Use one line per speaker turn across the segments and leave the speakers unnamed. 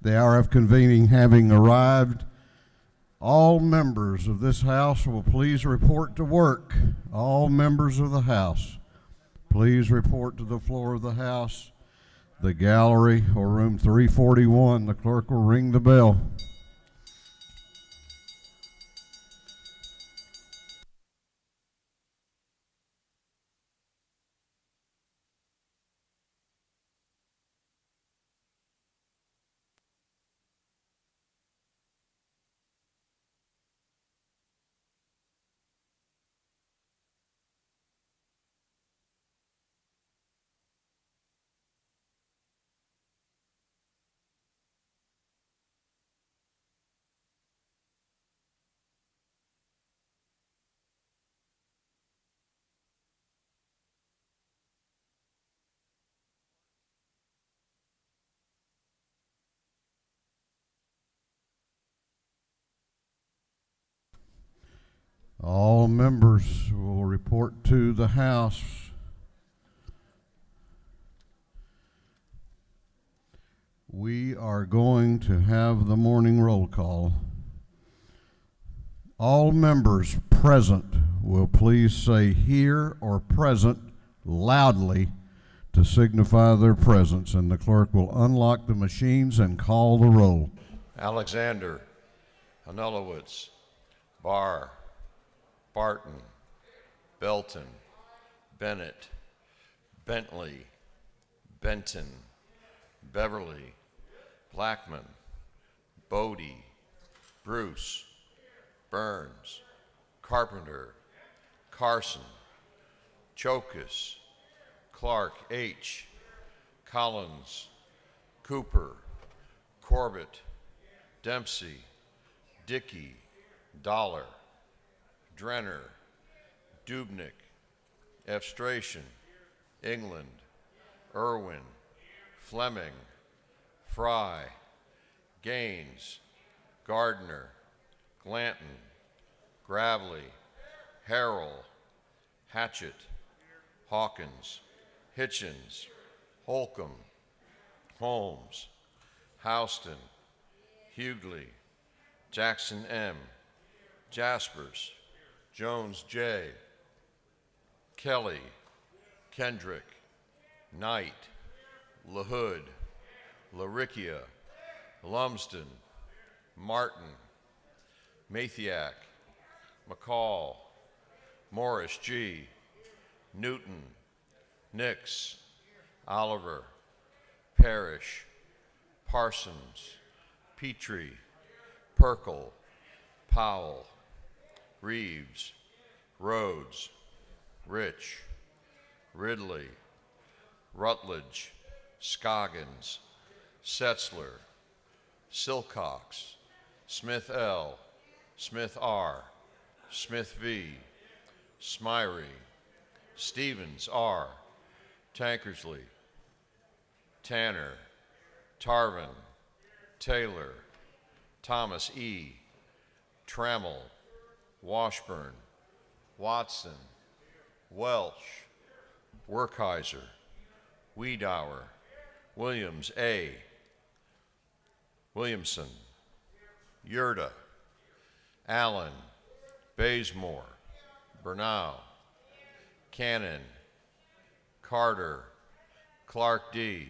The hour of convening having arrived, all members of this House will please report to work. All members of the House, please report to the floor of the House, the gallery, or room 341. The clerk will ring the bell. All members will report to the House. We are going to have the morning roll call. All members present will please say here or present loudly to signify their presence, and the clerk will unlock the machines and call the roll.
Alexander, Hanulowitz, Barr, Barton, Belton, Bennett, Bentley, Benton, Beverly, Blackman, Bodie, Bruce, Burns, Carpenter, Carson, Chokus, Clark H., Collins, Cooper, Corbett, Dempsey, Dickey, Dollar, Drenner, Dubnik, Efstration, England, Irwin, Fleming, Fry, Gaines, Gardner, Glanton, Gravely, Harrell, Hatchett, Hawkins, Hitchens, Holcomb, Holmes, Houston, Hughley, Jackson M., Jaspers, Jones J., Kelly, Kendrick, Knight, LaHood, LaRicchia, Lumsden, Martin, Mathiak, McCall, Morris G., Newton, Nix, Oliver, Parrish, Parsons, Petrie, Perkle, Powell, Reeves, Rhodes, Rich, Ridley, Rutledge, Scoggins, Setzler, Silcox, Smith L., Smith R., Smith V., Smyrie, Stevens R., Tankersley, Tanner, Tarvin, Taylor, Thomas E., Trammell, Washburn, Watson, Welch, Werkheiser, Wiedauer, Williams A., Williamson, Yurda, Allen, Bazemore, Bernau, Cannon, Carter, Clark D.,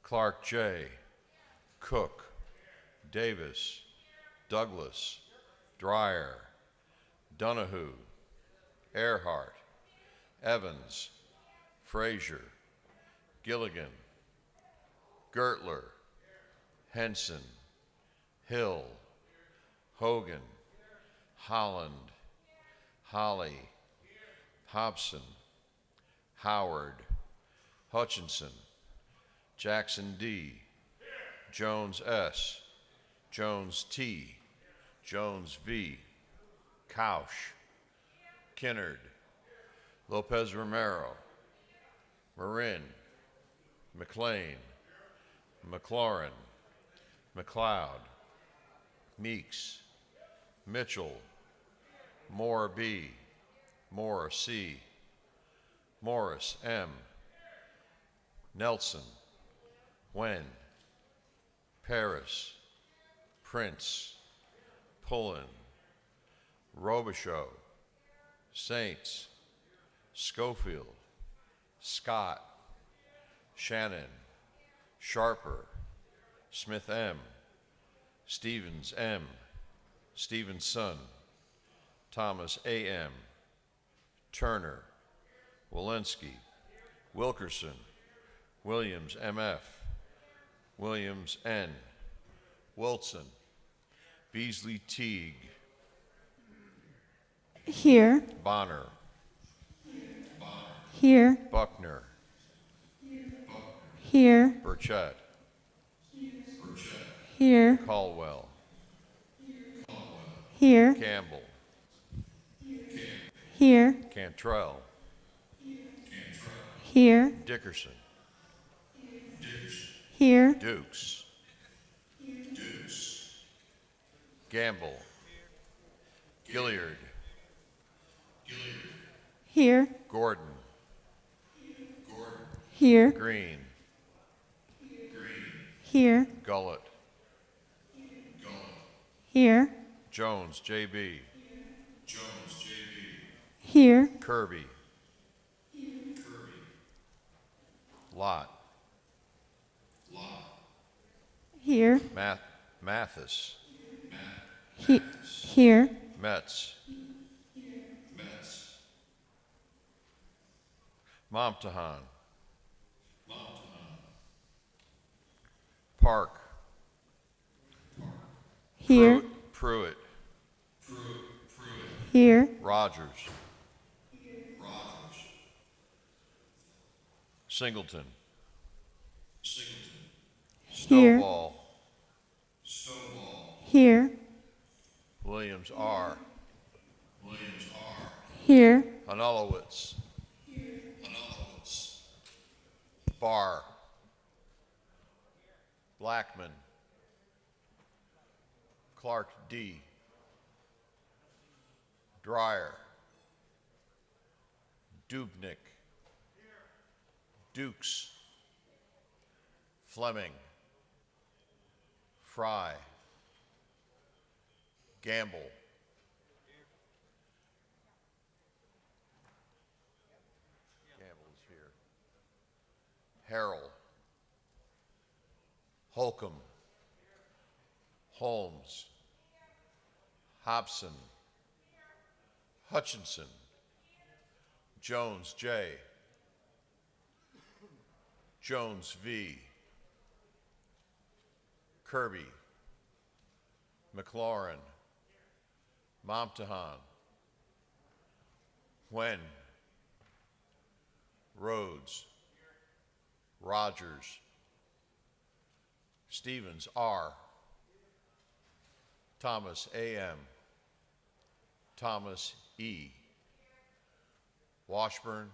Clark J., Cook, Davis, Douglas, Dreyer, Donahue, Earhart, Evans, Frazier, Gilligan, Gertler, Henson, Hill, Hogan, Holland, Holly, Hobson, Howard, Hutchinson, Jackson D., Jones S., Jones T., Jones V., Couch, Kinnard, Lopez Romero, Marin, McLean, McLaurin, McLeod, Meeks, Mitchell, Moore B., Moore C., Morris M., Nelson, Wen, Paris, Prince, Pullen, Robichaud, Saints, Schofield, Scott, Shannon, Sharper, Smith M, Stevens M, Stevenson, Thomas A.M., Turner, Walensky, Wilkerson, Williams M.F., Williams N., Wilson, Beasley Teague,
Here.
Bonner,
Here.
Buckner,
Here.
Burchett,
Here.
Caldwell,
Here.
Campbell,
Here.
Cantrell,
Here.
Dickerson,
Here.
Dukes, Gamble, Gilliard,
Here.
Gordon,
Here.
Green,
Here.
Gullett,
Here.
Jones, J.B.,
Here.
Kirby, Lott,
Here.
Mathis,
Here.
Metz, Momtahan, Park,
Here.
Pruitt,
Here.
Rogers, Singleton,
Here.
Stovall,
Here.
Williams R.,
Here.
Honolowitz, Barr, Blackman, Clark D., Dreyer, Dubnik, Dukes, Fleming, Fry, Gamble, Gamble's here, Harrell, Holcomb, Holmes, Hobson, Hutchinson, Jones J., Jones V., Kirby, McLaurin, Momtahan, Wen, Rhodes, Rogers, Stevens R., Thomas A.M., Thomas E., Washburn,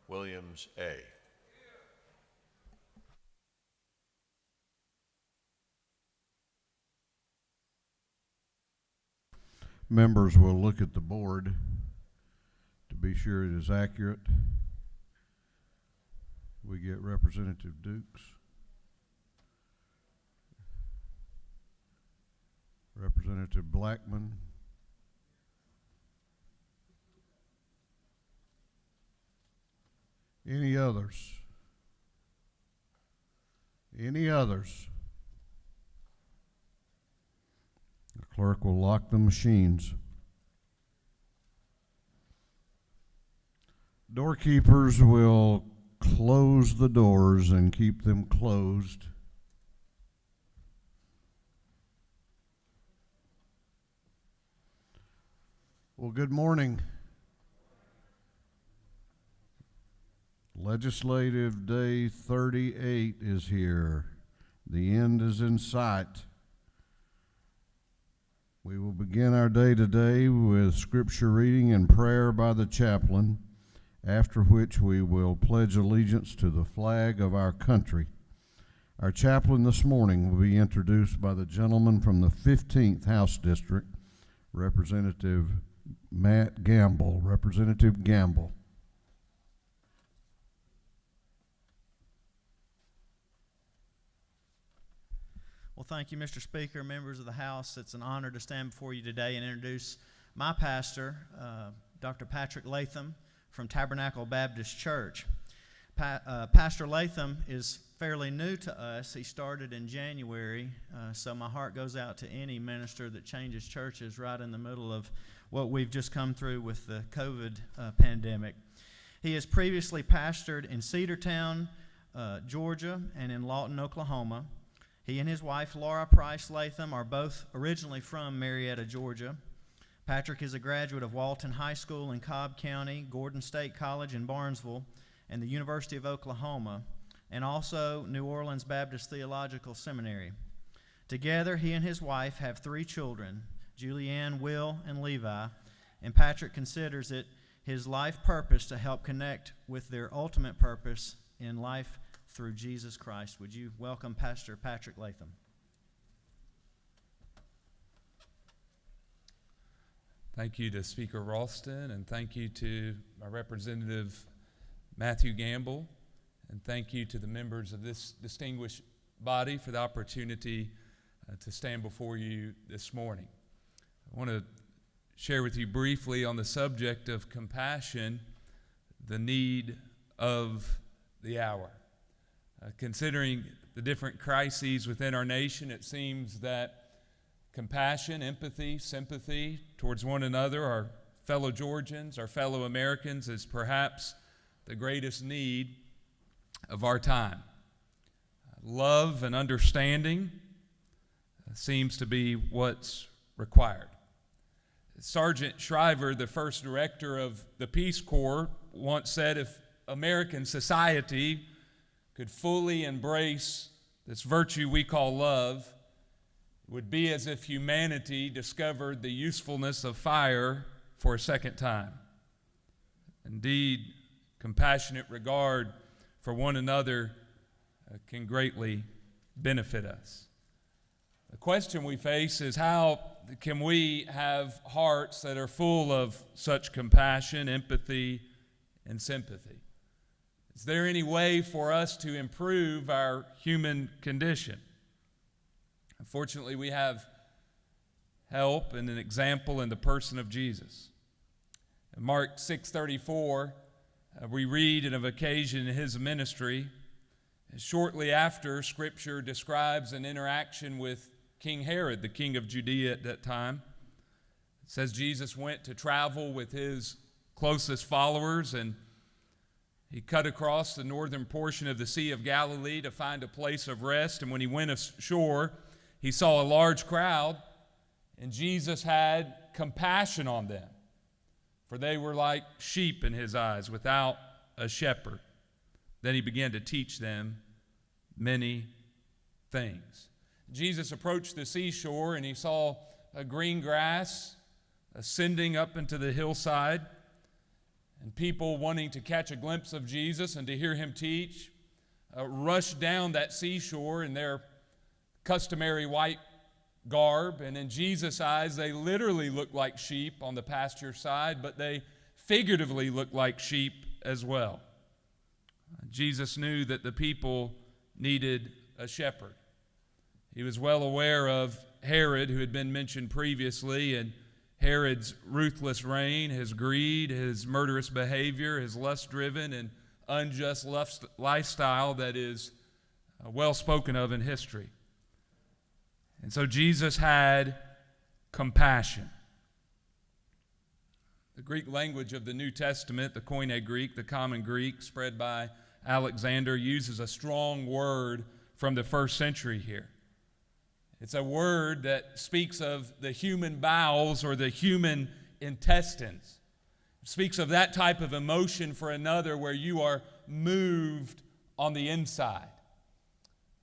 Williams A.
Members will look at the board to be sure it is accurate. We get Representative Dukes, Representative Blackman, any others? Any others? The clerk will lock the machines. Doorkeepers will close the doors and keep them closed. Well, good morning. Legislative Day 38 is here. The end is in sight. We will begin our day today with scripture reading and prayer by the chaplain, after which we will pledge allegiance to the flag of our country. Our chaplain this morning will be introduced by the gentleman from the 15th House District, Representative Matt Gamble. Representative Gamble.
thank you, Mr. Speaker, members of the House. It's an honor to stand before you today and introduce my pastor, Dr. Patrick Latham from Tabernacle Baptist Church. Pastor Latham is fairly new to us. He started in January, so my heart goes out to any minister that changes churches right in the middle of what we've just come through with the COVID pandemic. He has previously pastored in Cedartown, Georgia, and in Lawton, Oklahoma. He and his wife, Laura Price Latham, are both originally from Marietta, Georgia. Patrick is a graduate of Walton High School in Cobb County, Gordon State College in Barnesville, and the University of Oklahoma, and also New Orleans Baptist Theological Seminary. Together, he and his wife have 3 children, Julianne, Will, and Levi, and Patrick considers it his life purpose to help connect with their ultimate purpose in life through Jesus Christ. Would you welcome Pastor Patrick Latham?
Thank you to Speaker Ralston, and thank you to my representative Matthew Gamble, and thank you to the members of this distinguished body for the opportunity to stand before you this morning. I want to share with you briefly on the subject of compassion, the need of the hour. Considering the different crises within our nation, it seems that compassion, empathy, sympathy towards one another, our fellow Georgians, our fellow Americans, is perhaps the greatest need of our time. Love and understanding seems to be what's required. Sergeant Shriver, the first director of the Peace Corps, once said, if American society could fully embrace this virtue we call love, it would be as if humanity discovered the usefulness of fire for a second time. Indeed, compassionate regard for one another can greatly benefit us. The question we face is, how can we have hearts that are full of such compassion, empathy, and sympathy? Is there any way for us to improve our human condition? Unfortunately, we have help and an example in the person of Jesus. In Mark 6:34, we read of an occasion in his ministry. Shortly after, Scripture describes an interaction with King Herod, the king of Judea at that time. It says Jesus went to travel with his closest followers, and he cut across the northern portion of the Sea of Galilee to find a place of rest. And when he went ashore, he saw a large crowd, and Jesus had compassion on them, for they were like sheep in his eyes, without a shepherd. Then he began to teach them many things. Jesus approached the seashore, and he saw a green grass ascending up into the hillside, and people wanting to catch a glimpse of Jesus and to hear him teach rushed down that seashore in their customary white garb. And in Jesus' eyes, they literally looked like sheep on the pasture side, but they figuratively looked like sheep as well. Jesus knew that the people needed a shepherd. He was well aware of Herod, who had been mentioned previously, and Herod's ruthless reign, his greed, his murderous behavior, his lust-driven and unjust lifestyle that is well spoken of in history. And so Jesus had compassion. The Greek language of the New Testament, the Koine Greek, the common Greek spread by Alexander, uses a strong word from the first century here. It's a word that speaks of the human bowels or the human intestines. It speaks of that type of emotion for another where you are moved on the inside.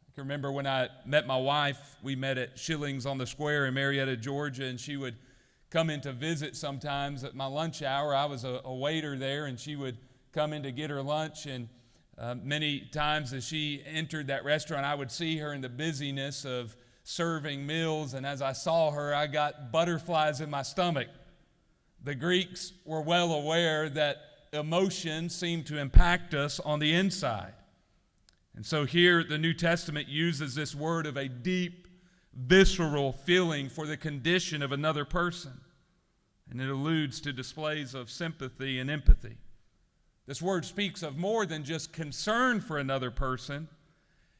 I can remember when I met my wife, we met at Schillings on the Square in Marietta, Georgia, and she would come in to visit sometimes at my lunch hour. I was a waiter there, and she would come in to get her lunch, and many times as she entered that restaurant, I would see her in the busyness of serving meals, and as I saw her, I got butterflies in my stomach. The Greeks were well aware that emotions seem to impact us on the inside. And so here the New Testament uses this word of a deep visceral feeling for the condition of another person, and it alludes to displays of sympathy and empathy. This word speaks of more than just concern for another person.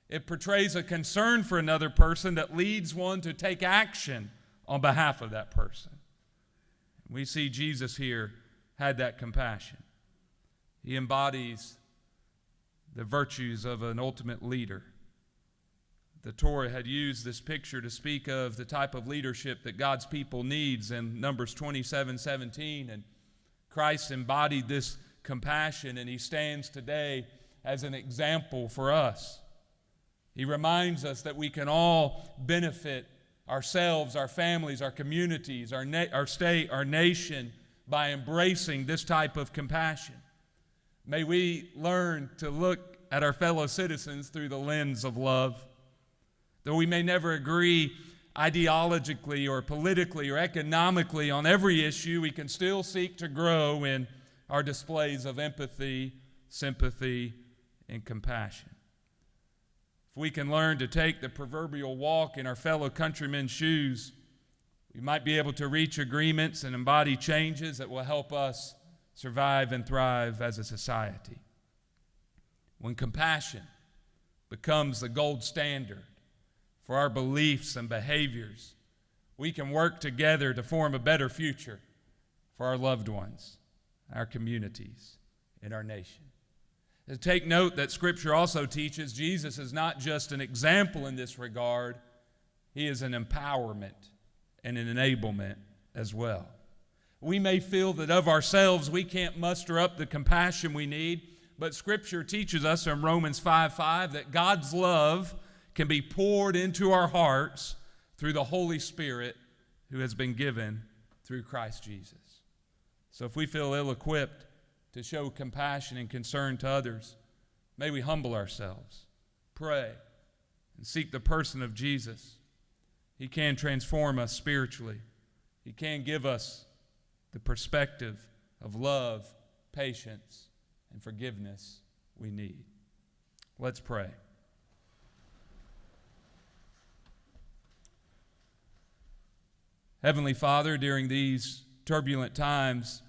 It portrays a concern for another person that leads one to take action on behalf of that person. We see Jesus here had that compassion. He embodies the virtues of an ultimate leader. The Torah had used this picture to speak of the type of leadership that God's people needs in Numbers 27:17, and Christ embodied this compassion, and he stands today as an example for us. He reminds us that we can all benefit ourselves, our families, our communities, our state, our nation, by embracing this type of compassion. May we learn to look at our fellow citizens through the lens of love. Though we may never agree ideologically or politically or economically on every issue, we can still seek to grow in our displays of empathy, sympathy, and compassion. If we can learn to take the proverbial walk in our fellow countrymen's shoes, we might be able to reach agreements and embody changes that will help us survive and thrive as a society. When compassion becomes the gold standard for our beliefs and behaviors, we can work together to form a better future for our loved ones, our communities, and our nation. And take note that Scripture also teaches Jesus is not just an example in this regard, he is an empowerment and an enablement as well. We may feel that of ourselves we can't muster up the compassion we need, but Scripture teaches us in Romans 5:5 that God's love can be poured into our hearts through the Holy Spirit who has been given through Christ Jesus. So if we feel ill-equipped to show compassion and concern to others, may we humble ourselves, pray, and seek the person of Jesus. He can transform us spiritually. He can give us the perspective of love, patience, and forgiveness we need. Let's pray. Heavenly Father, during these turbulent times,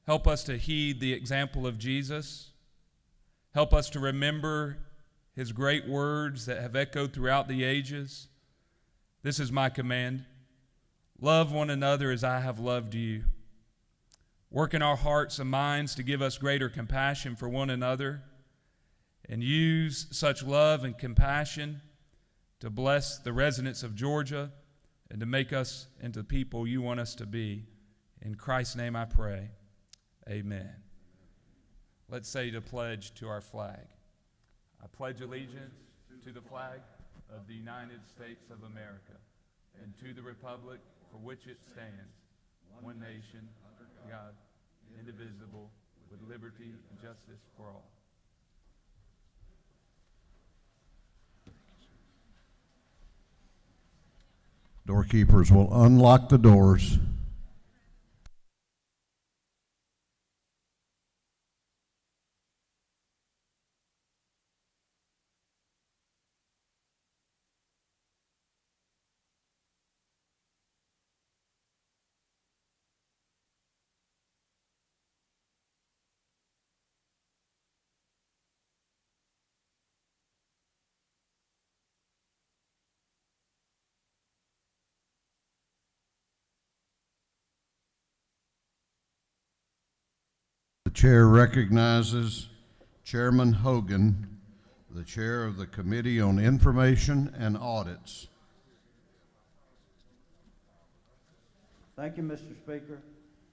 help us to heed the example of Jesus. Help us to remember his great words that have echoed throughout the ages. This is my command: love one another as I have loved you. Work in our hearts and minds to give us greater compassion for one another, and use such love and compassion to bless the residents of Georgia and to make us into the people you want us to be. In Christ's name I pray. Amen. Let's say the pledge to our flag. I pledge allegiance to the flag of the United States of America and to the republic for which it stands, one nation, God, indivisible, with liberty and justice for all.
Doorkeepers will unlock the doors. The chair recognizes Chairman Hogan, the chair of the Committee on Information and Audits.
Thank you, Mr. Speaker.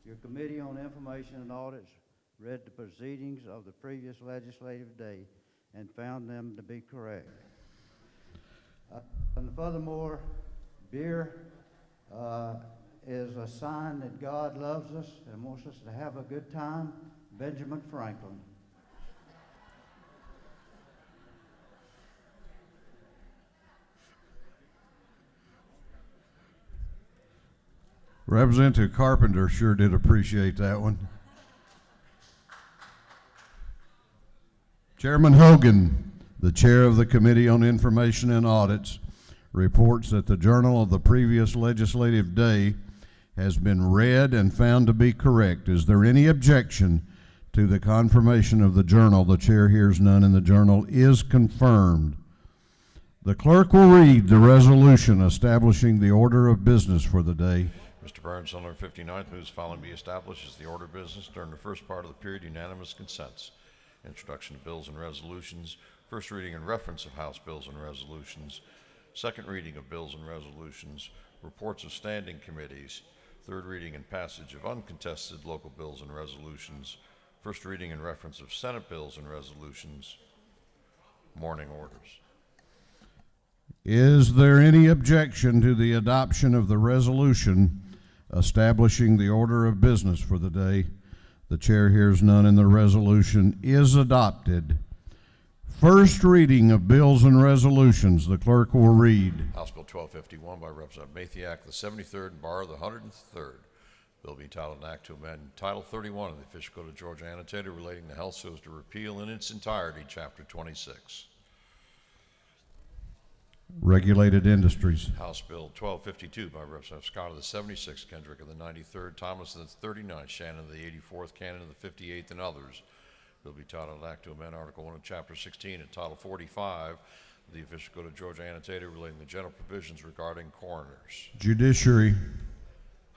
Your Committee on Information and Audits read the proceedings of the previous legislative day and found them to be correct. And furthermore, beer is a sign that God loves us and wants us to have a good time. Benjamin Franklin.
Representative Carpenter sure did appreciate that one. Chairman Hogan, the chair of the Committee on Information and Audits, reports that the journal of the previous legislative day has been read and found to be correct. Is there any objection to the confirmation of the journal? The chair hears none, and the journal is confirmed. The clerk will read the resolution establishing the order of business for the day.
Mr. Burns, on number 59th, moves following be established as the order of business during the first part of the period. Unanimous consents. Introduction of bills and resolutions. First reading and reference of House bills and resolutions. Second reading of bills and resolutions. Reports of standing committees. Third reading and passage of uncontested local bills and resolutions. First reading and reference of Senate bills and resolutions. Morning orders.
Is there any objection to the adoption of the resolution establishing the order of business for the day? The chair hears none, and the resolution is adopted. First reading of bills and resolutions. The clerk will read.
House Bill 1251 by Representative Mathiak, the 73rd, and Barr, the 103rd. Bill be entitled an act to amend Title 31 of the Official Code of Georgia Annotated relating to health so as to repeal in its entirety Chapter 26.
Regulated Industries.
House Bill 1252 by Representative Scott of the 76th, Kendrick of the 93rd, Thomas of the 39th, Shannon of the 84th, Cannon of the 58th, and others. Bill be titled an act to amend Article 1 of Chapter 16 and Title 45 of the Official Code of Georgia Annotated relating to general provisions regarding coroners.
Judiciary.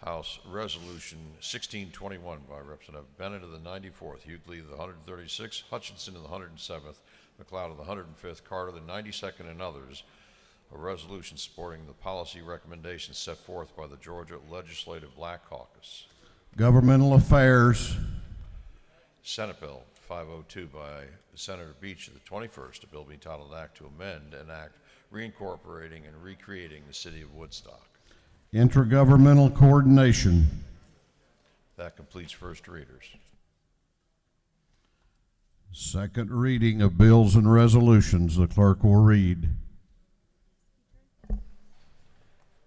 House Resolution 1621 by Representative Bennett of the 94th, Hughley of the 136th, Hutchinson of the 107th, McLeod of the 105th, Carter of the 92nd, and others. A resolution supporting the policy recommendations set forth by the Georgia Legislative Black Caucus.
Governmental Affairs.
Senate Bill 502 by Senator Beach of the 21st, a bill being entitled an act to amend an act reincorporating and recreating the city of Woodstock.
Intergovernmental Coordination.
That completes first readers.
Second reading of bills and resolutions. The clerk will read.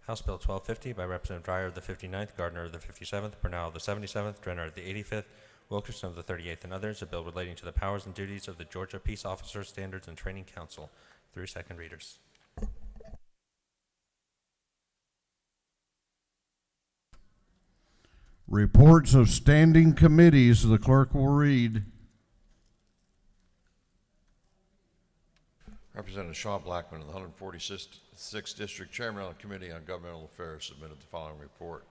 House Bill 1250 by Representative Dreyer of the 59th, Gardner of the 57th, Bernal of the 77th, Drenner of the 85th, Wilkerson of the 38th, and others, a bill relating to the powers and duties of the Georgia Peace Officers Standards and Training Council, through second readers.
Reports of standing committees. The clerk will read.
Representative Shaw Blackman of the 146th District, Chairman of the Committee on Governmental Affairs, submitted the following report.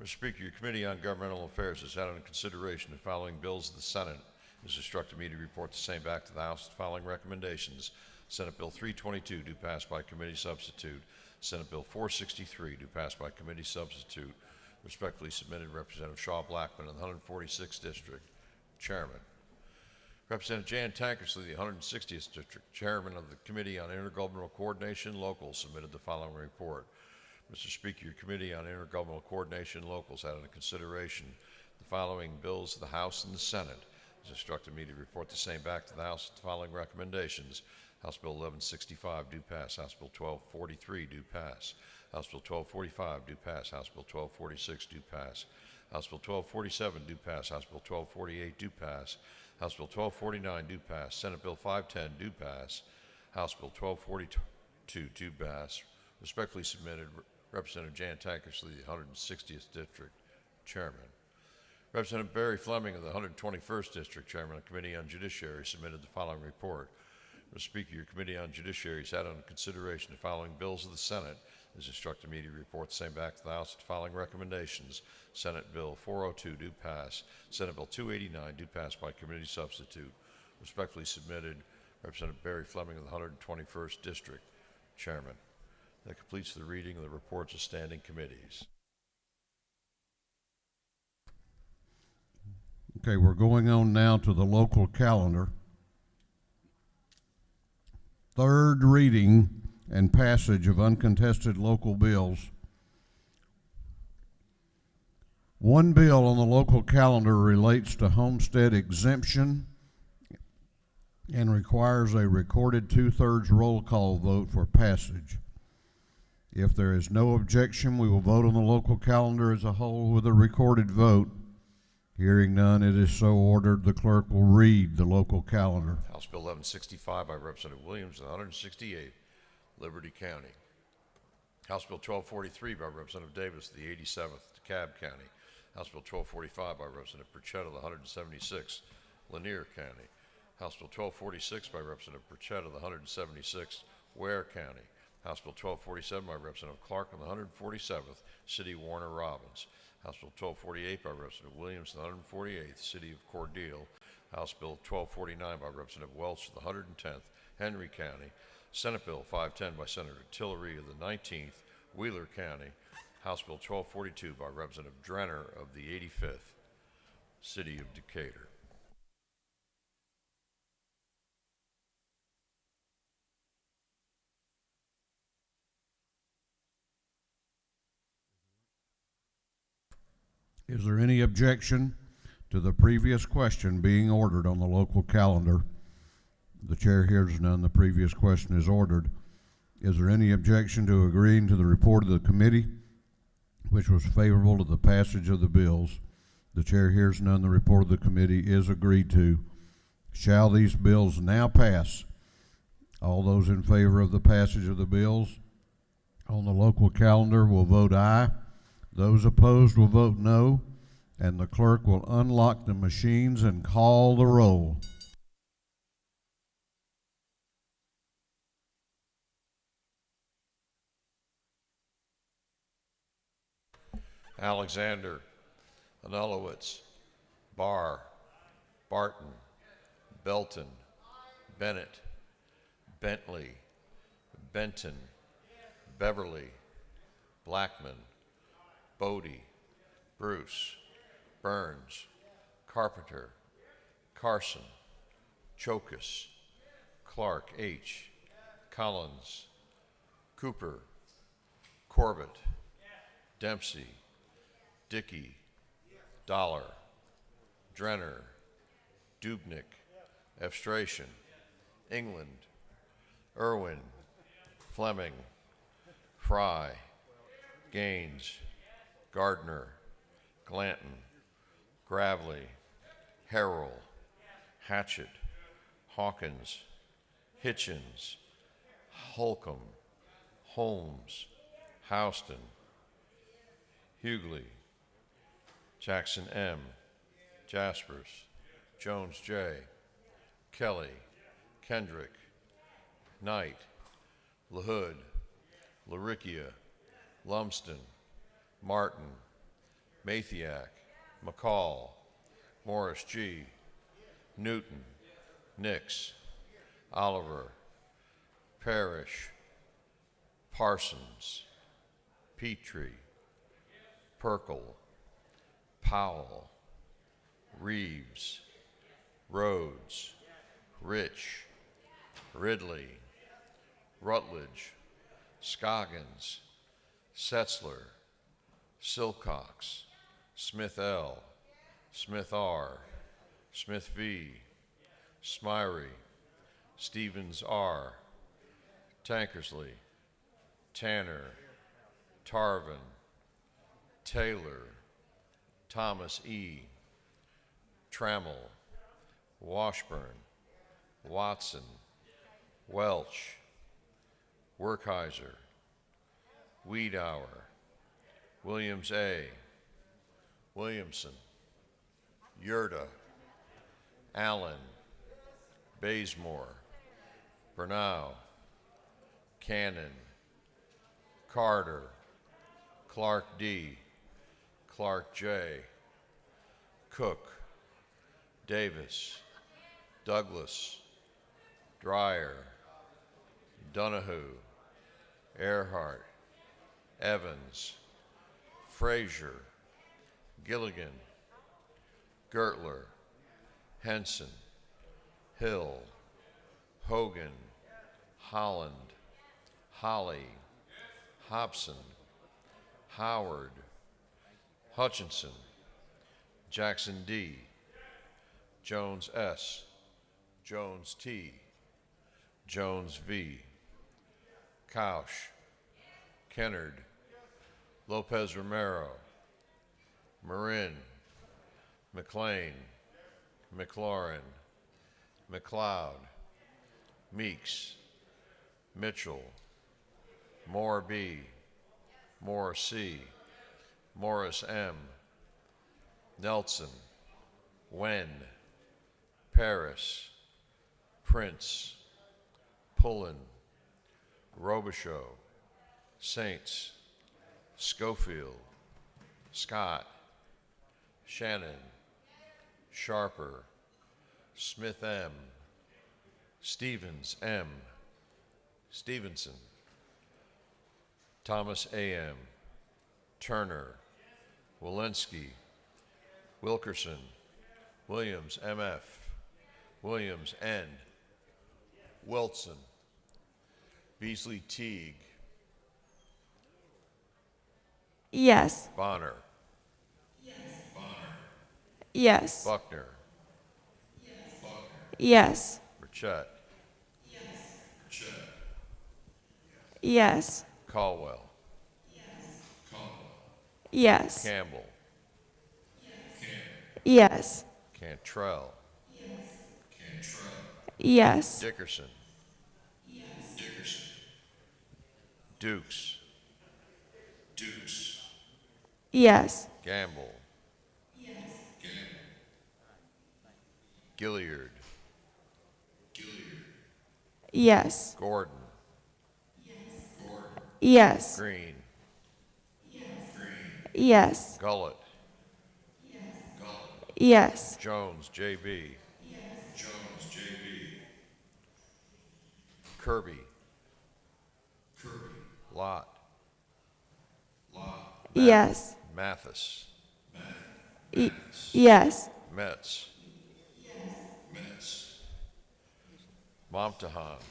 Mr. Speaker, your Committee on Governmental Affairs has had under consideration the following bills of the Senate. It is instructed me to report the same back to the House with the following recommendations. Senate Bill 322, due pass by committee substitute. Senate Bill 463, due pass by committee substitute. Respectfully submitted, Representative Shaw Blackman of the 146th District, Chairman. Representative Jan Tankersley, the 160th District, Chairman of the Committee on Intergovernmental Coordination Locals, submitted the following report. Mr. Speaker, your Committee on Intergovernmental Coordination Locals had under consideration the following bills of the House and the Senate. It has instructed me to report the same back to the House with the following recommendations. House Bill 1165, due pass. House Bill 1243, due pass. House Bill 1245, due pass. House Bill 1246, due pass. House Bill 1247, due pass. House Bill 1248, due pass. House Bill 1249, due pass. Senate Bill 510, due pass. House Bill 1242, due pass. Respectfully submitted, Representative Jan Tankersley, the 160th District, Chairman. Representative Barry Fleming of the 121st District, Chairman of the Committee on Judiciary, submitted the following report. Mr. Speaker, your Committee on Judiciary has had under consideration the following bills of the Senate. It has instructed me to report the same back to the House with the following recommendations. Senate Bill 402, due pass. Senate Bill 289, due pass by committee substitute. Respectfully submitted, Representative Barry Fleming of the 121st District, Chairman. That completes the reading of the reports of standing committees.
Okay, we're going on now to the local calendar. Third reading and passage of uncontested local bills. One bill on the local calendar relates to homestead exemption and requires a recorded 2/3 roll call vote for passage. If there is no objection, we will vote on the local calendar as a whole with a recorded vote. Hearing none, it is so ordered. The clerk will read the local calendar.
House Bill 1165 by Representative Williams, 168, Liberty County. House Bill 1243 by Representative Davis, the 87th, DeKalb County. House Bill 1245 by Representative Perchetta, the 176th, Lanier County. House Bill 1246 by Representative Perchetta, the 176th, Ware County. House Bill 1247 by Representative Clark on the 147th, City of Warner Robins. House Bill 1248 by Representative Williams, the 148th, City of Cordele. House Bill 1249 by Representative Welch, the 110th, Henry County. Senate Bill 510 by Senator Tillery of the 19th, Wheeler County. House Bill 1242 by Representative Drenner of the 85th, City of Decatur.
Is there any objection to the previous question being ordered on the local calendar? The chair hears none. The previous question is ordered. Is there any objection to agreeing to the report of the committee, which was favorable to the passage of the bills? The chair hears none. The report of the committee is agreed to. Shall these bills now pass? All those in favor of the passage of the bills on the local calendar will vote aye. Those opposed will vote no, and the clerk will unlock the machines and call the roll.
Alexander, Anulowitz, Barr, Barton, Belton, Bennett, Bentley, Benton, Beverly, Blackman, Bodie, Bruce, Burns, Carpenter, Carson, Chokus, Clark H., Collins, Cooper, Corbett, Dempsey, Dickey, Dollar, Drenner, Dubnik, Efstration, England, Irwin, Fleming, Fry, Gaines, Gardner, Glanton, Gravely, Harrell, Hatchett, Hawkins, Hitchens, Holcomb, Holmes, Houston, Hughley, Jackson M., Jaspers, Jones J., Kelly, Kendrick, Knight, LaHood, LaRicchia, Lumsden, Martin, Mathiak, McCall, Morris G., Newton, Nix, Oliver, Parrish, Parsons, Petrie, Perkel, Powell, Reeves, Rhodes, Rich, Ridley, Rutledge, Scoggins, Setzler, Silcox, Smith L., Smith R., Smith V., Smyrie, Stevens R., Tankersley, Tanner, Tarvin, Taylor, Thomas E., Trammell, Washburn, Watson, Welch, Werkheiser, Wiedauer, Williams A., Williamson, Yurda, Allen, Bazemore, Bernau, Cannon, Carter, Clark D., Clark J., Cook, Davis, Douglas, Dreyer, Donahue, Earhart, Evans, Frazier, Gilligan, Gertler, Henson, Hill, Hogan, Holland, Holly, Hobson, Howard, Hutchinson, Jackson D., Jones S., Jones T., Jones V., Couch, Kennard, Lopez Romero, Marin, McLean, McLaurin, McLeod, Meeks, Mitchell, Moore B., Moore C., Morris M., Nelson, Wen, Paris, Prince, Pullen, Robichaud, Saints, Schofield, Scott, Shannon, Sharper, Smith M., Stevens M., Stevenson, Thomas A.M., Turner, Walensky, Wilkerson, Williams M.F., Williams N., Wilson, Beasley Teague,
Yes.
Bonner,
Yes.
Buckner,
Yes.
Burchett,
Yes.
Caldwell,
Yes.
Campbell,
Yes.
Cantrell,
Yes.
Dickerson, Dukes,
Yes.
Gamble, Gilliard,
Yes.
Gordon,
Yes.
Green,
Yes.
Gullett,
Yes.
Jones, J.B., Kirby, Lott,
Yes.
Mathis,
Yes.
Metz, Momtahan,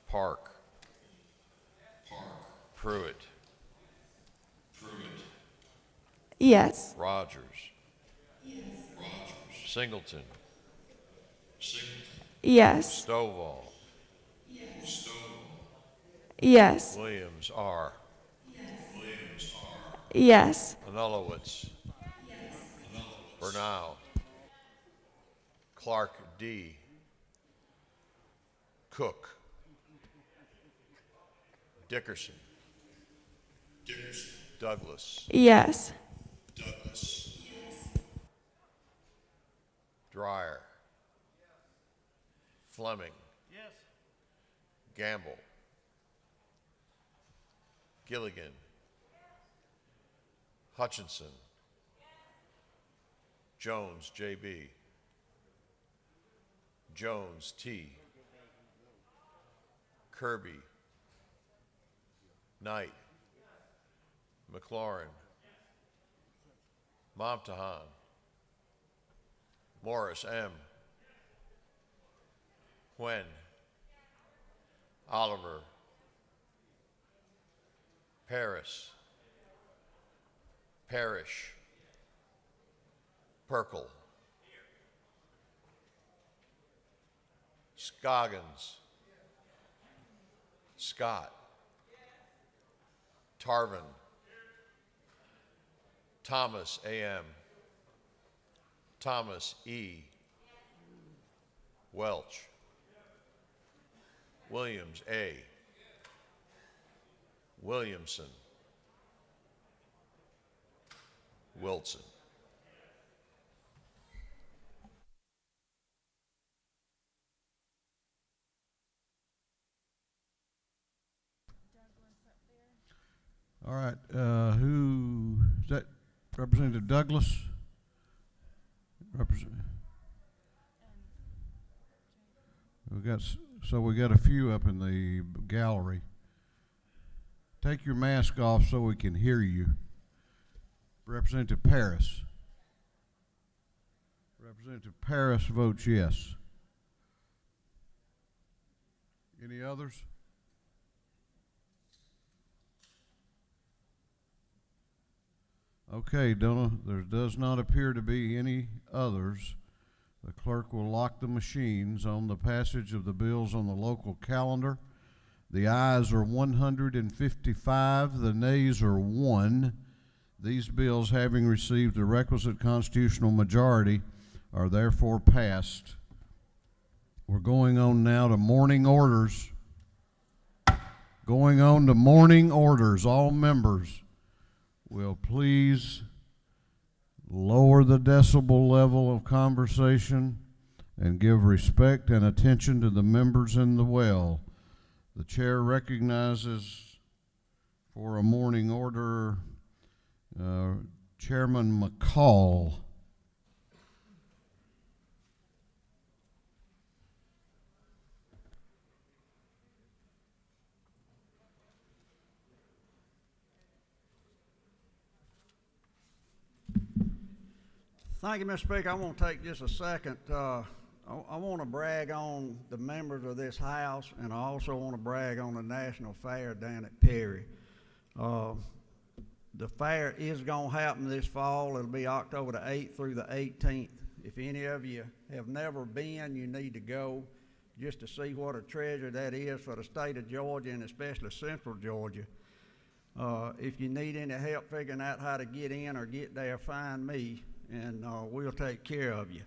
Park, Pruitt,
Yes.
Rogers, Singleton,
Yes.
Stovall,
Yes.
Williams R.,
Yes.
Anulowitz, Bernal, Clark D., Cook, Dickerson, Douglas,
Yes.
Dreyer, Fleming, Gamble, Gilligan, Hutchinson, Jones, J.B., Jones, T., Kirby, Knight, McLaurin, Momtahan, Morris M., Huen, Oliver, Paris, Parrish, Perkel, Scoggins, Scott, Tarvin, Thomas A.M., Thomas E., Welch, Williams A., Williamson, Wilson.
All right, who, is that Representative Douglas? We got a few up in the gallery. Take your mask off so we can hear you. Representative Paris. Representative Paris votes yes. Any others? Okay, Donna, there does not appear to be any others. The clerk will lock the machines on the passage of the bills on the local calendar. The ayes are 155, the nays are 1. These bills, having received the requisite constitutional majority, are therefore passed. We're going on now to morning orders. Going on to morning orders, all members will please lower the decibel level of conversation and give respect and attention to the members in the well. The chair recognizes for a morning order Chairman McCall.
Thank you, Mr. Speaker. I want to take just a second. I want to brag on the members of this House, and I also want to brag on the National Fair down at Perry. The fair is going to happen this fall. It'll be October the 8th through the 18th. If any of you have never been, you need to go just to see what a treasure that is for the state of Georgia and especially central Georgia. If you need any help figuring out how to get in or get there, find me, and we'll take care of you.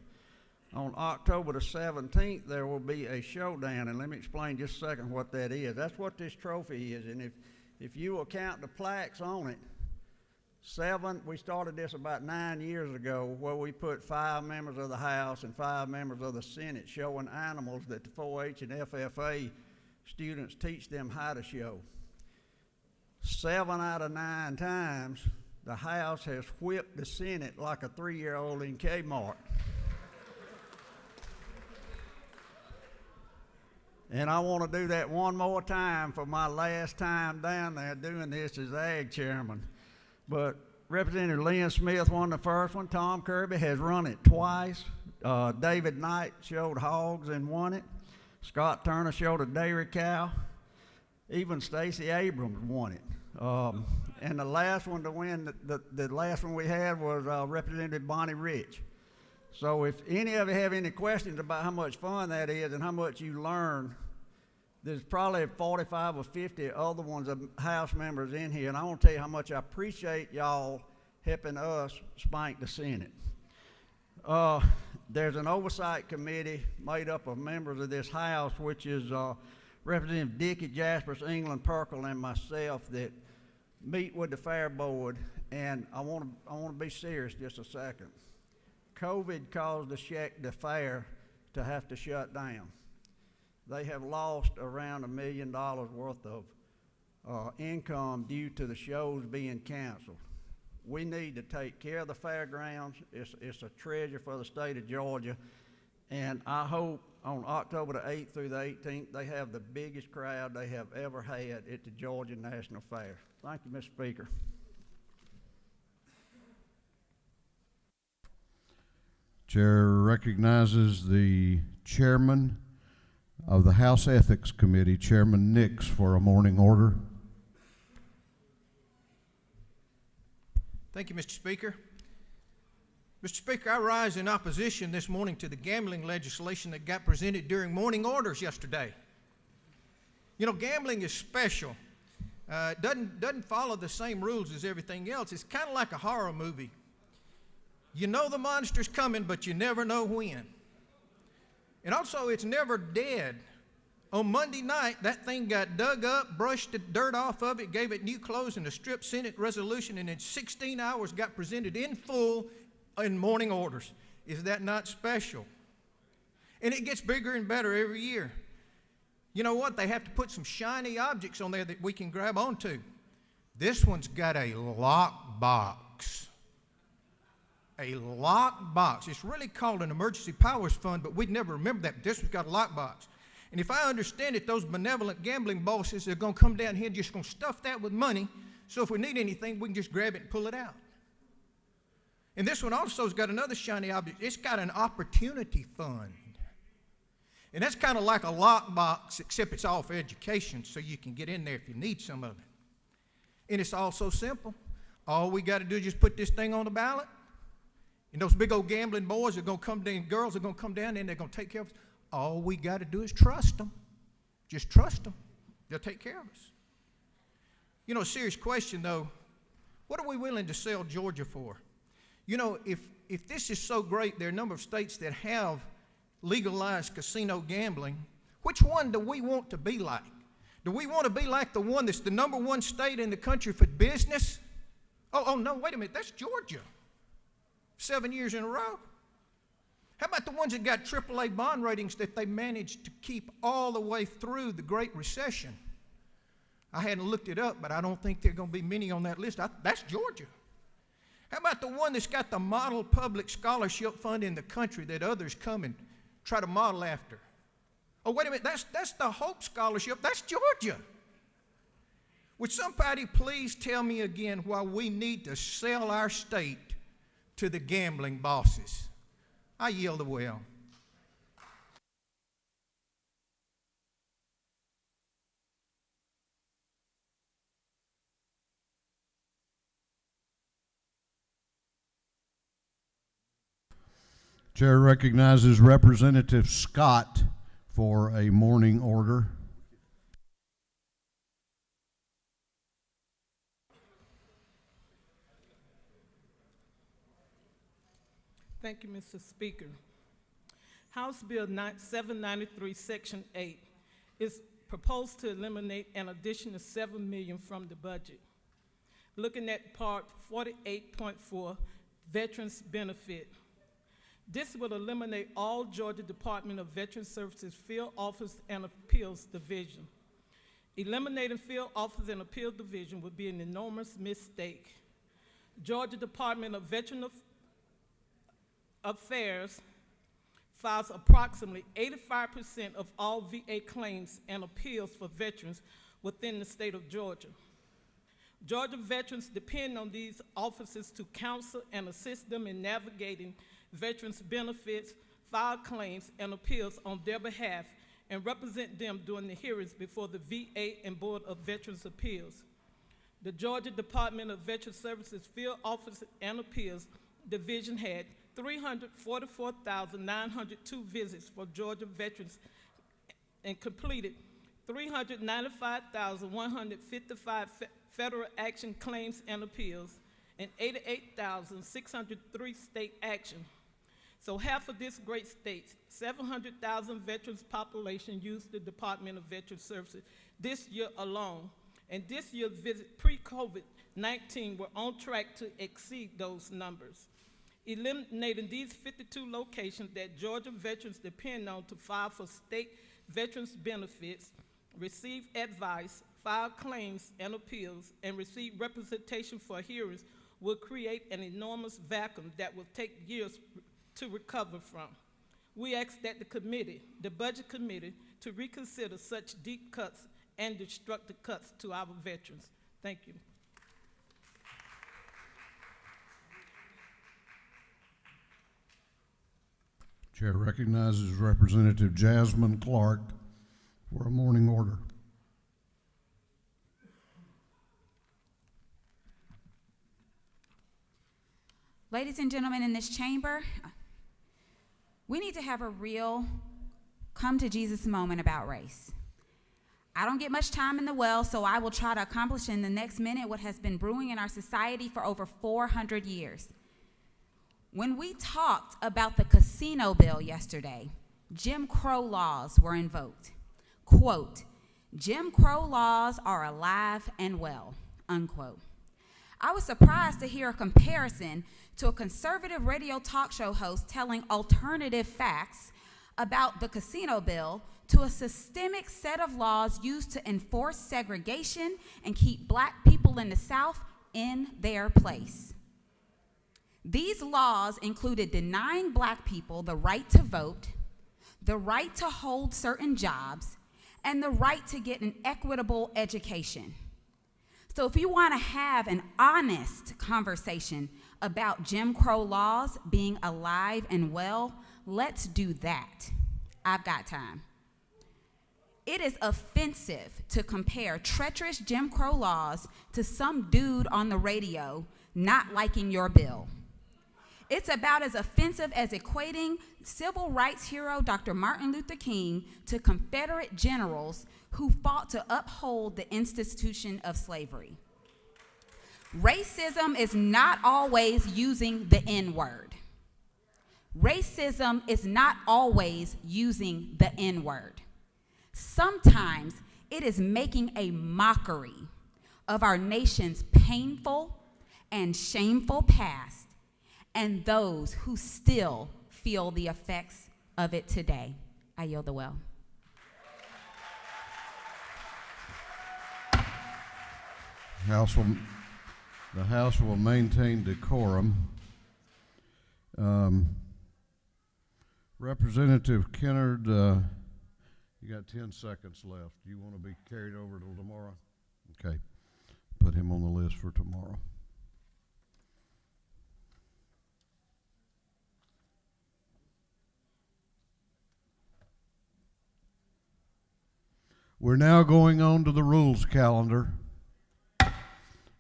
On October the 17th, there will be a showdown, and let me explain just a second what that is. That's what this trophy is, and if you will count the plaques on it, we started this about 9 years ago, where we put 5 members of the House and 5 members of the Senate showing animals that the 4-H and FFA students teach them how to show. 7 out of 9 times, the House has whipped the Senate like a 3-year-old in Kmart. And I want to do that one more time for my last time down there doing this as Ag Chairman. But Representative Lynn Smith won the first one. Tom Kirby has run it twice. David Knight showed hogs and won it. Scott Turner showed a dairy cow. Even Stacey Abrams won it. And the last one to win, the last one we had was Representative Bonnie Rich. So if any of you have any questions about how much fun that is and how much you learn, there's probably 45 or 50 other ones of House members in here, and I want to tell you how much I appreciate y'all helping us spank the Senate. There's an Oversight Committee made up of members of this House, which is Representative Dickey, Jaspers, England, Perkle, and myself, that meet with the Fair Board, and I want to be serious just a second. COVID caused the fair to have to shut down. They have lost around $1 million worth of income due to the shows being canceled. We need to take care of the fairgrounds. It's a treasure for the state of Georgia, and I hope on October the 8th through the 18th they have the biggest crowd they have ever had at the Georgia National Fair. Thank you, Mr. Speaker.
Chair recognizes the chairman of the House Ethics Committee, Chairman Nix, for a morning order.
Thank you, Mr. Speaker. Mr. Speaker, I rise in opposition this morning to the gambling legislation that got presented during morning orders yesterday. You know, gambling is special. It doesn't follow the same rules as everything else. It's kind of like a horror movie. You know the monster's coming, but you never know when. And also, it's never dead. On Monday night, that thing got dug up, brushed the dirt off of it, gave it new clothes, and a strip Senate resolution, and in 16 hours got presented in full in morning orders. Is that not special? And it gets bigger and better every year. You know what? They have to put some shiny objects on there that we can grab onto. This one's got a lock box. A lock box. It's really called an emergency powers fund, but we'd never remember that. This one's got a lock box. And if I understand it, those benevolent gambling bosses are going to come down here and just going to stuff that with money, so if we need anything, we can just grab it and pull it out. And this one also has got another shiny object. It's got an opportunity fund. And that's kind of like a lock box, except it's all for education, so you can get in there if you need some of it. And it's all so simple. All we got to do is just put this thing on the ballot, and those big old gambling boys are going to come down, girls are going to come down there, and they're going to take care of us. All we got to do is trust them. Just trust them. They'll take care of us. You know, a serious question, though, what are we willing to sell Georgia for? You know, if this is so great, there are a number of states that have legalized casino gambling. Which one do we want to be like? Do we want to be like the one that's the #1 state in the country for business? Oh, no, wait a minute, that's Georgia. 7 years in a row. How about the ones that got AAA bond ratings that they managed to keep all the way through the Great Recession? I hadn't looked it up, but I don't think there are going to be many on that list. That's Georgia. How about the one that's got the model public scholarship fund in the country that others come and try to model after? Oh, wait a minute, that's the Hope Scholarship. That's Georgia. Would somebody please tell me again why we need to sell our state to the gambling bosses? I yield the well.
Chair recognizes Representative Scott for a morning order.
Thank you, Mr. Speaker. House Bill 793, Section 8 is proposed to eliminate an additional $7 million from the budget. Looking at Part 48.4, Veterans Benefit. This will eliminate all Georgia Department of Veteran Services Field Office and Appeals Division. Eliminating Field Office and Appeal Division would be an enormous mistake. Georgia Department of Veteran Affairs files approximately 85% of all VA claims and appeals for veterans within the state of Georgia. Georgia veterans depend on these offices to counsel and assist them in navigating veterans' benefits, file claims, and appeals on their behalf, and represent them during the hearings before the VA and Board of Veterans Appeals. The Georgia Department of Veteran Services Field Office and Appeals Division had 344,902 visits for Georgia veterans and completed 395,155 federal action claims and appeals and 88,603 state action. So half of this great state, 700,000 veterans population used the Department of Veteran Services this year alone. And this year's visit pre-COVID-19 were on track to exceed those numbers. Eliminating these 52 locations that Georgia veterans depend on to file for state veterans benefits, receive advice, file claims and appeals, and receive representation for hearings will create an enormous vacuum that will take years to recover from. We ask that the committee, the Budget Committee, to reconsider such deep cuts and destructive cuts to our veterans. Thank you.
Chair recognizes Representative Jasmine Clark for a morning order.
Ladies and gentlemen in this chamber, we need to have a real come to Jesus moment about race. I don't get much time in the well, so I will try to accomplish in the next minute what has been brewing in our society for over 400 years. When we talked about the casino bill yesterday, Jim Crow laws were invoked. Quote, Jim Crow laws are alive and well, unquote. I was surprised to hear a comparison to a conservative radio talk show host telling alternative facts about the casino bill to a systemic set of laws used to enforce segregation and keep black people in the South in their place. These laws included denying black people the right to vote, the right to hold certain jobs, and the right to get an equitable education. So if you want to have an honest conversation about Jim Crow laws being alive and well, let's do that. I've got time. It is offensive to compare treacherous Jim Crow laws to some dude on the radio not liking your bill. It's about as offensive as equating civil rights hero Dr. Martin Luther King to Confederate generals who fought to uphold the institution of slavery. Racism is not always using the N-word. Racism is not always using the N-word. Sometimes It is making a mockery of our nation's painful and shameful past and those who still feel the effects of it today. I yield the well.
The House will maintain decorum. Representative Kennard, you got 10 seconds left. Do you want to be carried over till tomorrow? Okay. Put him on the list for tomorrow. We're now going on to the rules calendar.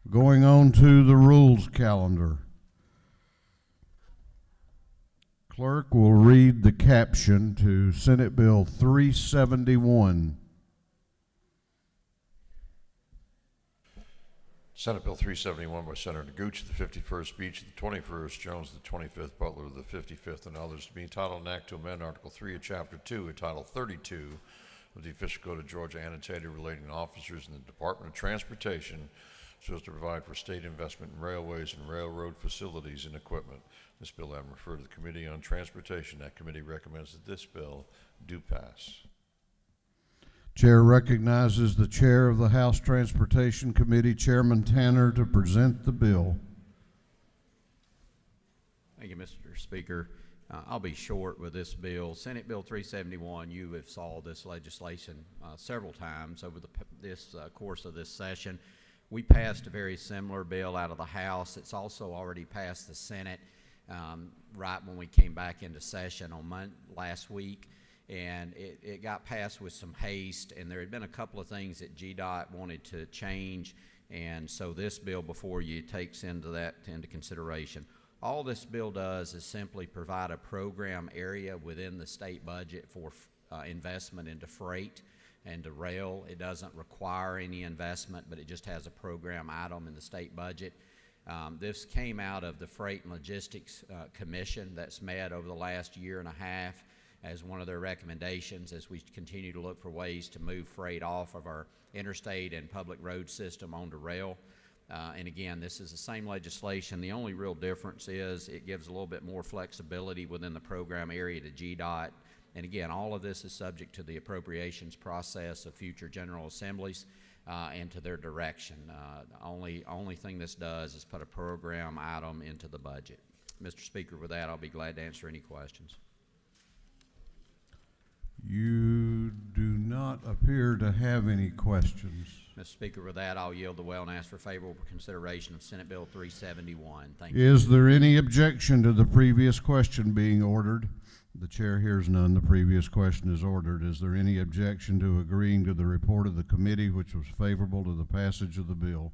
Going on to the rules calendar. Clerk will read the caption to Senate Bill 371.
Senate Bill 371 by Senator Gooch, the 51st, Beach, the 21st, Jones, the 25th, Butler, the 55th, and others, to be entitled an act to amend Article 3 of Chapter 2 of Title 32 of the Official Code of Georgia annotated relating to officers in the Department of Transportation so as to provide for state investment in railways and railroad facilities and equipment. This bill having referred to the Committee on Transportation. That committee recommends that this bill do pass.
Chair recognizes the Chair of the House Transportation Committee, Chairman Tanner, to present the bill.
Thank you, Mr. Speaker. I'll be short with this bill. Senate Bill 371, you have saw this legislation several times over this course of this session. We passed a very similar bill out of the House. It's also already passed the Senate right when we came back into session on last week. And it got passed with some haste, and there had been a couple of things that GDOT wanted to change, and so this bill before you takes into consideration. All this bill does is simply provide a program area within the state budget for investment into freight and to rail. It doesn't require any investment, but it just has a program item in the state budget. This came out of the Freight and Logistics Commission that's met over the last year and a half as one of their recommendations as we continue to look for ways to move freight off of our interstate and public road system onto rail. And again, this is the same legislation. The only real difference is it gives a little bit more flexibility within the program area to GDOT. And again, all of this is subject to the appropriations process of future General Assemblies and to their direction. The only thing this does is put a program item into the budget. Mr. Speaker, with that, I'll be glad to answer any questions.
You do not appear to have any questions.
Mr. Speaker, with that, I'll yield the well and ask for favorable consideration of Senate Bill 371. Thank you.
Is there any objection to the previous question being ordered? The chair hears none. The previous question is ordered. Is there any objection to agreeing to the report of the committee, which was favorable to the passage of the bill?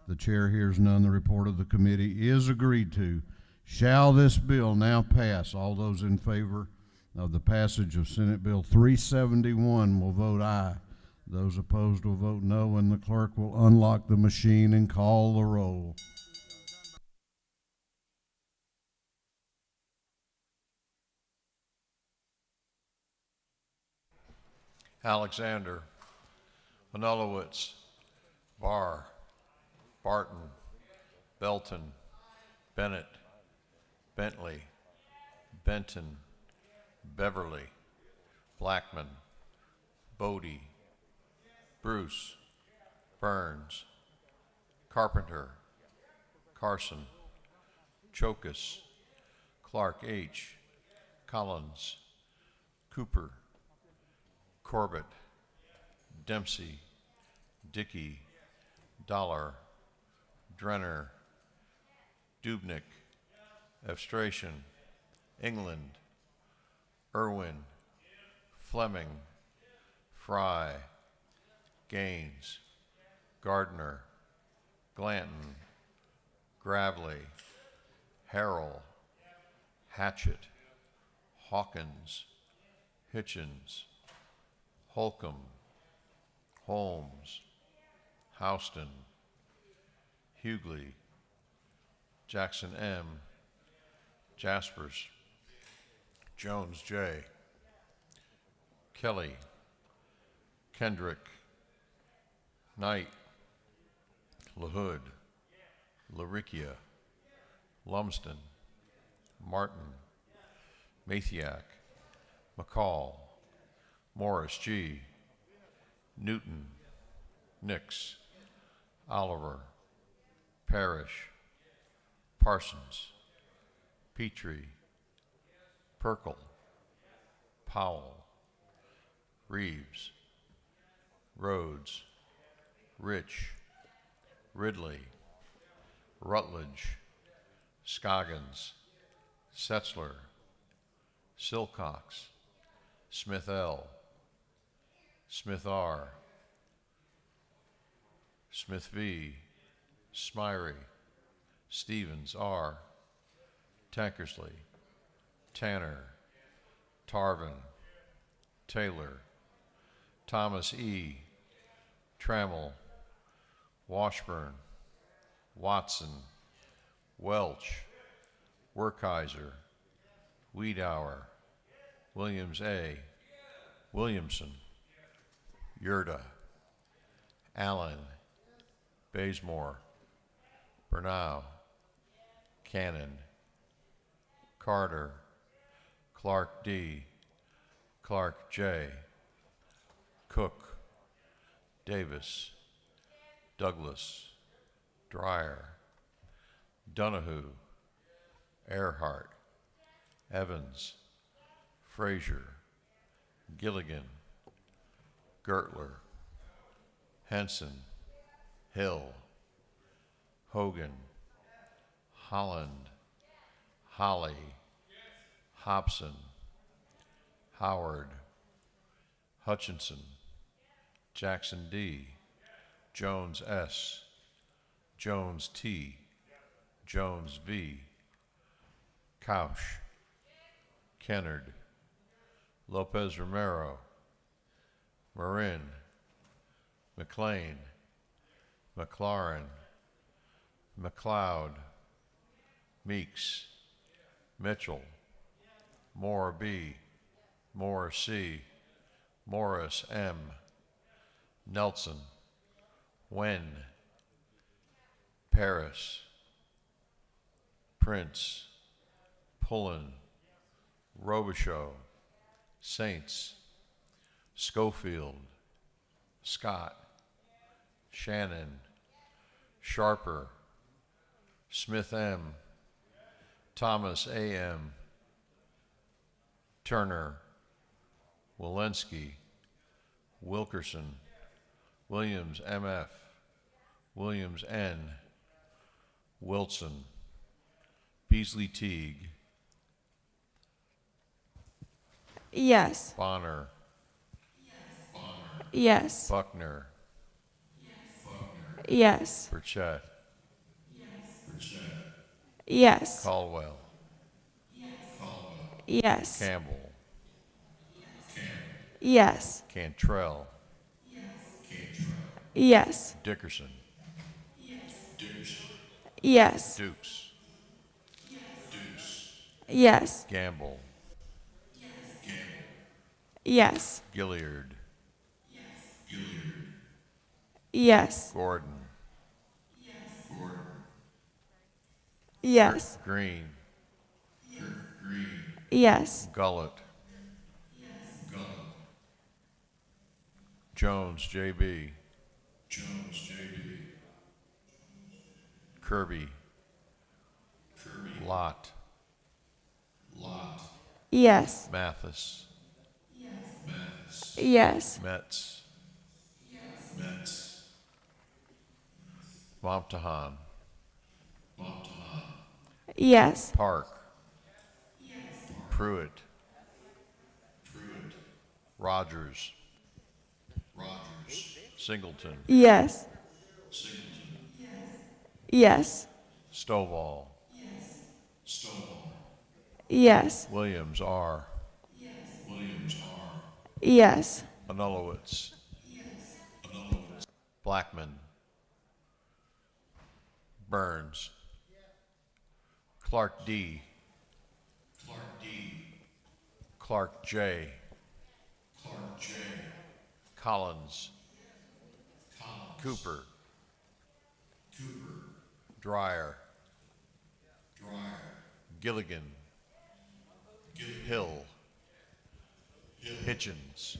The chair hears none. The report of the committee is agreed to. Shall this bill now pass? All those in favor of the passage of Senate Bill 371 will vote aye. Those opposed will vote no, and the clerk will unlock the machine and call the roll.
Alexander, Manulowicz, Barr, Barton, Belton, Bennett, Bentley, Benton, Beverly, Blackman, Bodie, Bruce, Burns, Carpenter, Carson, Chokus, Clark H., Collins, Cooper, Corbett, Dempsey, Dickey, Dollar, Drenner, Dubnik, Evstration, England, Irwin, Fleming, Fry, Gaines, Gardner, Glanton, Gravely, Harrell, Hatchett, Hawkins, Hitchens, Holcomb, Holmes, Houston, Hughley, Jackson M., Jaspers, Jones J., Kelly, Kendrick, Knight, LaHood, LaRicchia, Lumsden, Martin, Mathiak, McCall, Morris G., Newton, Nix, Oliver, Parrish, Parsons, Petrie, Perkel, Powell, Reeves, Rhodes, Rich, Ridley, Rutledge, Scoggins, Setzler, Silcox, Smith L., Smith R., Smith V., Smyrie, Stevens R., Tankersley, Tanner, Tarvin, Taylor, Thomas E., Trammell, Washburn, Watson, Welch, Werkheiser, Wiedauer, Williams A., Williamson, Yurda, Allen, Bazemore, Bernau, Cannon, Carter, Clark D., Clark J., Cook, Davis, Douglas, Dreyer, Donahue, Earhart, Evans, Frazier, Gilligan, Gertler, Henson, Hill, Hogan, Holland, Holly, Hobson, Howard, Hutchinson, Jackson D., Jones S., Jones T., Jones V., Couch, Kennard, Lopez Romero, Marin, McLean, McLaurin, McLeod, Meeks, Mitchell, Moore B., Moore C., Morris M., Nelson, Wen, Paris, Prince, Pullen, Robichaux, Saints, Schofield, Scott, Shannon, Sharper, Smith M., Thomas A.M., Turner, Walensky, Wilkerson, Williams M.F., Williams N., Wilson, Beasley Teague,
Yes.
Bonner,
Yes.
Buckner,
Yes.
Burchett,
Yes.
Caldwell,
Yes.
Campbell,
Yes.
Cantrell,
Yes.
Dickerson,
Yes.
Dukes,
Yes.
Gamble,
Yes.
Gilliard,
Yes.
Gordon,
Yes.
Green,
Yes.
Gullett, Jones J.B., Kirby, Lott,
Yes.
Mathis,
Yes.
Metz, Momtahan,
Yes.
Park, Pruitt, Rogers, Singleton,
Yes. Yes.
Stovall,
Yes.
Williams R.,
Yes.
Anulowitz, Blackman, Burns, Clark D., Clark J., Collins, Cooper. Dryer. Gilligan. Hill. Hitchens.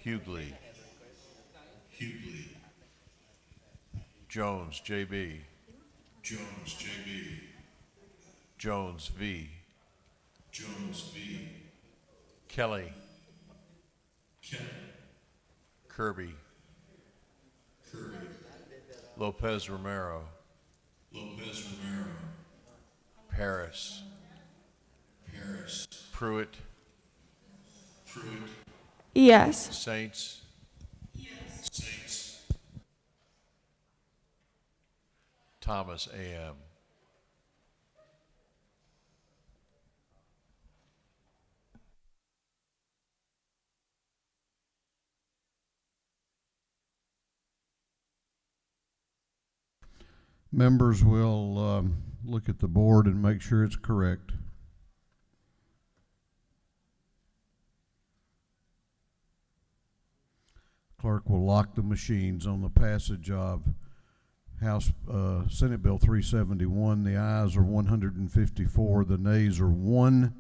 Hughley. Jones, J.B. Jones, V. Kelly. Kirby. Lopez Romero. Paris. Pruitt.
Yes.
Saints. Thomas, A.M.
Members will look at the board and make sure it's correct. Clerk will lock the machines on the passage of Senate Bill 371. The ayes are 154, the nays are 1.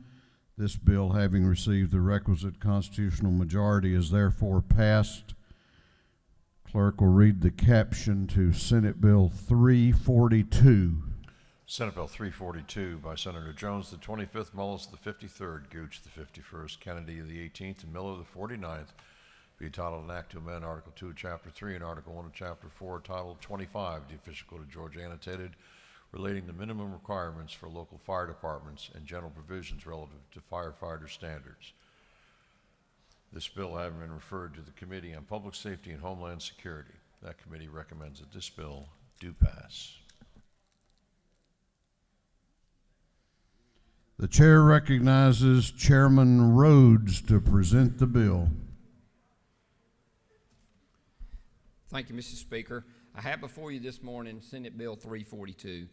This bill, having received the requisite constitutional majority, is therefore passed. Clerk will read the caption to Senate Bill 342.
Senate Bill 342 by Senator Jones, the 25th, Mullis, the 53rd, Gooch, the 51st, Kennedy, the 18th, and Miller, the 49th. Be titled an act to amend Article 2 of Chapter 3 and Article 1 of Chapter 4, Title 25, the official code of Georgia annotated, relating to minimum requirements for local fire departments and general provisions relative to firefighter standards. This bill having been referred to the Committee on Public Safety and Homeland Security. That committee recommends that this bill do pass.
The chair recognizes Chairman Rhodes to present the bill.
Thank you, Mr. Speaker. I have before you this morning Senate Bill 342.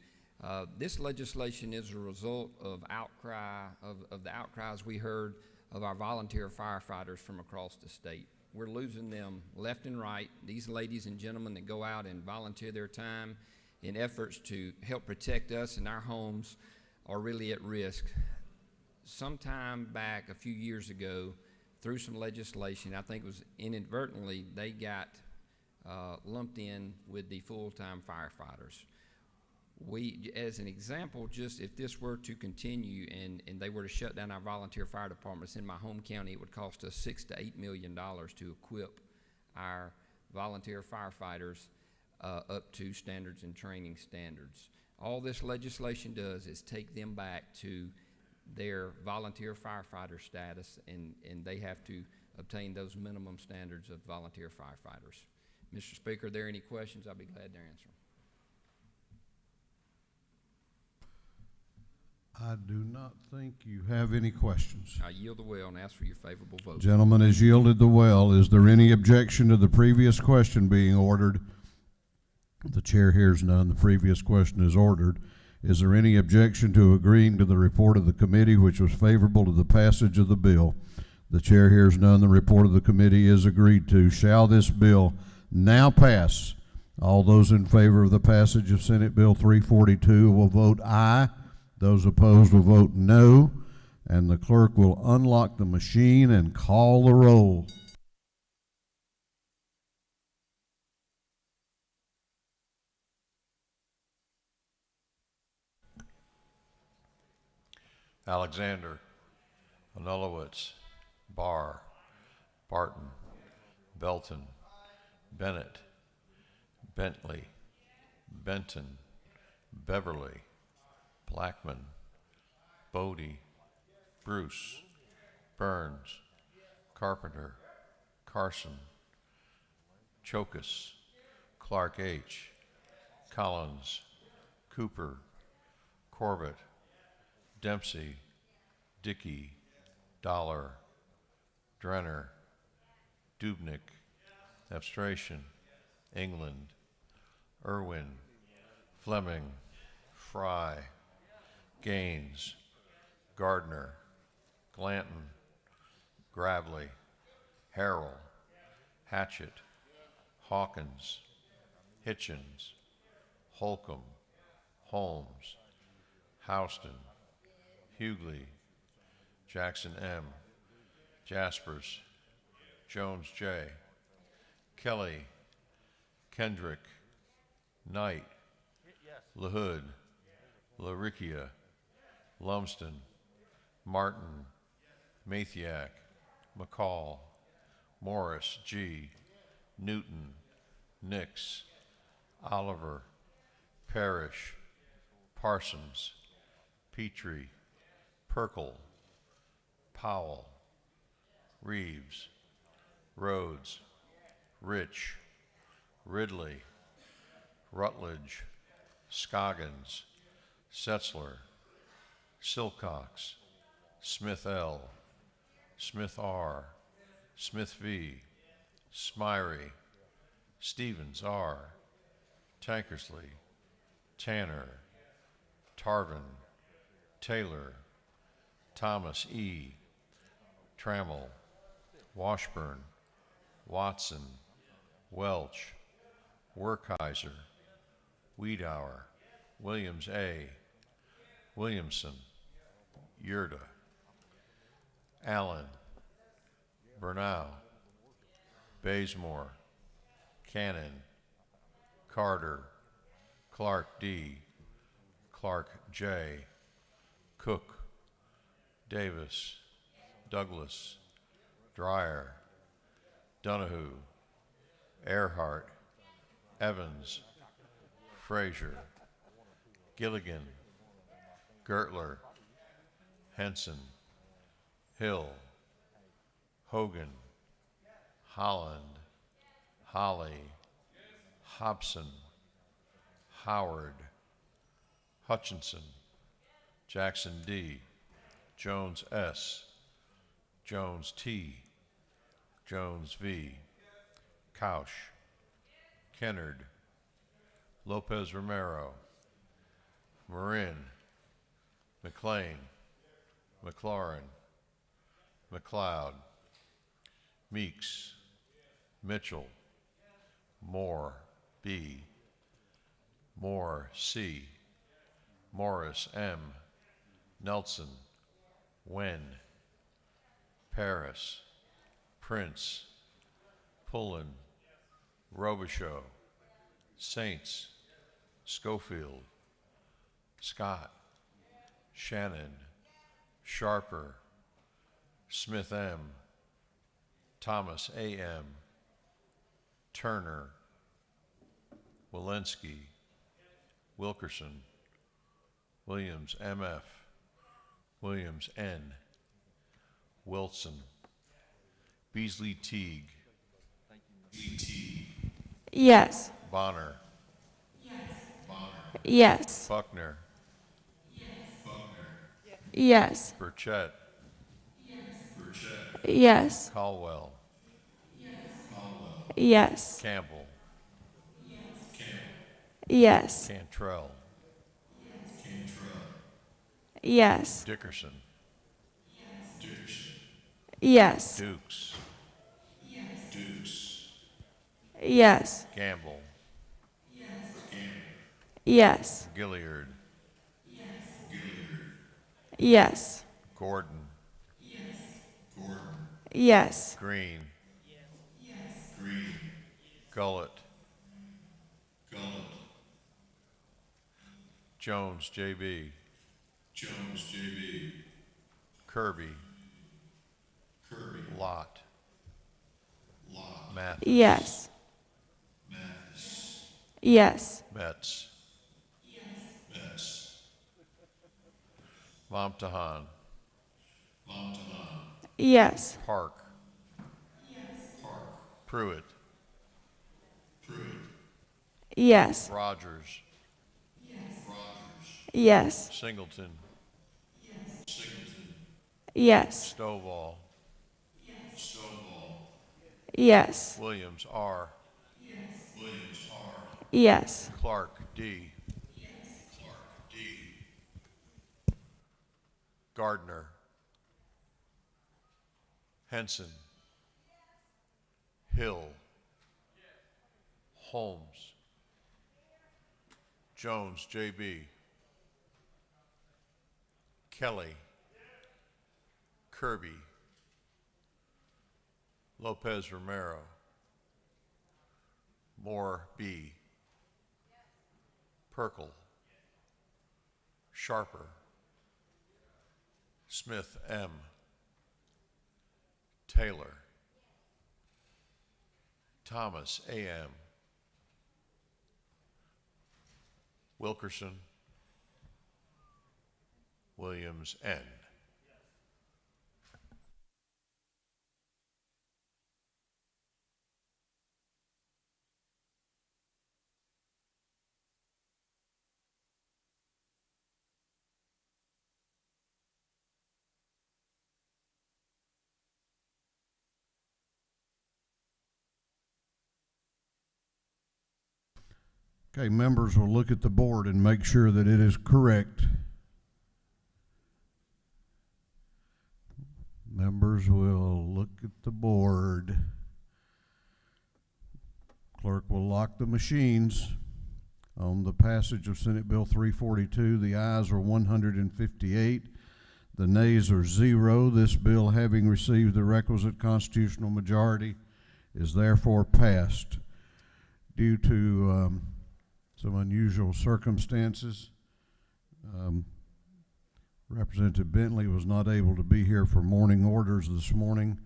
This legislation is a result of the outcries we heard of our volunteer firefighters from across the state. We're losing them left and right. These ladies and gentlemen that go out and volunteer their time in efforts to help protect us and our homes are really at risk. Sometime back a few years ago, through some legislation, I think it was inadvertently, they got lumped in with the full-time firefighters. We, as an example, just if this were to continue and they were to shut down our volunteer fire departments in my home county, it would cost us $6 to $8 million to equip our volunteer firefighters up to standards and training standards. All this legislation does is take them back to their volunteer firefighter status, and they have to obtain those minimum standards of volunteer firefighters. Mr. Speaker, are there any questions? I'll be glad to answer them.
I do not think you have any questions.
I yield the well and ask for your favorable vote.
Gentleman has yielded the well. Is there any objection to the previous question being ordered? The chair hears none. The previous question is ordered. Is there any objection to agreeing to the report of the committee, which was favorable to the passage of the bill? The chair hears none. The report of the committee is agreed to. Shall this bill now pass? All those in favor of the passage of Senate Bill 342 will vote aye. Those opposed will vote no. And the clerk will unlock the machine and call the roll.
Alexander, Anulowicz, Barr, Barton, Belton, Bennett, Bentley, Benton, Beverly, Blackman, Bodie, Bruce, Burns, Carpenter, Carson, Chokus, Clark H., Collins, Cooper, Corbett, Dempsey, Dickey, Dollar, Drenner, Dubnik, Abstration, England, Irwin, Fleming, Fry, Gaines, Gardner, Glanton, Gravely, Harrell, Hatchett, Hawkins, Hitchens, Holcomb, Holmes, Houston, Hughley, Jackson M., Jaspers, Jones J., Kelly, Kendrick, Knight, LaHood, LaRicchia, Lumsden, Martin, Mathiak, McCall, Morris G., Newton, Nix, Oliver, Parrish, Parsons, Petrie, Perkle, Powell, Reeves, Rhodes, Rich, Ridley, Rutledge, Scoggins, Setzler, Silcox, Smith L., Smith R., Smith V., Smyrie, Stevens R., Tankersley, Tanner, Tarvin, Taylor, Thomas E., Trammell, Washburn, Watson, Welch, Werkheiser, Wiedauer, Williams A., Williamson, Yerda, Allen, Bernau, Bazemore, Cannon, Carter, Clark D., Clark J., Cook, Davis, Douglas, Dreyer, Donahue, Earhart, Evans, Frazier, Gilligan, Gertler, Henson, Hill, Hogan, Holland, Holly, Hobson, Howard, Hutchinson, Jackson D., Jones S., Jones T., Jones V., Couch, Kennard, Lopez Romero, Marin, McLean, McLaurin, McLeod, Meeks, Mitchell, Moore B., Moore C., Morris M., Nelson, Wen, Paris, Prince, Pullen, Robichaux, Saints, Schofield, Scott, Shannon, Sharper, Smith M., Thomas A.M., Turner, Walensky, Wilkerson, Williams M.F., Williams N., Wilson, Beasley Teague,
Yes.
Bonner,
Yes.
Buckner,
Yes.
Burchett,
Yes.
Caldwell,
Yes.
Campbell,
Yes.
Cantrell,
Yes.
Dickerson,
Yes.
Dukes,
Yes.
Gamble,
Yes.
Gilliard,
Yes.
Gordon,
Yes.
Green, Gullett, Jones J.B., Kirby, Lott, Mathis,
Yes. Yes.
Metz, Momtahan,
Yes.
Park, Pruitt,
Yes.
Rogers,
Yes.
Singleton,
Yes.
Stovall,
Yes.
Williams R.,
Yes.
Clark D., Gardner, Henson, Hill, Holmes. Jones, J.B. Kelly. Kirby. Lopez Romero. Moore, B. Perkel. Sharper. Smith, M. Taylor. Thomas, A.M. Wilkerson. Williams, N.
Okay, members will look at the board and make sure that it is correct. Members will look at the board. Clerk will lock the machines. On the passage of Senate Bill 342, the ayes are 158. The nays are 0. This bill, having received the requisite constitutional majority, is therefore passed. Due to some unusual circumstances, Representative Bentley was not able to be here for morning orders this morning.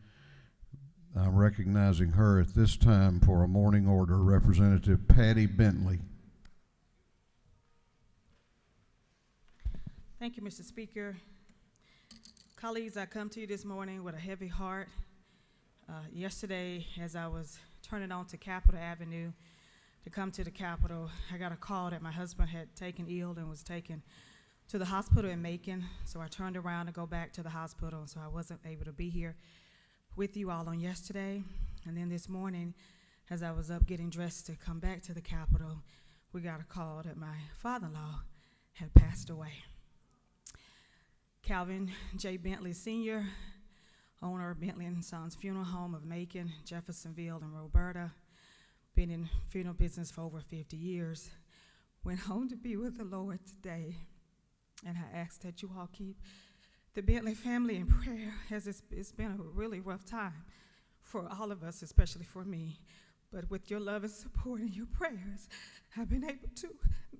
I'm recognizing her at this time for a morning order. Representative Patty Bentley.
Thank you, Mr. Speaker. Colleagues, I come to you this morning with a heavy heart. Yesterday, as I was turning on to Capitol Avenue to come to the Capitol, I got a call that my husband had taken ill and was taken to the hospital in Macon. So I turned around to go back to the hospital, so I wasn't able to be here with you all on yesterday. And then this morning, as I was up getting dressed to come back to the Capitol, we got a call that my father-in-law had passed away. Calvin J. Bentley Sr., owner of Bentley & Sons Funeral Home of Macon, Jeffersonville, and Roberta, been in funeral business for over 50 years, went home to be with the Lord today. And I ask that you all keep the Bentley family in prayer, as it's been a really rough time for all of us, especially for me. But with your love and support and your prayers, I've been able to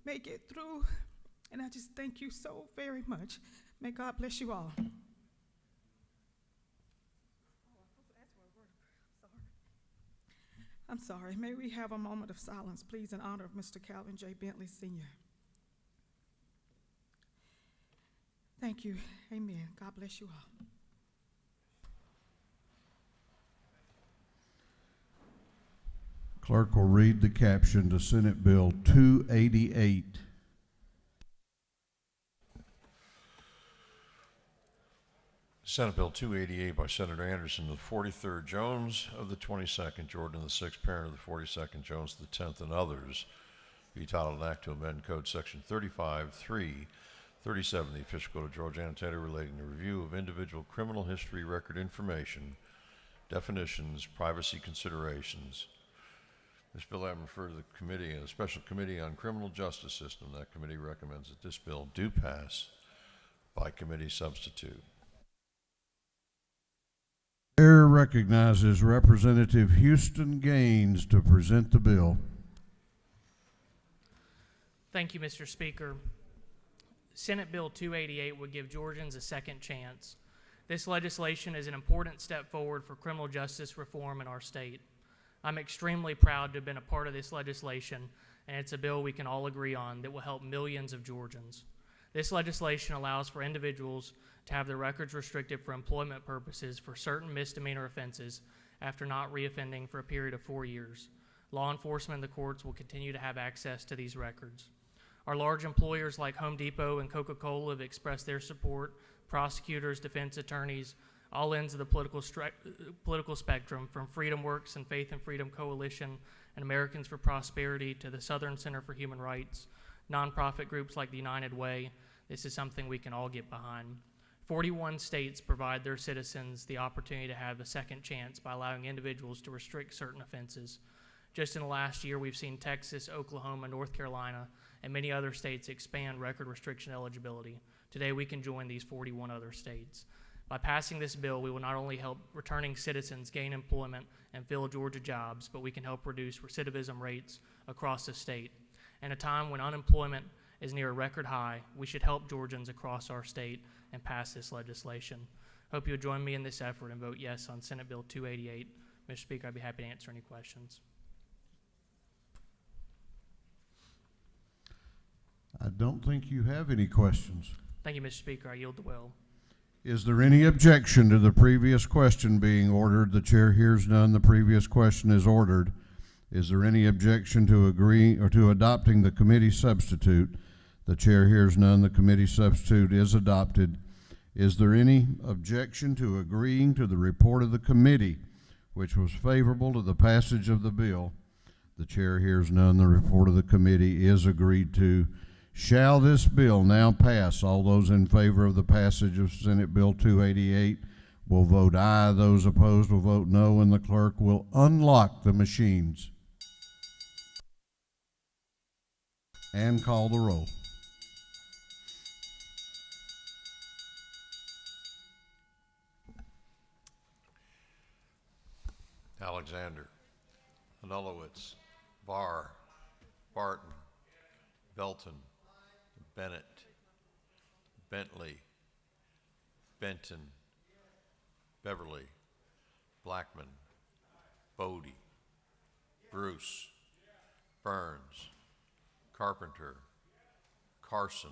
make it through. And I just thank you so very much. May God bless you all. I'm sorry. May we have a moment of silence, please, in honor of Mr. Calvin J. Bentley Sr. Thank you. Amen. God bless you all.
Clerk will read the caption to Senate Bill 288.
Senate Bill 288 by Senator Anderson, the 43rd, Jones of the 22nd, Jordan the 6th, parent of the 42nd, Jones the 10th, and others, be titled an act to amend Code Section 35-3-37, the official code of Georgia annotated relating to review of individual criminal history record information, definitions, privacy considerations. This bill I refer to the committee, a special committee on criminal justice system. That committee recommends that this bill do pass by committee substitute.
Chair recognizes Representative Houston Gaines to present the bill.
Thank you, Mr. Speaker. Senate Bill 288 would give Georgians a second chance. This legislation is an important step forward for criminal justice reform in our state. I'm extremely proud to have been a part of this legislation, and it's a bill we can all agree on that will help millions of Georgians. This legislation allows for individuals to have their records restricted for employment purposes for certain misdemeanor offenses after not reoffending for a period of 4 years. Law enforcement and the courts will continue to have access to these records. Our large employers like Home Depot and Coca-Cola have expressed their support. Prosecutors, defense attorneys, all ends of the political spectrum, from Freedom Works and Faith and Freedom Coalition and Americans for Prosperity to the Southern Center for Human Rights, nonprofit groups like the United Way. This is something we can all get behind. 41 states provide their citizens the opportunity to have a second chance by allowing individuals to restrict certain offenses. Just in the last year, we've seen Texas, Oklahoma, North Carolina, and many other states expand record restriction eligibility. Today, we can join these 41 other states. By passing this bill, we will not only help returning citizens gain employment and fill Georgia jobs, but we can help reduce recidivism rates across the state. In a time when unemployment is near a record high, we should help Georgians across our state and pass this legislation. Hope you'll join me in this effort and vote yes on Senate Bill 288. Mr. Speaker, I'd be happy to answer any questions.
I don't think you have any questions.
Thank you, Mr. Speaker. I yield the will.
Is there any objection to the previous question being ordered? The chair hears none. The previous question is ordered. Is there any objection to agree or to adopting the committee substitute? The chair hears none. The committee substitute is adopted. Is there any objection to agreeing to the report of the committee, which was favorable to the passage of the bill? The chair hears none. The report of the committee is agreed to. Shall this bill now pass? All those in favor of the passage of Senate Bill 288 will vote aye. Those opposed will vote no, and the clerk will unlock the machines and call the roll.
Alexander, Anulowitz, Barr, Barton, Belton, Bennett, Bentley, Benton, Beverly, Blackman, Bodie, Bruce, Burns, Carpenter, Carson,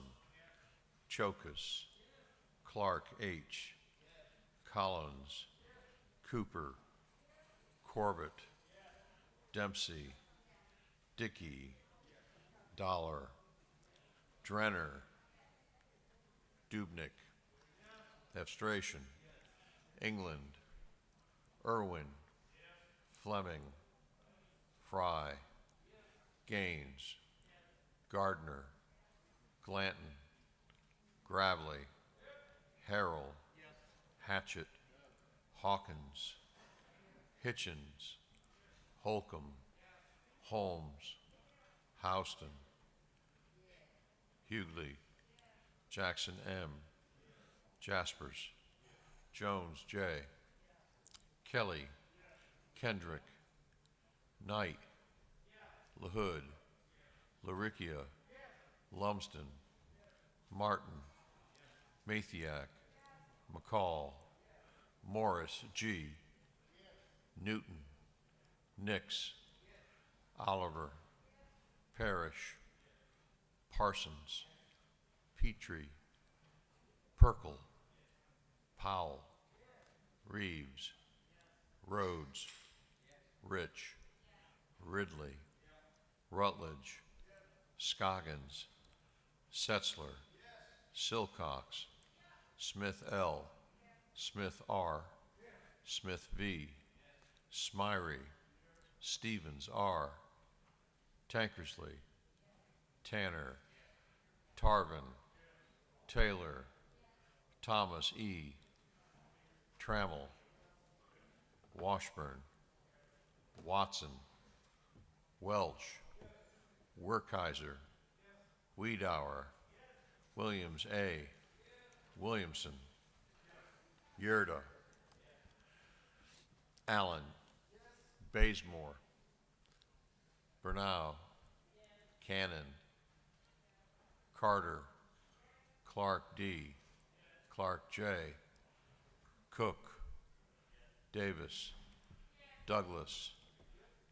Chokus, Clark H., Collins, Cooper, Corbett, Dempsey, Dickey, Dollar, Drenner, Dubnik, Evstration, England, Irwin, Fleming, Fry, Gaines, Gardner, Glanton, Gravely, Harrell, Hatchett, Hawkins, Hitchens, Holcomb, Holmes, Houston, Hughley, Jackson M., Jaspers, Jones J., Kelly, Kendrick, Knight, LaHood, Laricchia, Lumsden, Martin, Mathiak, McCall, Morris G., Newton, Nix, Oliver, Parrish, Parsons, Petrie, Perkel, Powell, Reeves, Rhodes, Rich, Ridley, Rutledge, Scoggins, Setzler, Silcox, Smith L., Smith R., Smith V., Smyrie, Stevens R., Tankersley, Tanner, Tarvin, Taylor, Thomas E., Trammell, Washburn, Watson, Welch, Werkheiser, Wiedauer, Williams A., Williamson, Yerda, Allen, Bazemore, Bernau, Cannon, Carter, Clark D., Clark J., Cook, Davis, Douglas,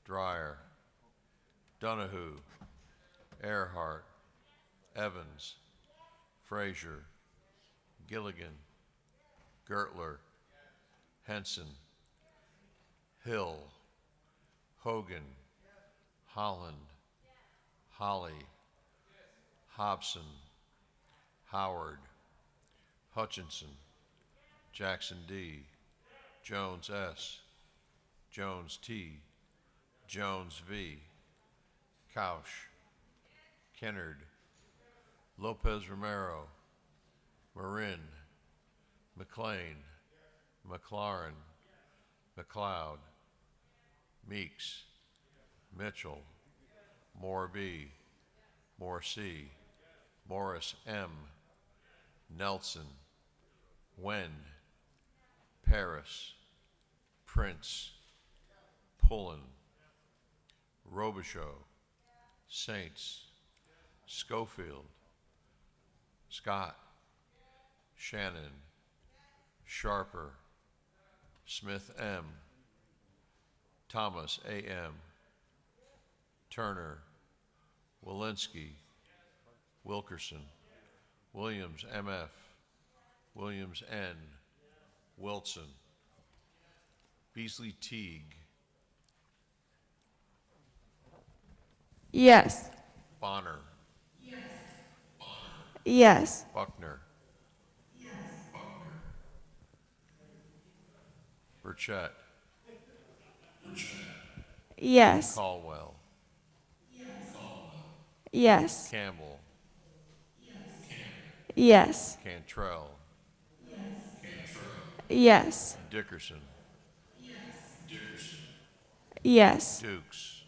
Dreyer, Donahue, Earhart, Evans, Frazier, Gilligan, Gertler, Henson, Hill, Hogan, Holland, Holly, Hobson, Howard, Hutchinson, Jackson D., Jones S., Jones T., Jones V., Couch, Kennard, Lopez Romero, Marin, McLean, McLaurin, McLeod, Meeks, Mitchell, Moore B, Moore C, Morris M, Nelson, Wen, Paris, Prince, Pullen, Robichaud, Saints, Schofield, Scott, Shannon, Sharper, Smith M, Thomas A.M., Turner, Walensky, Wilkerson, Williams M.F., Williams N., Wilson, Beasley Teague,
Yes.
Bonner,
Yes.
Buckner, Burchett,
Yes.
Caldwell,
Yes.
Campbell,
Yes.
Cantrell,
Yes.
Dickerson,
Yes.
Dukes,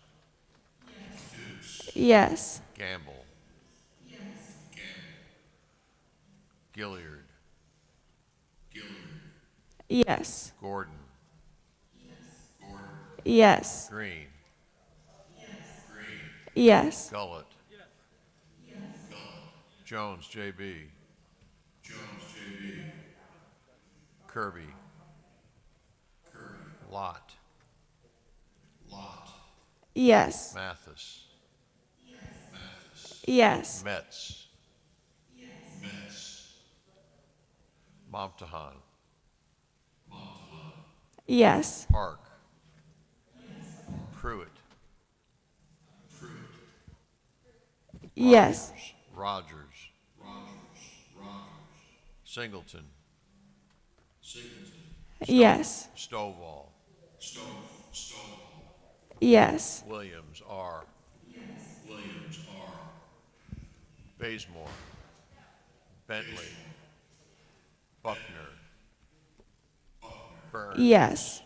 Yes.
Gamble, Gilliard,
Yes.
Gordon,
Yes.
Green,
Yes.
Gullett, Jones J.B., Kirby, Lott,
Yes.
Mathis,
Yes.
Metz, Momtahan,
Yes.
Park, Pruitt,
Yes.
Rogers, Singleton,
Yes.
Stovall,
Yes.
Williams R, Bazemore, Bentley, Buckner, Burns,
Yes.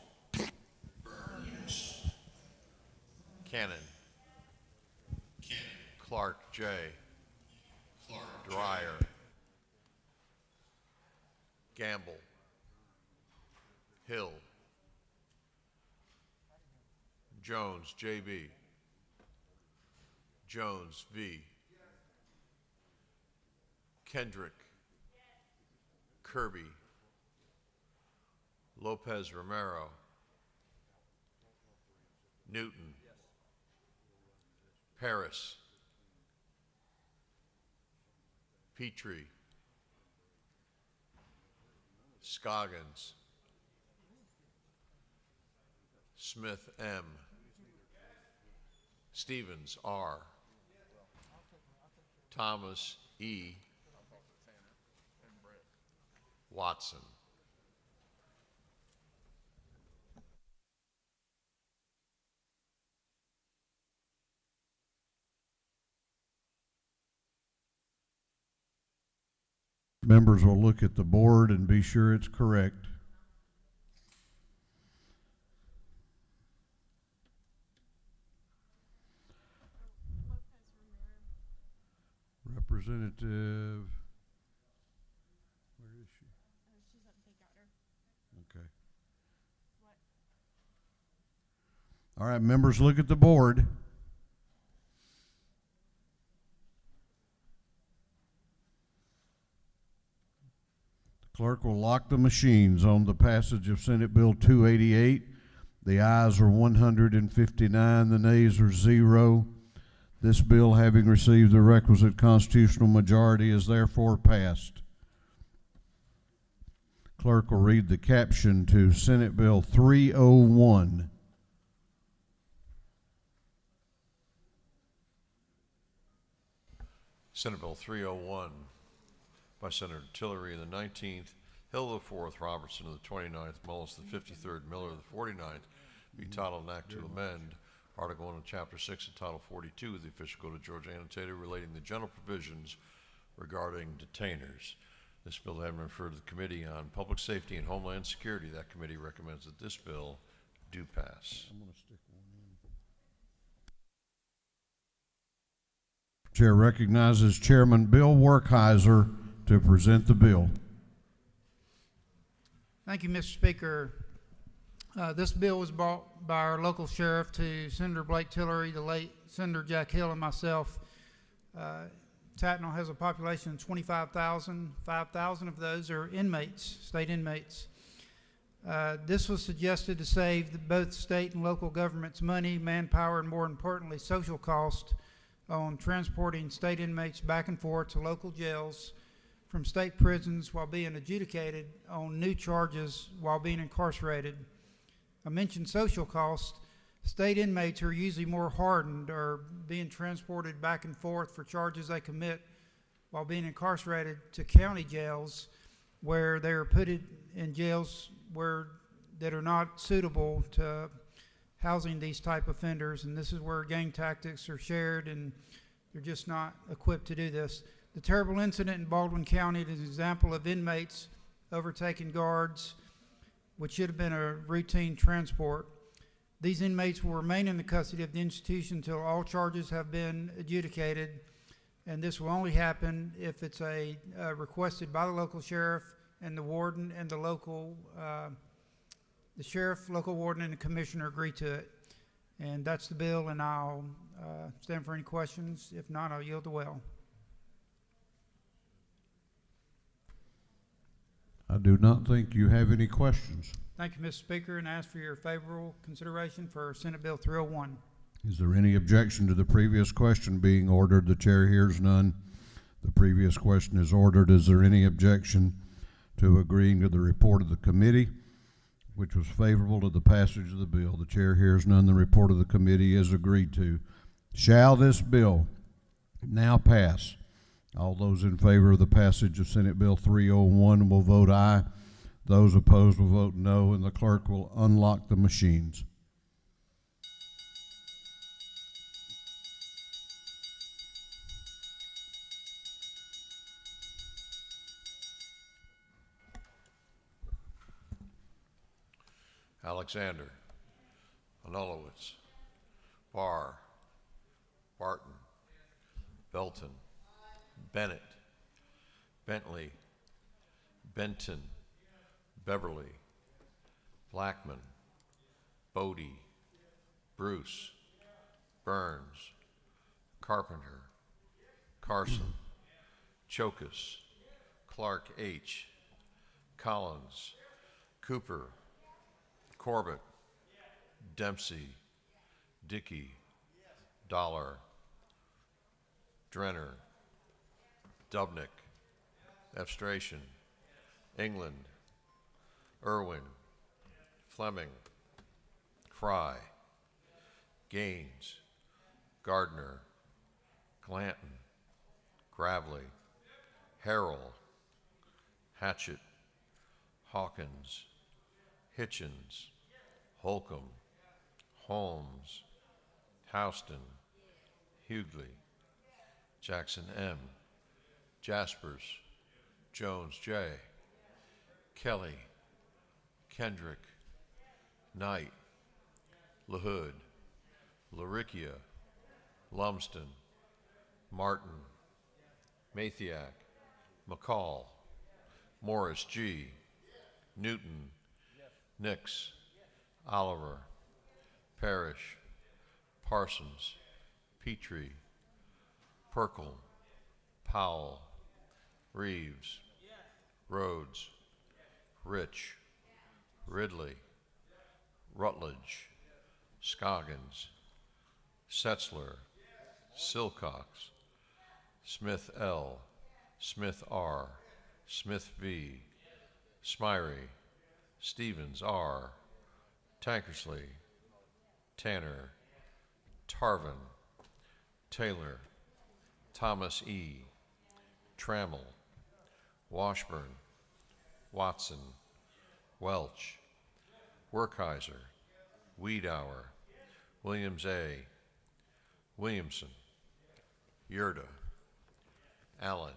Cannon, Clark J, Dreyer, Gamble, Hill, Jones J.B., Jones V, Kendrick, Kirby, Lopez Romero, Newton, Paris, Petrie, Scoggins, Smith M, Stevens R, Thomas E, Watson.
Members will look at the board and be sure it's correct. Representative, where is she? Okay. All right, members, look at the board. The clerk will lock the machines on the passage of Senate Bill 288. The ayes are 159, the nays are 0. This bill, having received the requisite constitutional majority, is therefore passed. Clerk will read the caption to Senate Bill 301.
Senate Bill 301 by Senator Tillery in the 19th, Hill the 4th, Robertson of the 29th, Mullis the 53rd, Miller the 49th, be titled an act to amend Article 1 of Chapter 6 of Title 42 of the Official Code of Georgia annotated relating the general provisions regarding detainers. This bill having been referred to the Committee on Public Safety and Homeland Security, that committee recommends that this bill do pass.
I'm going to stick one in. Chair recognizes Chairman Bill Werkheiser to present the bill.
Thank you, Mr. Speaker. This bill was brought by our local sheriff to Senator Blake Tillery, the late Senator Jack Hill, and myself. Tattnall has a population of 25,000. 5,000 of those are inmates, state inmates. This was suggested to save both state and local governments money, manpower, and more importantly, social cost on transporting state inmates back and forth to local jails from state prisons while being adjudicated on new charges while being incarcerated. I mentioned social cost. State inmates who are usually more hardened are being transported back and forth for charges they commit while being incarcerated to county jails where they are put in jails that are not suitable to housing these type of offenders, and this is where gang tactics are shared and they're just not equipped to do this. The terrible incident in Baldwin County is an example of inmates overtaking guards, which should have been a routine transport. These inmates will remain in the custody of the institution until all charges have been adjudicated, and this will only happen if it's requested by the local sheriff and the warden and the local, the sheriff, local warden, and the commissioner agree to it. And that's the bill, and I'll stand for any questions. If not, I'll yield the well.
I do not think you have any questions.
Thank you, Mr. Speaker, and ask for your favorable consideration for Senate Bill 301.
Is there any objection to the previous question being ordered? The chair hears none. The previous question is ordered. Is there any objection to agreeing to the report of the committee, which was favorable to the passage of the bill? The chair hears none. The report of the committee is agreed to. Shall this bill now pass? All those in favor of the passage of Senate Bill 301 will vote aye. Those opposed will vote no, and the clerk will unlock the machines.
Alexander, Anulowitz, Barr, Barton, Belton, Bennett, Bentley, Benton, Beverly, Blackman, Bodie, Bruce, Burns, Carpenter, Carson, Chokus, Clark H., Collins, Cooper, Corbett, Dempsey, Dickey, Dollar, Drenner, Dubnik, Abstration, England, Irwin, Fleming, Fry, Gaines, Gardner, Glanton, Gravely, Harrell, Hatchett, Hawkins, Hitchens, Holcomb, Holmes, Houston, Hughley, Jackson M., Jaspers, Jones J., Kelly, Kendrick, Knight, LaHood, Laricchia, Lumsden, Martin, Mathiak, McCall, Morris G., Newton, Nix, Oliver, Parrish, Parsons, Petrie, Perkle, Powell, Reeves, Rhodes, Rich, Ridley, Rutledge, Scoggins, Setzler, Silcox, Smith L., Smith R., Smith V., Smyrie, Stevens R., Tankersley, Tanner, Tarvin, Taylor, Thomas E., Trammell, Washburn, Watson, Welch, Werkheiser, Wiedauer, Williams A., Williamson, Yerda, Allen,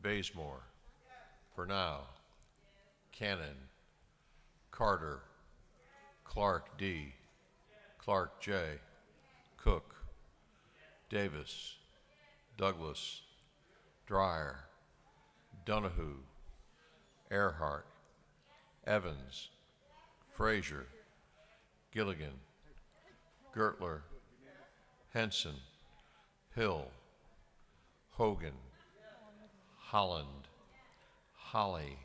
Bazemore, Bernau, Cannon, Carter, Clark D., Clark J., Cook, Davis, Douglas, Dreyer, Donahue, Earhart, Evans, Frazier, Gilligan, Gertler, Henson, Hill, Hogan, Holland, Holly,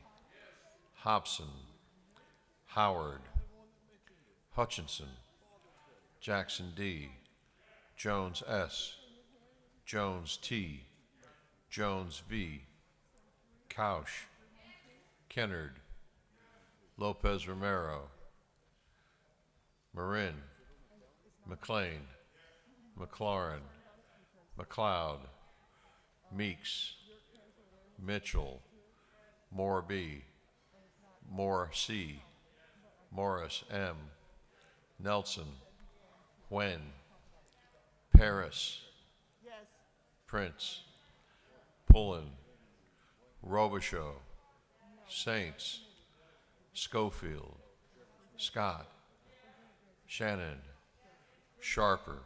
Hobson, Howard, Hutchinson, Jackson D, Jones S, Jones T, Jones V, Couch, Kennard, Lopez Romero, Marin, McLean, McLaurin, McLeod, Meeks, Mitchell, Moore B, Moore C, Morris M, Nelson, Wen, Paris, Prince, Pullen, Robichaud, Saints, Schofield, Scott, Shannon, Sharper,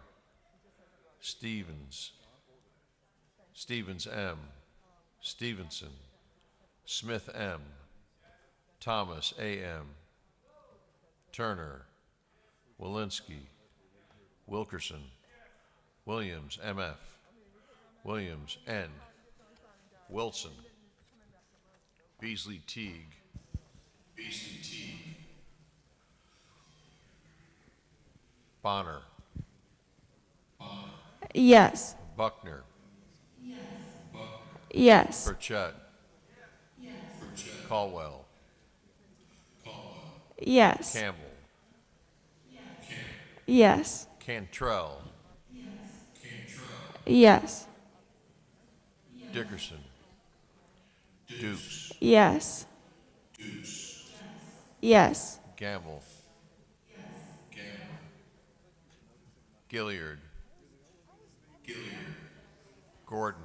Stevens, Stevens M, Stevenson, Smith M, Thomas A.M., Turner, Walensky, Wilkerson, Williams M.F., Williams N., Wilson, Beasley Teague, Bonner,
Yes.
Buckner,
Yes.
Burchett, Caldwell,
Yes.
Campbell,
Yes.
Cantrell,
Yes.
Dickerson, Dukes,
Yes. Yes.
Gamble, Gilliard, Gordon,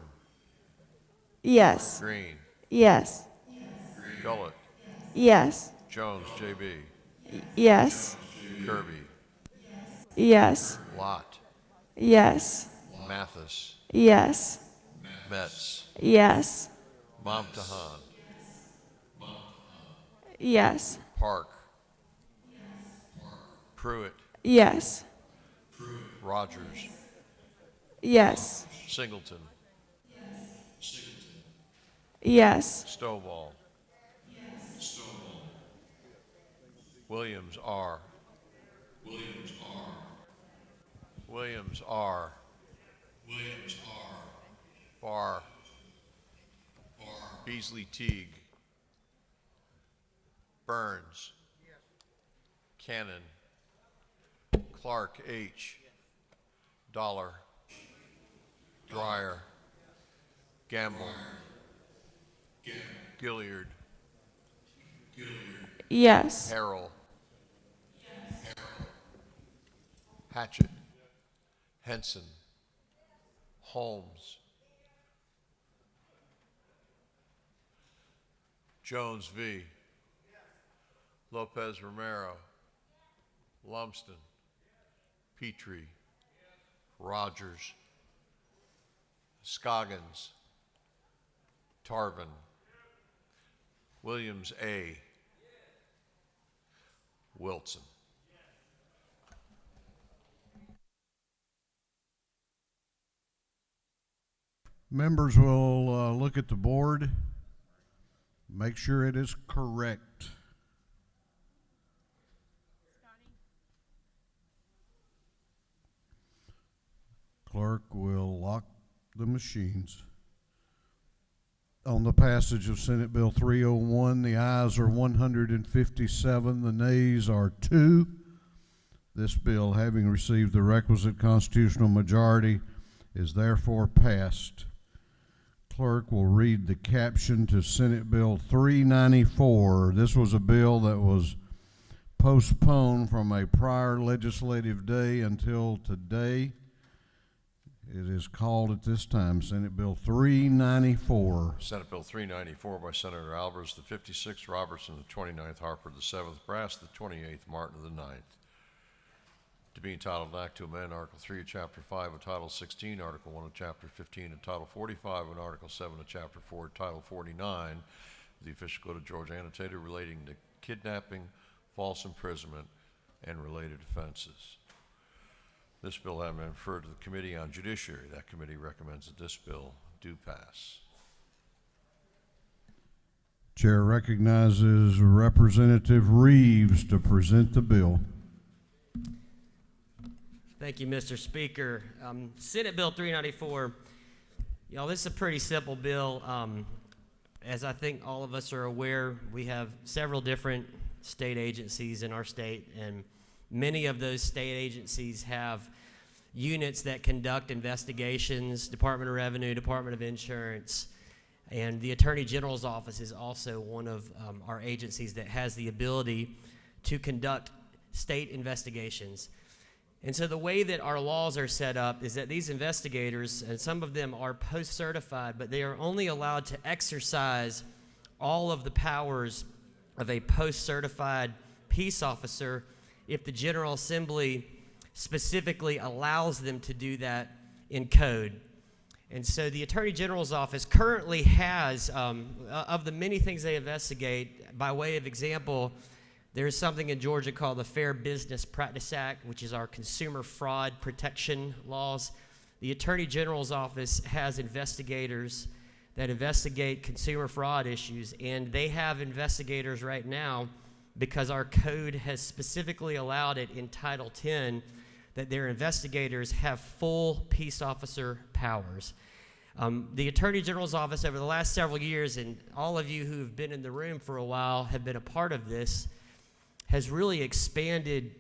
Yes.
Green,
Yes.
Gullett,
Yes.
Jones J.B.,
Yes.
Kirby,
Yes.
Lott,
Yes.
Mathis,
Yes.
Metz,
Yes.
Momtahan,
Yes.
Park, Pruitt,
Yes.
Rogers,
Yes.
Singleton,
Yes.
Stovall, Williams R, Williams R, Barr, Beasley Teague, Burns, Cannon, Clark H, Dollar, Dreyer, Gamble, Gilliard,
Yes.
Harrell, Hatchett, Henson, Holmes, Jones V, Lopez Romero, Lumsden, Petrie, Rogers, Scoggins, Tarvin, Williams A, Wilson.
Members will look at the board, make sure it is correct. Clerk will lock the machines. On the passage of Senate Bill 301, the ayes are 157, the nays are 2. This bill, having received the requisite constitutional majority, is therefore passed. Clerk will read the caption to Senate Bill 394. This was a bill that was postponed from a prior legislative day until today. It is called at this time Senate Bill 394.
Senate Bill 394 by Senator Albers, the 56th, Robertson, the 29th, Harper, the 7th, Brass, the 28th, Martin, the 9th. to be entitled, an act to amend Article 3 of Chapter 5 of Title 16, Article 1 of Chapter 15 of Title 45, and Article 7 of Chapter 4 of Title 49 of the Official Code of Georgia Annotated relating to kidnapping, false imprisonment, and related offenses. This bill having been referred to the Committee on Judiciary, that committee recommends that this bill do pass.
Chair recognizes Representative Reeves to present the bill.
Thank you, Mr. Speaker. Senate Bill 394, y'all, this is a pretty simple bill. As I think all of us are aware, we have several different state agencies in our state, and many of those state agencies have units that conduct investigations, Department of Revenue, Department of Insurance, and the Attorney General's office is also one of our agencies that has the ability to conduct state investigations. And so the way that our laws are set up is that these investigators, and some of them are post-certified, but they are only allowed to exercise all of the powers of a post-certified peace officer if the General Assembly specifically allows them to do that in code. And so the Attorney General's office currently has, of the many things they investigate, by way of example, there's something in Georgia called the Fair Business Practice Act, which is our consumer fraud protection laws. The Attorney General's office has investigators that investigate consumer fraud issues, and they have investigators right now because our code has specifically allowed it in Title 10 that their investigators have full peace officer powers. The Attorney General's office over the last several years, and all of you who have been in the room for a while have been a part of this, has really expanded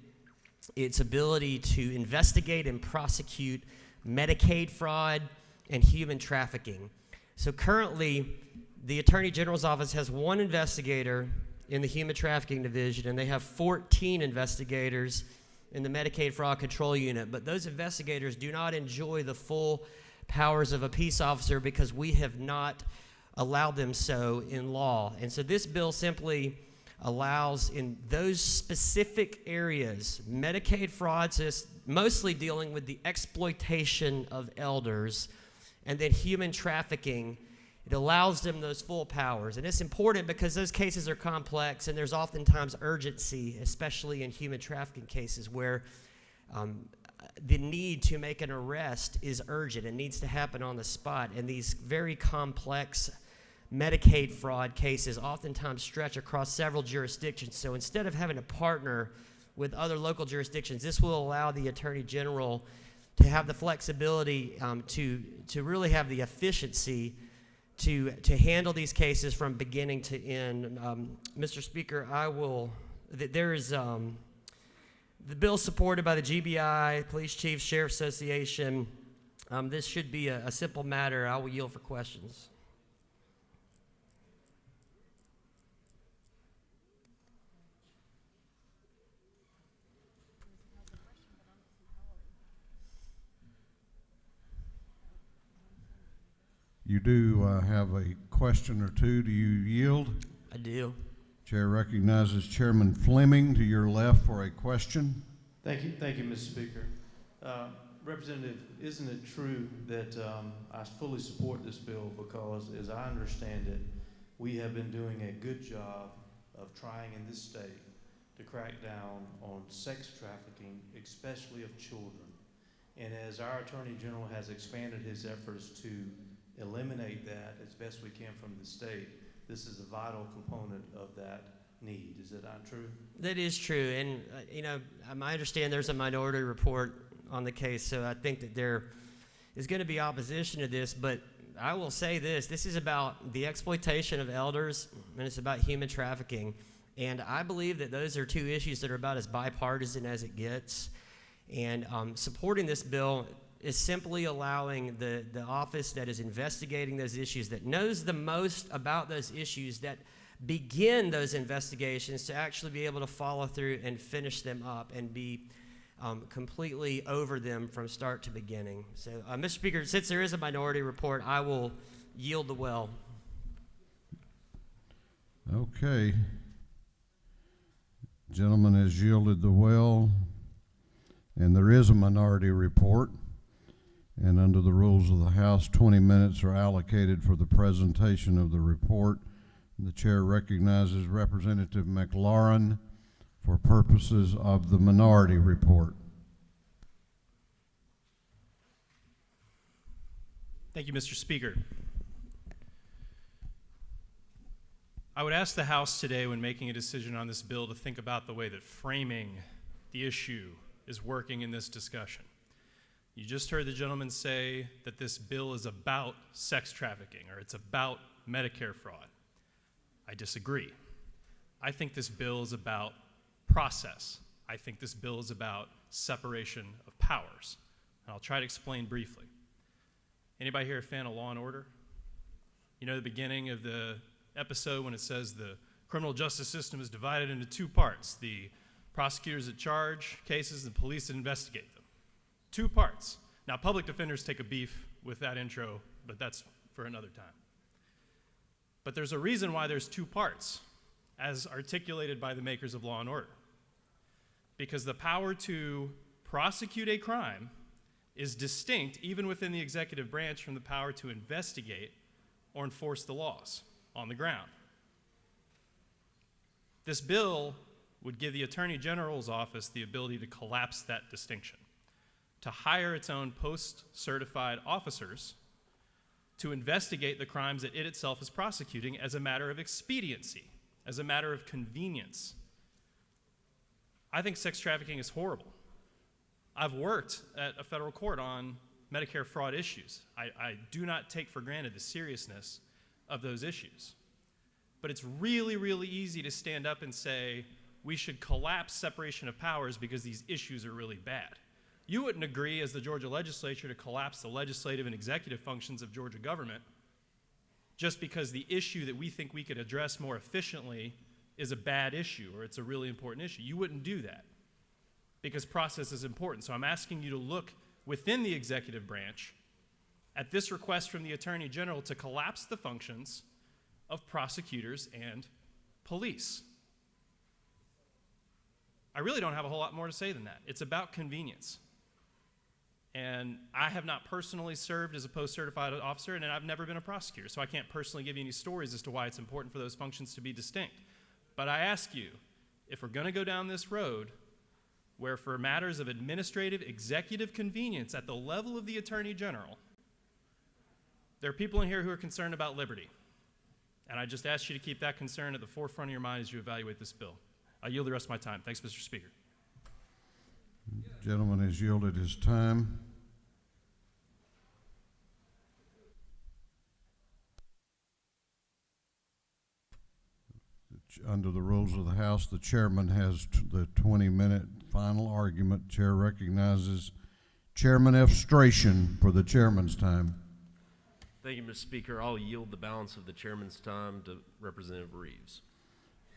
its ability to investigate and prosecute Medicaid fraud and human trafficking. So currently, the Attorney General's office has one investigator in the Human Trafficking Division, and they have 14 investigators in the Medicaid Fraud Control Unit. But those investigators do not enjoy the full powers of a peace officer because we have not allowed them so in law. And so this bill simply allows in those specific areas, Medicaid fraud, mostly dealing with the exploitation of elders, and then human trafficking, it allows them those full powers. And it's important because those cases are complex and there's oftentimes urgency, especially in human trafficking cases where the need to make an arrest is urgent. It needs to happen on the spot. And these very complex Medicaid fraud cases oftentimes stretch across several jurisdictions. So instead of having to partner with other local jurisdictions, this will allow the Attorney General to have the flexibility to really have the efficiency to handle these cases from beginning to end. Mr. Speaker, there is the bill supported by the GBI, Police Chiefs, Sheriff Association. This should be a simple matter. I will yield for questions.
You do have a question or two. Do you yield?
I do.
Chair recognizes Chairman Fleming to your left for a question.
Thank you, Mr. Speaker. Representative, isn't it true that I fully support this bill because, as I understand it, we have been doing a good job of trying in this state to crack down on sex trafficking, especially of children. And as our Attorney General has expanded his efforts to eliminate that as best we can from the state, this is a vital component of that need. Is that not true?
That is true. And, I understand there's a minority report on the case, so I think that there is going to be opposition to this. But I will say this is about the exploitation of elders, and it's about human trafficking. And I believe that those are two issues that are about as bipartisan as it gets. And supporting this bill is simply allowing the office that is investigating those issues, that knows the most about those issues, that begin those investigations, to actually be able to follow through and finish them up and be completely over them from start to beginning. So, Mr. Speaker, since there is a minority report, I will yield the well.
Okay. Gentleman has yielded the well. And there is a minority report. And under the rules of the House, 20 minutes are allocated for the presentation of the report. The chair recognizes Representative McLaurin for purposes of the minority report.
Thank you, Mr. Speaker. I would ask the House today, when making a decision on this bill, to think about the way that framing the issue is working in this discussion. You just heard the gentleman say that this bill is about sex trafficking, or it's about Medicare fraud. I disagree. I think this bill is about process. I think this bill is about separation of powers. And I'll try to explain briefly. Anybody here a fan of Law and Order? You know the beginning of the episode when it says the criminal justice system is divided into two parts: the prosecutors that charge cases and police that investigate them. Two parts. Now, public defenders take a beef with that intro, but that's for another time. But there's a reason why there's two parts, as articulated by the makers of Law and Order. Because the power to prosecute a crime is distinct, even within the executive branch, from the power to investigate or enforce the laws on the ground. This bill would give the Attorney General's office the ability to collapse that distinction, to hire its own post-certified officers to investigate the crimes that it itself is prosecuting as a matter of expediency, as a matter of convenience. I think sex trafficking is horrible. I've worked at a federal court on Medicare fraud issues. I do not take for granted the seriousness of those issues. But it's really, really easy to stand up and say, we should collapse separation of powers because these issues are really bad. You wouldn't agree, as the Georgia legislature, to collapse the legislative and executive functions of Georgia government just because the issue that we think we could address more efficiently is a bad issue or it's a really important issue. You wouldn't do that because process is important. So I'm asking you to look within the executive branch at this request from the Attorney General to collapse the functions of prosecutors and police. I really don't have a whole lot more to say than that. It's about convenience. And I have not personally served as a post-certified officer, and I've never been a prosecutor, so I can't personally give you any stories as to why it's important for those functions to be distinct. But I ask you, if we're going to go down this road where for matters of administrative executive convenience at the level of the Attorney General, there are people in here who are concerned about liberty. And I just ask you to keep that concern at the forefront of your mind as you evaluate this bill. I yield the rest of my time. Thanks, Mr. Speaker.
The gentleman has yielded his time. Under the rules of the House, the chairman has the 20-minute final argument. Chair recognizes Chairman F. Strachan for the chairman's time.
Thank you, Mr. Speaker. I'll yield the balance of the chairman's time to Representative Reeves.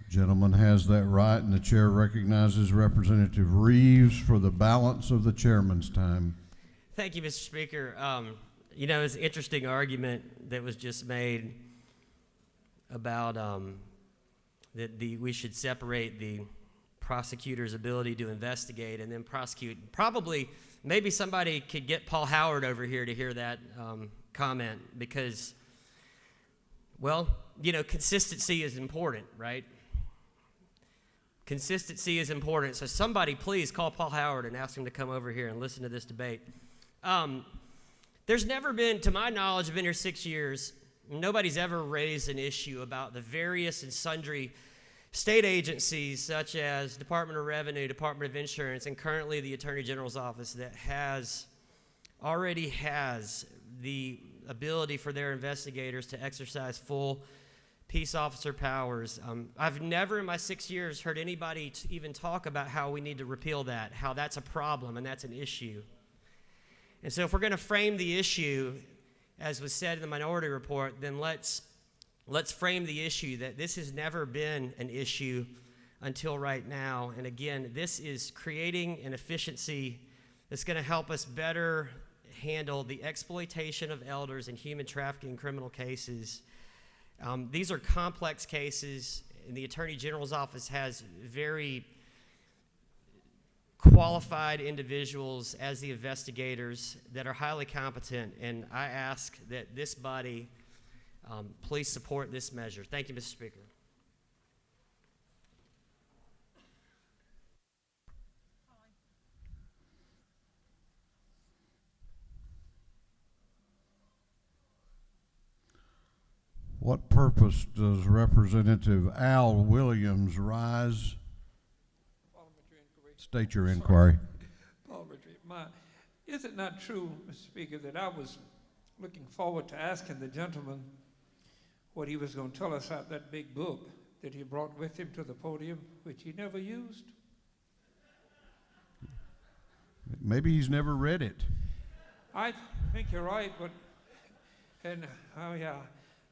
Gentleman has that right, and the chair recognizes Representative Reeves for the balance of the chairman's time.
Thank you, Mr. Speaker. You know, it's an interesting argument that was just made about that we should separate the prosecutor's ability to investigate and then prosecute. Probably, maybe somebody could get Paul Howard over here to hear that comment because, well, you know, consistency is important, right? Consistency is important. So somebody please call Paul Howard and ask him to come over here and listen to this debate. There's never been, to my knowledge, I've been here 6 years, nobody's ever raised an issue about the various and sundry state agencies such as Department of Revenue, Department of Insurance, and currently the Attorney General's office that already has the ability for their investigators to exercise full peace officer powers. I've never in my 6 years heard anybody even talk about how we need to repeal that, how that's a problem and that's an issue. And so if we're going to frame the issue, as was said in the minority report, then let's frame the issue that this has never been an issue until right now. And again, this is creating an efficiency that's going to help us better handle the exploitation of elders in human trafficking criminal cases. These are complex cases, and the Attorney General's office has very qualified individuals as the investigators that are highly competent, and I ask that this body please support this measure. Thank you, Mr. Speaker.
What purpose does Representative Al Williams rise? State your inquiry.
Parliamentary. Is it not true, Mr. Speaker, that I was looking forward to asking the gentleman what he was going to tell us out that big book that he brought with him to the podium, which he never used?
Maybe he's never read it.
I think you're right, but, oh yeah,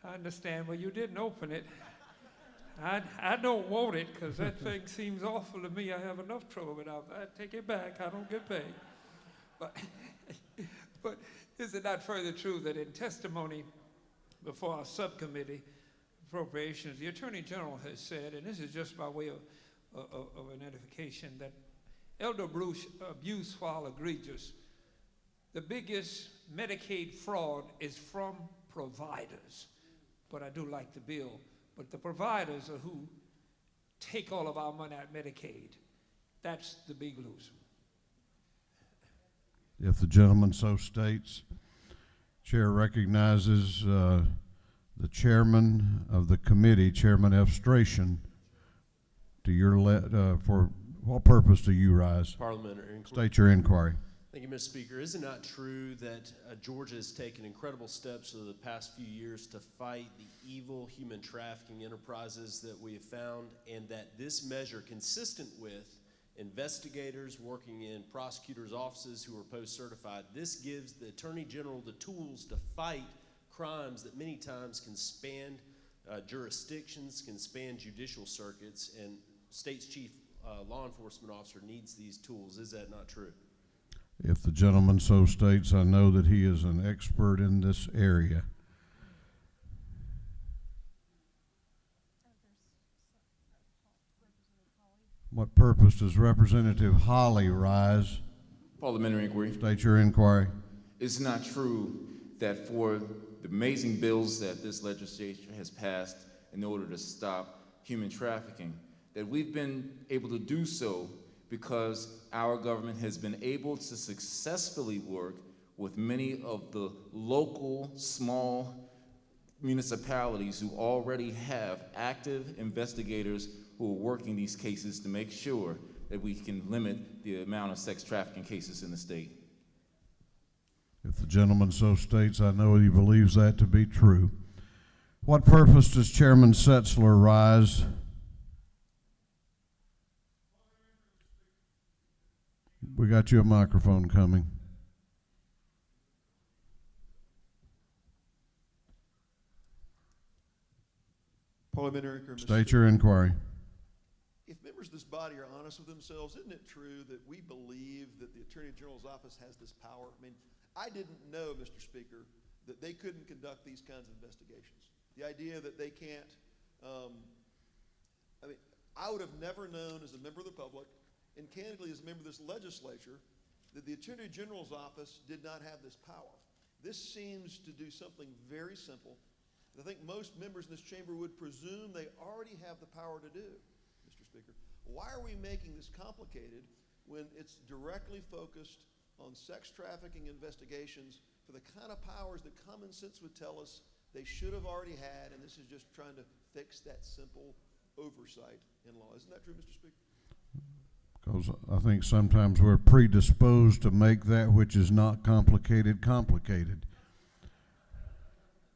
I understand. Well, you didn't open it. I don't want it because that thing seems awful to me. I have enough trouble without that. I take it back. I don't get paid. But is it not further true that in testimony before our subcommittee appropriations, the Attorney General has said, and this is just by way of an edification, that elder abuse, while egregious, the biggest Medicaid fraud is from providers. But I do like the bill. But the providers are who take all of our money out of Medicaid. That's the big loser.
If the gentleman so states, Chair recognizes the chairman of the committee, Chairman F. Stration. To your for what purpose do you rise?
Parliamentary inquiry.
State your inquiry.
Thank you, Mr. Speaker. Is it not true that Georgia has taken incredible steps over the past few years to fight the evil human trafficking enterprises that we have found, and that this measure, consistent with investigators working in prosecutors' offices who are post-certified, this gives the Attorney General the tools to fight crimes that many times can span jurisdictions, can span judicial circuits, and state's chief law enforcement officer needs these tools. Is that not true?
If the gentleman so states, I know that he is an expert in this area. What purpose does Representative Holly rise?
Parliamentary inquiry.
State your inquiry.
It's not true that for the amazing bills that this legislature has passed in order to stop human trafficking, that we've been able to do so because our government has been able to successfully work with many of the local small municipalities who already have active investigators who are working these cases to make sure that we can limit the amount of sex trafficking cases in the state.
If the gentleman so states, I know he believes that to be true. What purpose does Chairman Setzler rise? We got you a microphone coming.
Parliamentary inquiry.
State your inquiry.
If members of this body are honest with themselves, isn't it true that we believe that the Attorney General's office has this power? I mean, I didn't know, Mr. Speaker, that they couldn't conduct these kinds of investigations. The idea that they can't, I mean, I would have never known as a member of the public, and candidly as a member of this legislature, that the Attorney General's office did not have this power. This seems to do something very simple that I think most members in this chamber would presume they already have the power to do, Mr. Speaker. Why are we making this complicated when it's directly focused on sex trafficking investigations for the kind of powers that common sense would tell us they should have already had, and this is just trying to fix that simple oversight in law. Isn't that true, Mr. Speaker?
Because I think sometimes we're predisposed to make that which is not complicated, complicated.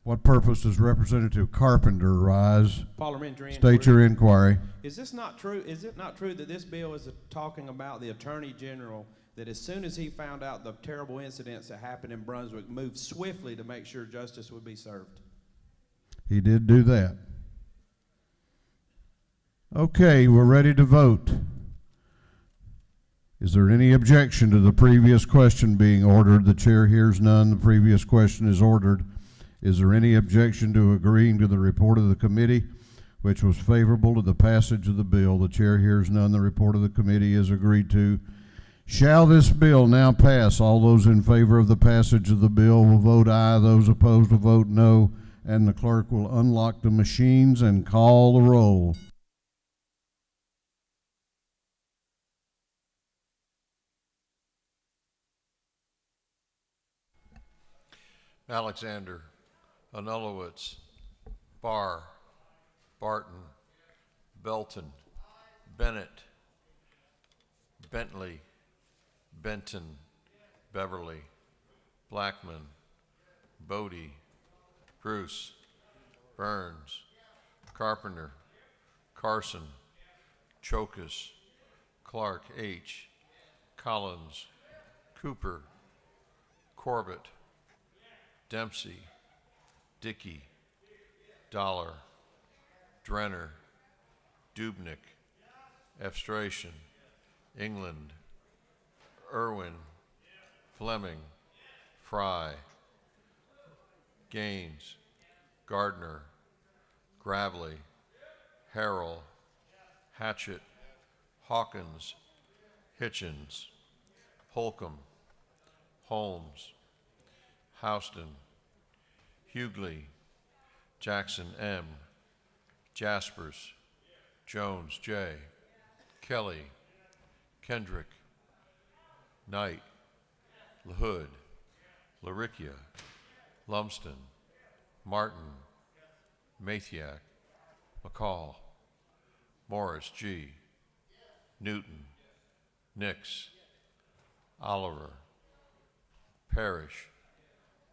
What purpose does Representative Carpenter rise?
Parliamentary
State your inquiry.
Is this not true? Is it not true that this bill is talking about the Attorney General, that as soon as he found out the terrible incidents that happened in Brunswick, moved swiftly to make sure justice would be served?
He did do that. Okay, we're ready to vote. Is there any objection to the previous question being ordered? The chair hears none. The previous question is ordered. Is there any objection to agreeing to the report of the committee, which was favorable to the passage of the bill? The chair hears none. The report of the committee is agreed to. Shall this bill now pass? All those in favor of the passage of the bill will vote aye. Those opposed will vote no. And the clerk will unlock the machines and call the roll.
Alexander, Anulowitz, Barr, Barton, Belton, Bennett, Bentley, Benton, Beverly, Blackman, Bodie, Bruce, Burns, Carpenter, Carson, Chokus, Clark H., Collins, Cooper, Corbett, Dempsey, Dickey, Dollar, Drenner, Dubnik, Efstration, England, Irwin, Fleming, Fry, Gaines, Gardner, Gravely, Harrell, Hatchett, Hawkins, Hitchens, Holcomb, Holmes, Houston, Hughley, Jackson M., Jaspers, Jones J., Kelly, Kendrick, Knight, LaHood, Laricchia, Lumsden, Martin, Mathiak, McCall, Morris G., Newton, Nix, Oliver, Parrish,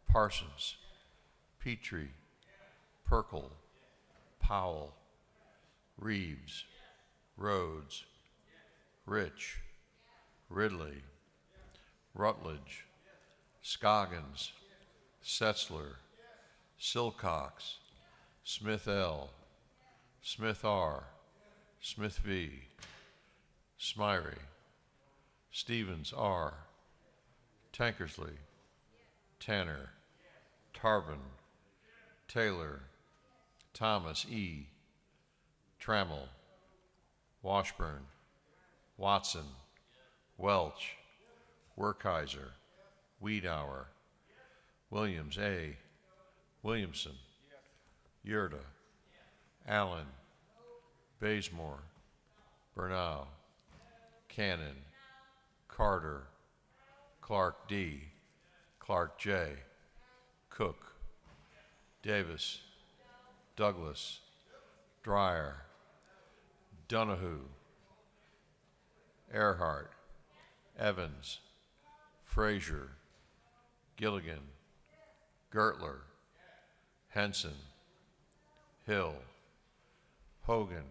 Parsons, Petrie, Perkle, Powell, Reeves, Rhodes, Rich, Ridley, Rutledge, Scoggins, Setzler, Silcox, Smith L., Smith R., Smith V., Smyrie, Stevens R., Tankersley, Tanner, Tarbin, Taylor, Thomas E., Trammell, Washburn, Watson, Welch, Werkheiser, Wiedauer, Williams A., Williamson, Yurda, Allen, Bazemore, Bernal, Cannon, Carter, Clark D., Clark J., Cook, Davis, Douglas, Dreyer, Donahue, Earhart, Evans, Frazier, Gilligan, Gertler, Henson, Hill, Hogan,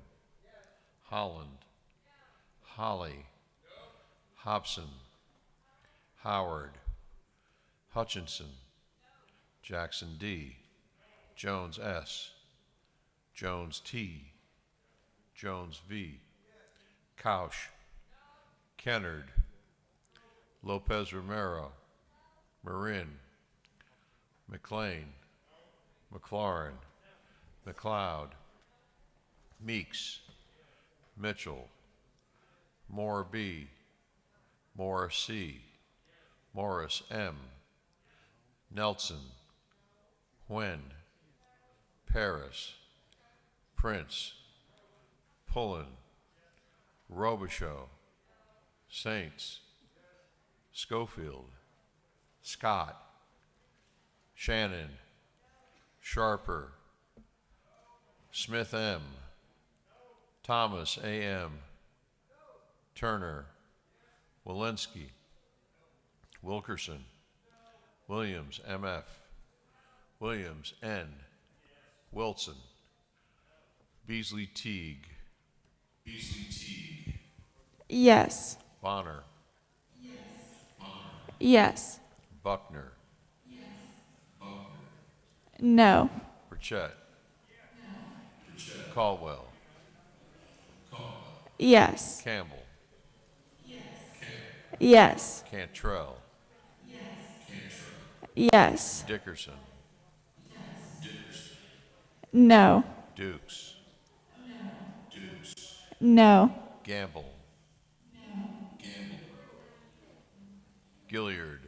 Holland, Holly, Hobson, Howard, Hutchinson, Jackson D., Jones S., Jones T., Jones V., Couch, Kennard, Lopez Romero, Marin, McLean, McLaurin, McLeod, Meeks, Mitchell, Moore B., Morris C., Morris M., Nelson, Huen, Paris, Prince, Pullen, Robichaux, Saints, Schofield, Scott, Shannon, Sharper, Smith M., Thomas A.M., Turner, Walensky, Wilkerson, Williams M.F., Williams N., Wilson, Beasley Teague,
Yes.
Bonner,
Yes.
Buckner,
No.
Burchett, Caldwell,
Yes.
Campbell,
Yes.
Cantrell,
Yes.
Dickerson,
No.
Dukes,
No.
Gamble, Gilliard.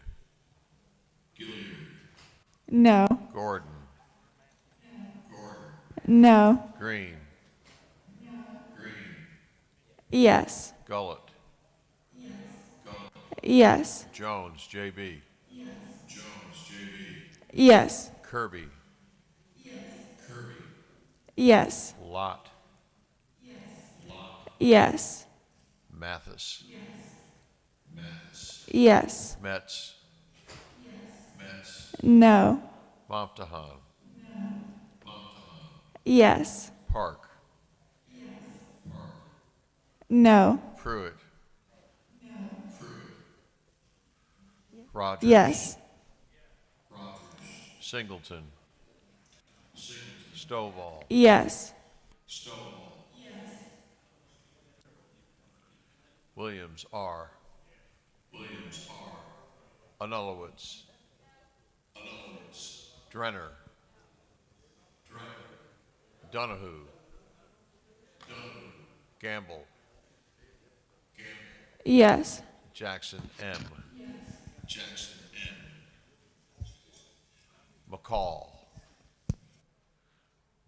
No.
Gordon.
No.
Green.
Yes.
Gullett.
Yes.
Jones, JB.
Yes.
Kirby.
Yes.
Lott.
Yes.
Mathis.
Yes.
Metz.
No.
Momtahan.
Yes.
Park.
No.
Pruitt. Rogers.
Yes.
Singleton. Stovall.
Yes.
Williams, R. Anulowitz. Drenner. Donahue. Gamble.
Yes.
Jackson, M. McCall.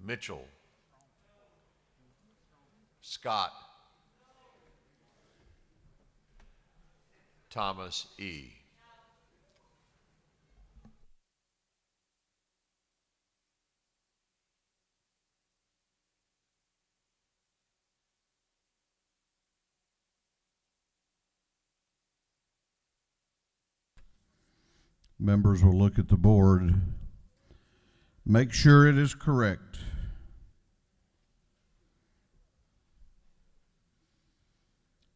Mitchell. Scott. Thomas, E.
Members will look at the board. Make sure it is correct.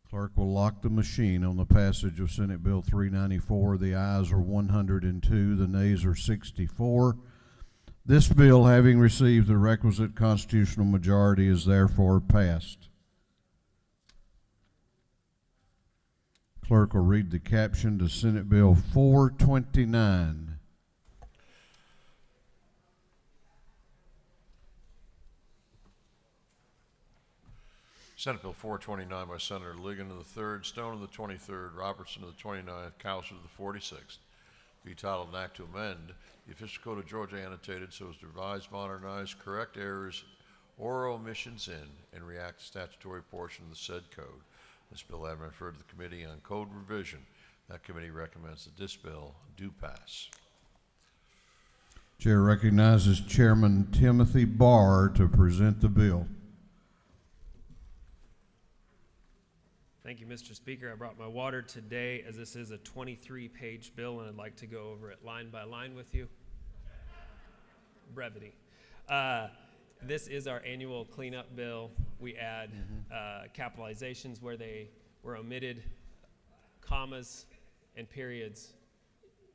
Clerk will lock the machine on the passage of Senate Bill 394. The ayes are 102, the nays are 64. This bill, having received the requisite constitutional majority, is therefore passed. Clerk will read the caption to Senate Bill 429.
Senate Bill 429 by Senator Ligon of the 3rd, Stone of the 23rd, Robertson of the 29th, Cowser of the 46th. Be titled an act to amend the official code of Georgia annotated so as to revise, modernize, correct errors or omissions in, and react to statutory portion of the said code. This bill having been referred to the Committee on Code Revision. That committee recommends that this bill do pass.
Chair recognizes Chairman Timothy Barr to present the bill.
Thank you, Mr. Speaker. I brought my water today as this is a 23-page bill, and I'd like to go over it line by line with you. Brevity. This is our annual cleanup bill. We add capitalizations where they were omitted, commas and periods,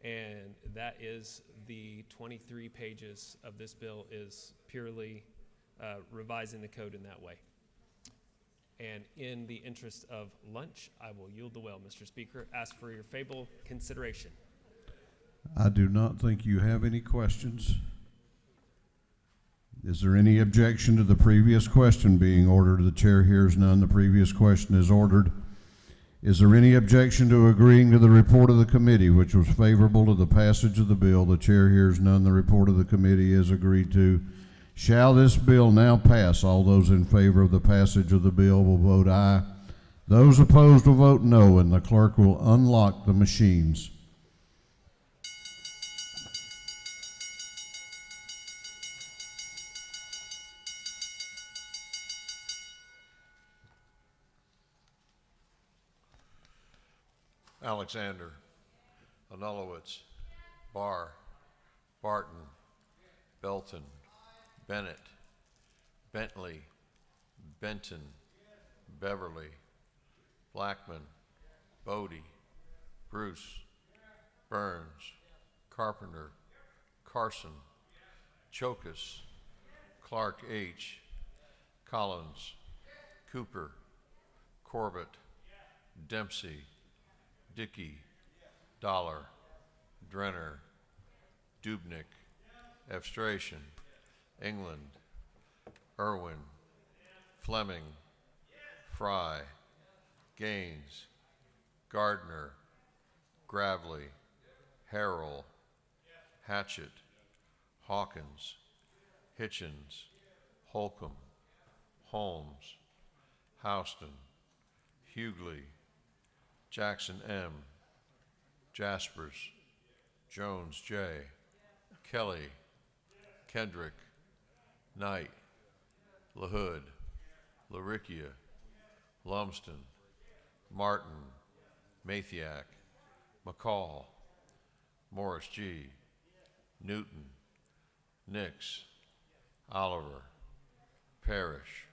and that is the 23 pages of this bill is purely revising the code in that way. And in the interest of lunch, I will yield the well, Mr. Speaker. Ask for your favorable consideration.
I do not think you have any questions. Is there any objection to the previous question being ordered? The chair hears none. The previous question is ordered. Is there any objection to agreeing to the report of the committee, which was favorable to the passage of the bill? The chair hears none. The report of the committee is agreed to. Shall this bill now pass? All those in favor of the passage of the bill will vote aye. Those opposed will vote no, and the clerk will unlock the machines.
Alexander, Anulowitz, Barr, Barton, Belton, Bennett, Bentley, Benton, Beverly, Blackman, Bodie, Bruce, Burns, Carpenter, Carson, Chokus, Clark H., Collins, Cooper, Corbett, Dempsey, Dickey, Dollar, Drenner, Dubnik, Evstration, England, Irwin, Fleming, Fry, Gaines, Gardner, Gravely, Harrell, Hatchett, Hawkins, Hitchens, Holcomb, Holmes, Houston, Hughley, Jackson M., Jaspers, Jones J., Kelly, Kendrick, Knight, LaHood, LaRicchia, Lumsden, Martin, Mathiak, McCall, Morris G., Newton, Nix, Oliver, Parrish,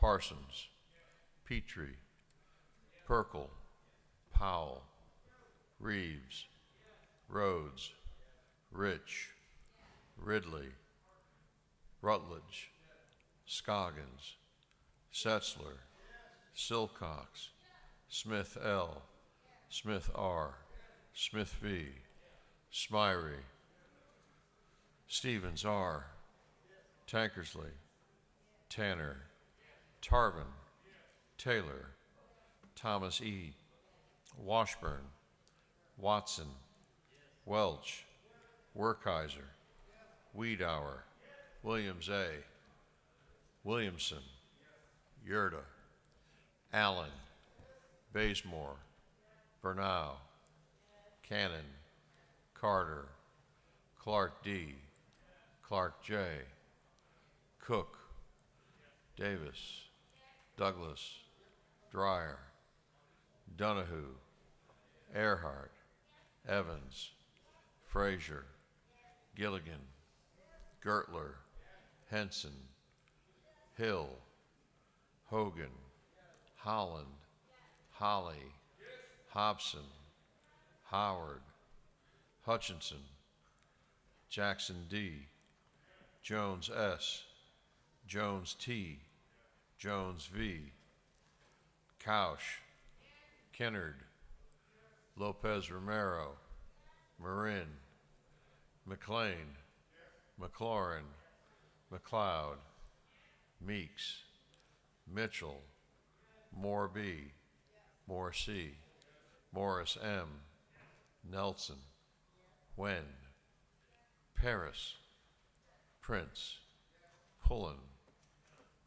Parsons, Petrie, Perkel, Powell, Reeves, Rhodes, Rich, Ridley, Rutledge, Scoggins, Setzler, Silcox, Smith L., Smith R., Smith V., Smyrie, Stevens R., Tankersley, Tanner, Tarvin, Taylor, Thomas E., Washburn, Watson, Welch, Werkheiser, Wiedauer, Williams A., Williamson, Yerda, Allen, Bazemore, Bernau, Cannon, Carter, Clark D., Clark J., Cook, Davis, Douglas, Dreyer, Donahue, Earhart, Evans, Frazier, Gilligan, Gertler, Henson, Hill, Hogan, Holland, Holly, Hobson, Howard, Hutchinson, Jackson D., Jones S., Jones T., Jones V., Couch, Kennard, Lopez Romero, Marin, McLean, McLaurin, McLeod, Meeks, Mitchell, Moore B., Moore C., Morris M., Nelson, Wen, Paris, Prince, Pullen,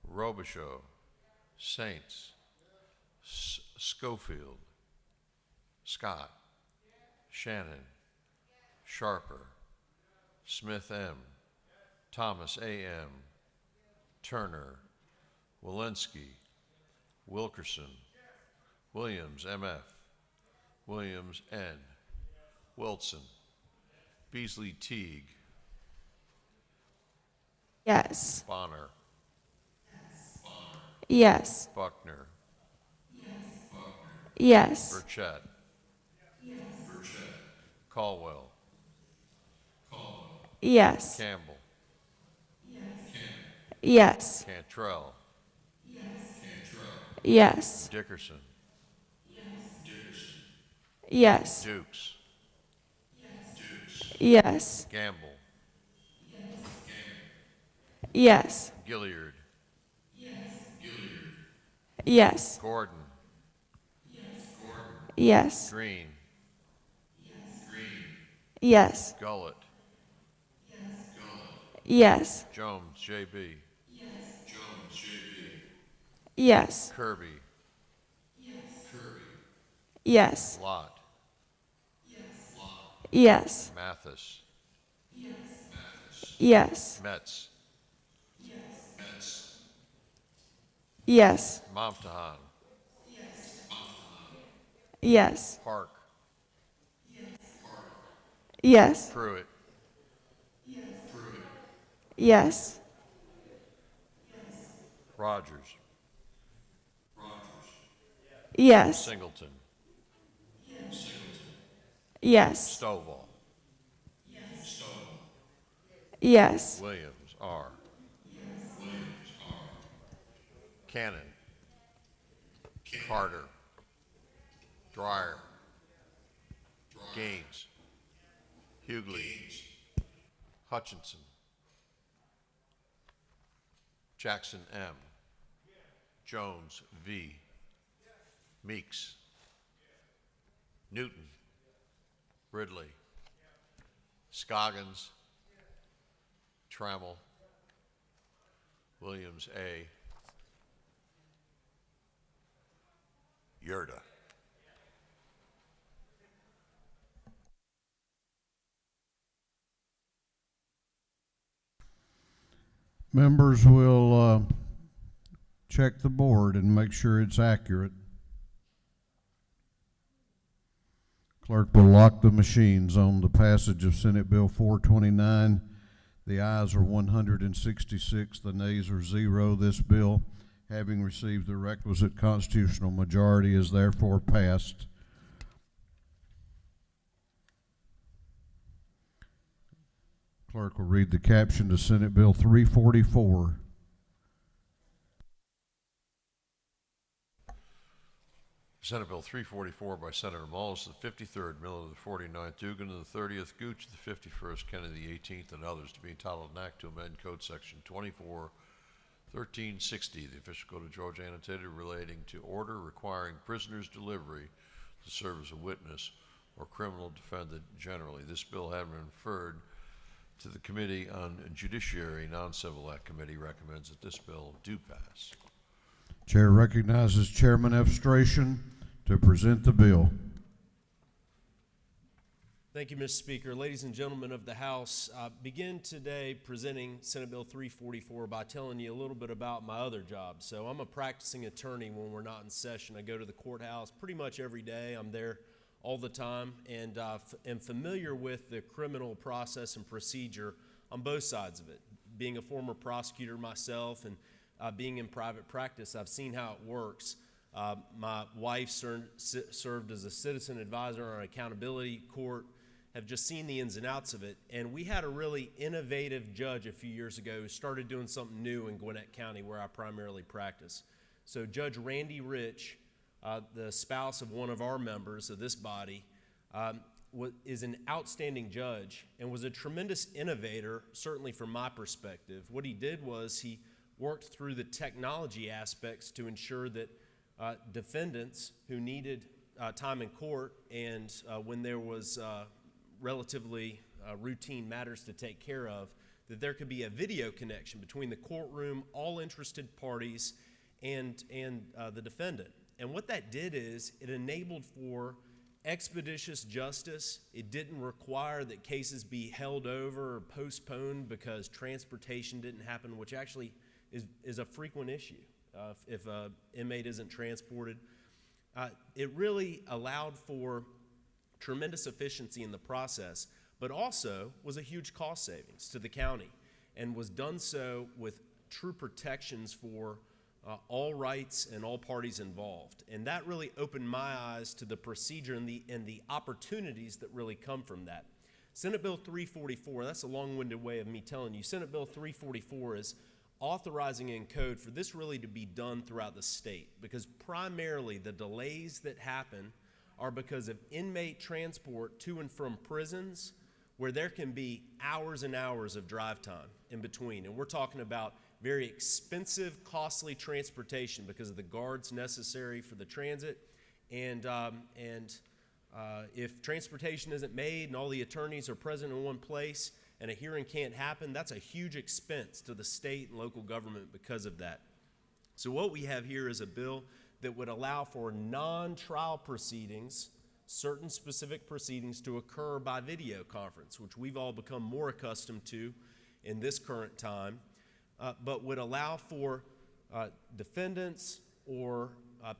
Robichaud, Saints, Schofield, Scott, Shannon, Sharper, Smith M., Thomas A.M., Turner, Walensky, Wilkerson, Williams M.F., Williams N., Wilson, Beasley Teague,
Yes.
Bonner,
Yes.
Buckner,
Yes.
Burchett, Caldwell,
Yes.
Campbell,
Yes.
Cantrell,
Yes.
Dickerson,
Yes.
Dukes,
Yes.
Gamble,
Yes.
Gilliard,
Yes.
Gordon,
Yes.
Green,
Yes.
Gullett,
Yes.
Jones J.B.,
Yes.
Kirby,
Yes.
Lott,
Yes.
Mathis,
Yes.
Metz,
Yes.
Momtahan,
Yes.
Park,
Yes.
Pruitt,
Yes.
Rogers,
Yes.
Singleton,
Yes.
Stovall,
Yes.
Williams R., Cannon, Carter, Dreyer, Gaines, Hughley, Hutchinson, Jackson M., Jones V., Meeks, Newton, Ridley. Scoggins. Trammell. Williams, A. Yurda.
Members will check the board and make sure it's accurate. Clerk will lock the machines on the passage of Senate Bill 429. The ayes are 166, the nays are 0. This bill, having received the requisite constitutional majority, is therefore passed. Clerk will read the caption to Senate Bill 344.
Senate Bill 344 by Senator Mullis, the 53rd, Miller the 49th, Dugan the 30th, Gooch the 51st, Kennedy the 18th, and others, to be entitled an act to amend Code Section 24-1360, the official code of Georgia annotated, relating to order requiring prisoners' delivery to serve as a witness or criminal defendant generally. This bill having been referred to the Committee on Judiciary, Non-Civil Act Committee, recommends that this bill do pass.
Chair recognizes Chairman F. Stration to present the bill.
Thank you, Mr. Speaker. Ladies and gentlemen of the House, I begin today presenting Senate Bill 344 by telling you a little bit about my other job. So I'm a practicing attorney when we're not in session. I go to the courthouse pretty much every day. I'm there all the time, and am familiar with the criminal process and procedure on both sides of it. Being a former prosecutor myself and being in private practice, I've seen how it works. My wife served as a citizen advisor on an accountability court, have just seen the ins and outs of it. And we had a really innovative judge a few years ago who started doing something new in Gwinnett County, where I primarily practice. So Judge Randy Rich, the spouse of one of our members of this body, is an outstanding judge and was a tremendous innovator, certainly from my perspective. What he did was he worked through the technology aspects to ensure that defendants who needed time in court and when there was relatively routine matters to take care of, that there could be a video connection between the courtroom, all interested parties, and the defendant. And what that did is it enabled for expeditious justice. It didn't require that cases be held over or postponed because transportation didn't happen, which actually is a frequent issue if an inmate isn't transported. It really allowed for tremendous efficiency in the process, but also was a huge cost savings to the county, and was done so with true protections for all rights and all parties involved. And that really opened my eyes to the procedure and the opportunities that really come from that. Senate Bill 344, that's a long-winded way of me telling you. Senate Bill 344 is authorizing in code for this really to be done throughout the state, because primarily the delays that happen are because of inmate transport to and from prisons, where there can be hours and hours of drive time in between. And we're talking about very expensive, costly transportation because of the guards necessary for the transit. And if transportation isn't made and all the attorneys are present in one place and a hearing can't happen, that's a huge expense to the state and local government because of that. So what we have here is a bill that would allow for non-trial proceedings, certain specific proceedings, to occur by video conference, which we've all become more accustomed to in this current time, but would allow for defendants or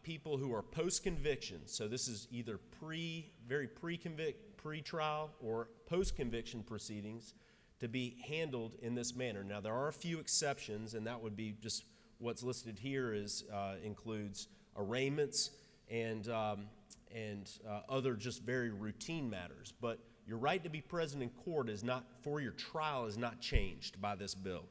people who are post-conviction. So this is either very pre-trial or post-conviction proceedings to be handled in this manner. Now, there are a few exceptions, and that would be just what's listed here includes arraignments and other just very routine matters. But your right to be present in court for your trial is not changed by this bill.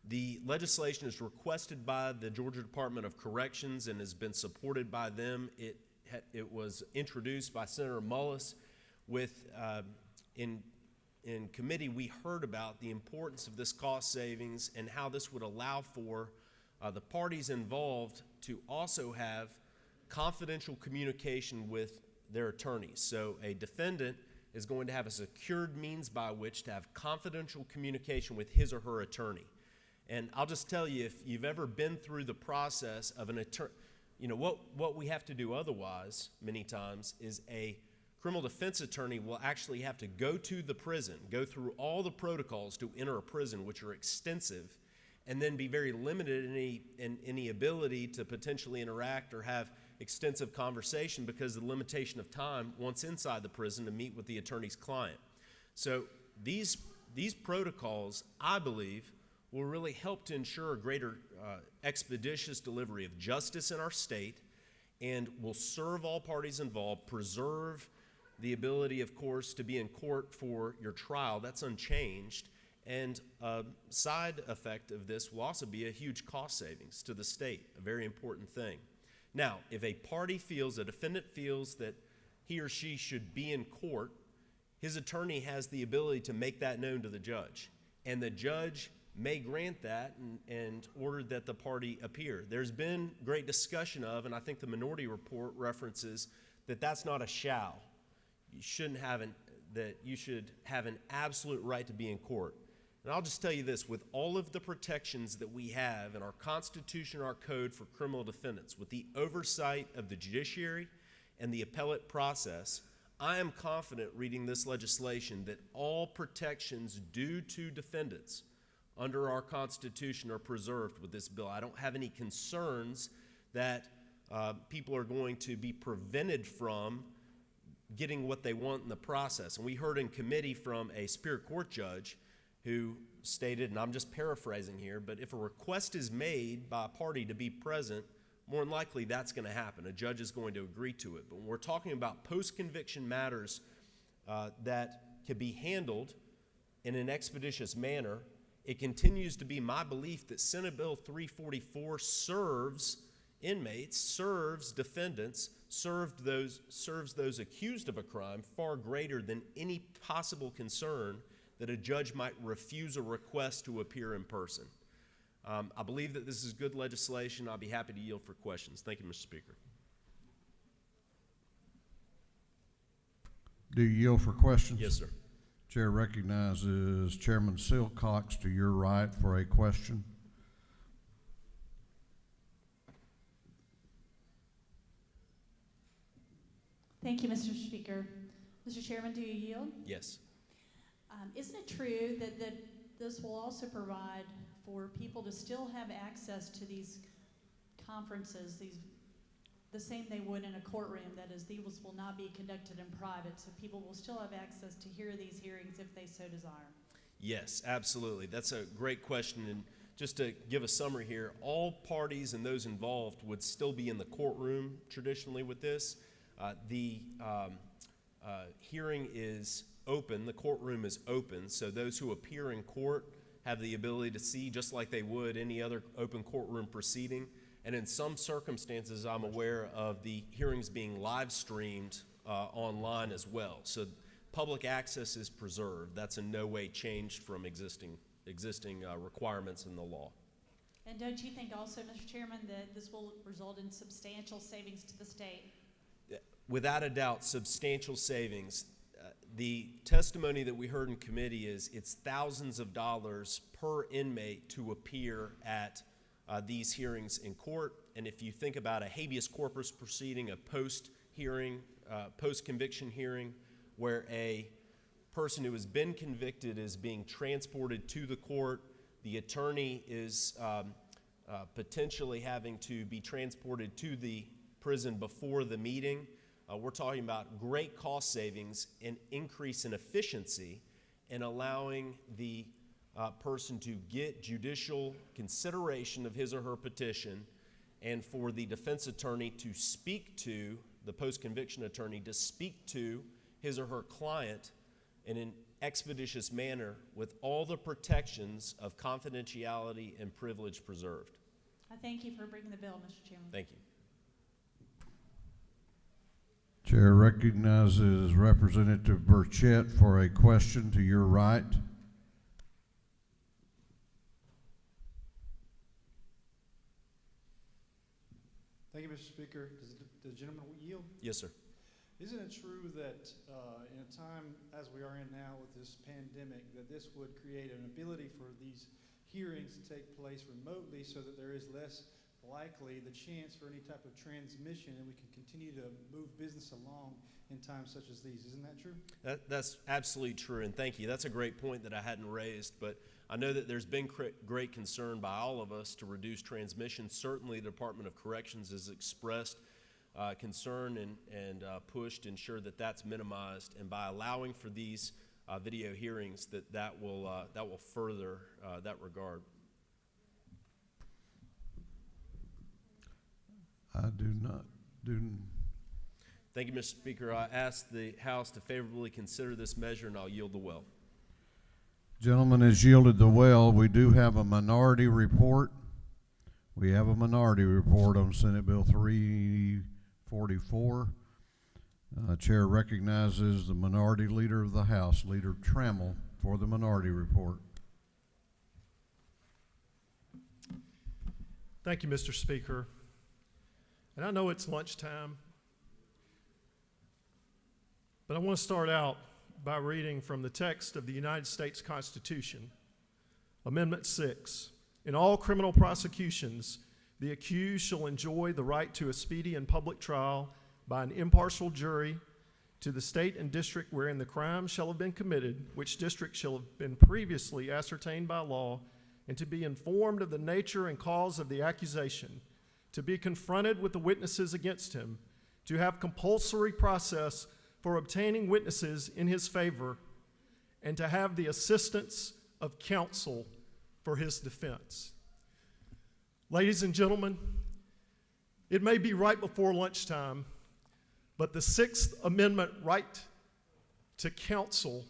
The legislation is requested by the Georgia Department of Corrections and has been supported by them. It was introduced by Senator Mullis. In committee, we heard about the importance of this cost savings and how this would allow for the parties involved to also have confidential communication with their attorneys. So a defendant is going to have a secured means by which to have confidential communication with his or her attorney. And I'll just tell you, if you've ever been through the process of an attorney, you know, what we have to do otherwise many times is a criminal defense attorney will actually have to go to the prison, go through all the protocols to enter a prison, which are extensive, and then be very limited in any ability to potentially interact or have extensive conversation because of the limitation of time once inside the prison to meet with the attorney's client. So these protocols, I believe, will really help to ensure a greater expeditious delivery of justice in our state and will serve all parties involved, preserve the ability, of course, to be in court for your trial. That's unchanged. And a side effect of this will also be a huge cost savings to the state, a very important thing. Now, if a party feels, a defendant feels that he or she should be in court, his attorney has the ability to make that known to the judge. And the judge may grant that and order that the party appear. There's been great discussion of, and I think the minority report references, that that's not a shall. You shouldn't have that you should have an absolute right to be in court. And I'll just tell you this, with all of the protections that we have in our Constitution, our code for criminal defendants, with the oversight of the judiciary and the appellate process, I am confident reading this legislation that all protections due to defendants under our Constitution are preserved with this bill. I don't have any concerns that people are going to be prevented from getting what they want in the process. And we heard in committee from a Superior Court judge who stated, and I'm just paraphrasing here, but if a request is made by a party to be present, more than likely that's going to happen. A judge is going to agree to it. But when we're talking about post-conviction matters that can be handled in an expeditious manner, it continues to be my belief that Senate Bill 344 serves inmates, serves defendants, serves those accused of a crime far greater than any possible concern that a judge might refuse a request to appear in person. I believe that this is good legislation. I'll be happy to yield for questions. Thank you, Mr. Speaker.
Do you yield for questions?
Yes, sir.
Chair recognizes Chairman Silcox to your right for a question.
Thank you, Mr. Speaker. Mr. Chairman, do you yield?
Yes.
Isn't it true that this will also provide for people to still have access to these conferences, the same they would in a courtroom? That is, these will not be conducted in private, so people will still have access to hear these hearings if they so desire.
Yes, absolutely. That's a great question. And just to give a summary here, all parties and those involved would still be in the courtroom traditionally with this. The hearing is open, the courtroom is open, so those who appear in court have the ability to see just like they would any other open courtroom proceeding. And in some circumstances, I'm aware of the hearings being live streamed online as well. So public access is preserved. That's in no way changed from existing requirements in the law.
And don't you think also, Mr. Chairman, that this will result in substantial savings to the state?
Without a doubt, substantial savings. The testimony that we heard in committee is it's thousands of dollars per inmate to appear at these hearings in court. And if you think about a habeas corpus proceeding, a post-hearing, post-conviction hearing, where a person who has been convicted is being transported to the court, the attorney is potentially having to be transported to the prison before the meeting. We're talking about great cost savings and increase in efficiency in allowing the person to get judicial consideration of his or her petition, and for the defense attorney to speak to, the post-conviction attorney to speak to his or her client in an expeditious manner with all the protections of confidentiality and privilege preserved.
I thank you for bringing the bill, Mr. Chairman.
Thank you.
Chair recognizes Representative Burchett for a question to your right.
Thank you, Mr. Speaker. Does the gentleman yield?
Yes, sir.
Isn't it true that in a time as we are in now with this pandemic, that this would create an ability for these hearings to take place remotely so that there is less likely the chance for any type of transmission and we can continue to move business along in times such as these? Isn't that true?
That's absolutely true, and thank you. That's a great point that I hadn't raised, but I know that there's been great concern by all of us to reduce transmission. Certainly the Department of Corrections has expressed concern and push to ensure that that's minimized, and by allowing for these video hearings, that will further that regard.
I do not do.
Thank you, Mr. Speaker. I ask the House to favorably consider this measure, and I'll yield the well.
Gentleman has yielded the well. We do have a minority report. We have a minority report on Senate Bill 344. Chair recognizes the minority leader of the House, Leader Trammell, for the minority report.
Thank you, Mr. Speaker. And I know it's lunchtime, but I want to start out by reading from the text of the United States Constitution, Amendment 6. In all criminal prosecutions, the accused shall enjoy the right to a speedy and public trial by an impartial jury to the state and district wherein the crime shall have been committed, which district shall have been previously ascertained by law, and to be informed of the nature and cause of the accusation, to be confronted with the witnesses against him, to have compulsory process for obtaining witnesses in his favor, and to have the assistance of counsel for his defense. Ladies and gentlemen, it may be right before lunchtime, but the Sixth Amendment right to counsel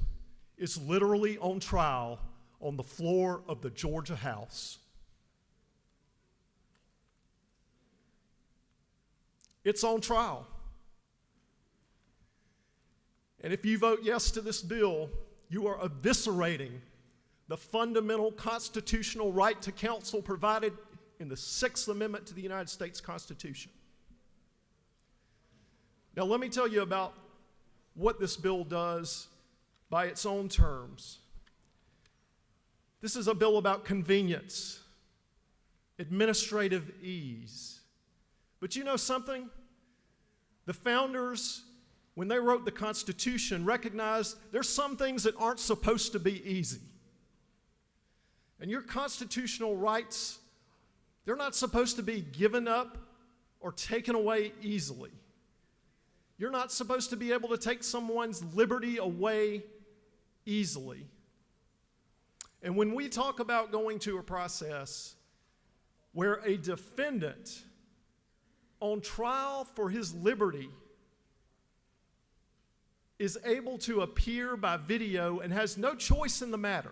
is literally on trial on the floor of the Georgia House. It's on trial. And if you vote yes to this bill, you are eviscerating the fundamental constitutional right to counsel provided in the Sixth Amendment to the United States Constitution. Now, let me tell you about what this bill does by its own terms. This is a bill about convenience, administrative ease. But you know something? The founders, when they wrote the Constitution, recognized there's some things that aren't supposed to be easy. And your constitutional rights, they're not supposed to be given up or taken away easily. You're not supposed to be able to take someone's liberty away easily. And when we talk about going to a process where a defendant on trial for his liberty is able to appear by video and has no choice in the matter,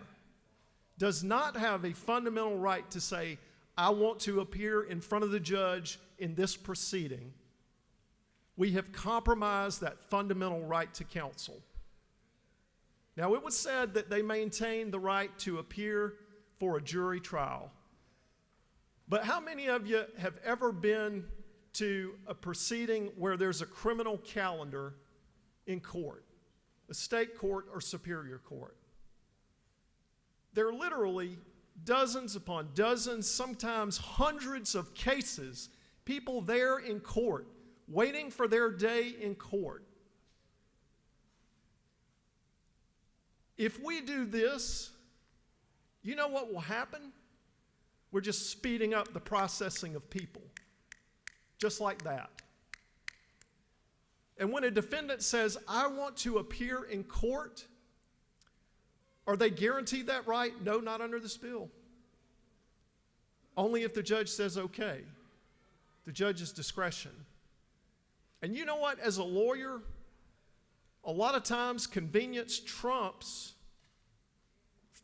does not have a fundamental right to say, I want to appear in front of the judge in this proceeding, we have compromised that fundamental right to counsel. Now, it was said that they maintained the right to appear for a jury trial. But how many of you have ever been to a proceeding where there's a criminal calendar in court, a state court or superior court? There are literally dozens upon dozens, sometimes hundreds of cases, people there in court, waiting for their day in court. If we do this, you know what will happen? We're just speeding up the processing of people, just like that. And when a defendant says, I want to appear in court, are they guaranteed that right? No, not under this bill. Only if the judge says okay. The judge's discretion. And you know what? As a lawyer, a lot of times convenience trumps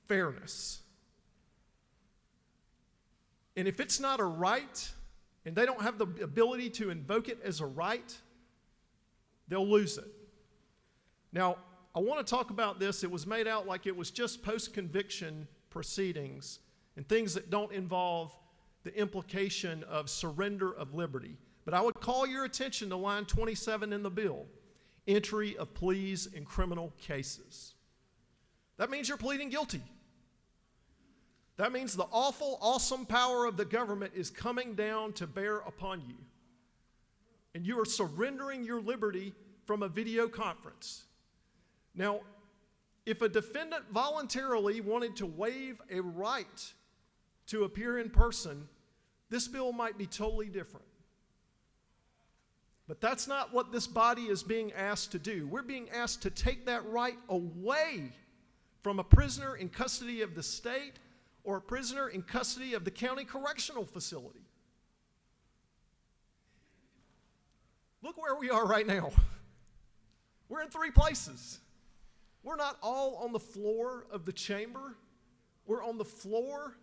fairness. And if it's not a right, and they don't have the ability to invoke it as a right, they'll lose it. Now, I want to talk about this. It was made out like it was just post-conviction proceedings and things that don't involve the implication of surrender of liberty. But I would call your attention to line 27 in the bill. entry of pleas in criminal cases. That means you're pleading guilty. That means the awful, awesome power of the government is coming down to bear upon you. And you are surrendering your liberty from a video conference. Now, if a defendant voluntarily wanted to waive a right to appear in person, this bill might be totally different. But that's not what this body is being asked to do. We're being asked to take that right away from a prisoner in custody of the state or a prisoner in custody of the county correctional facility. Look where we are right now. We're in 3 places. We're not all on the floor of the chamber. We're on the floor,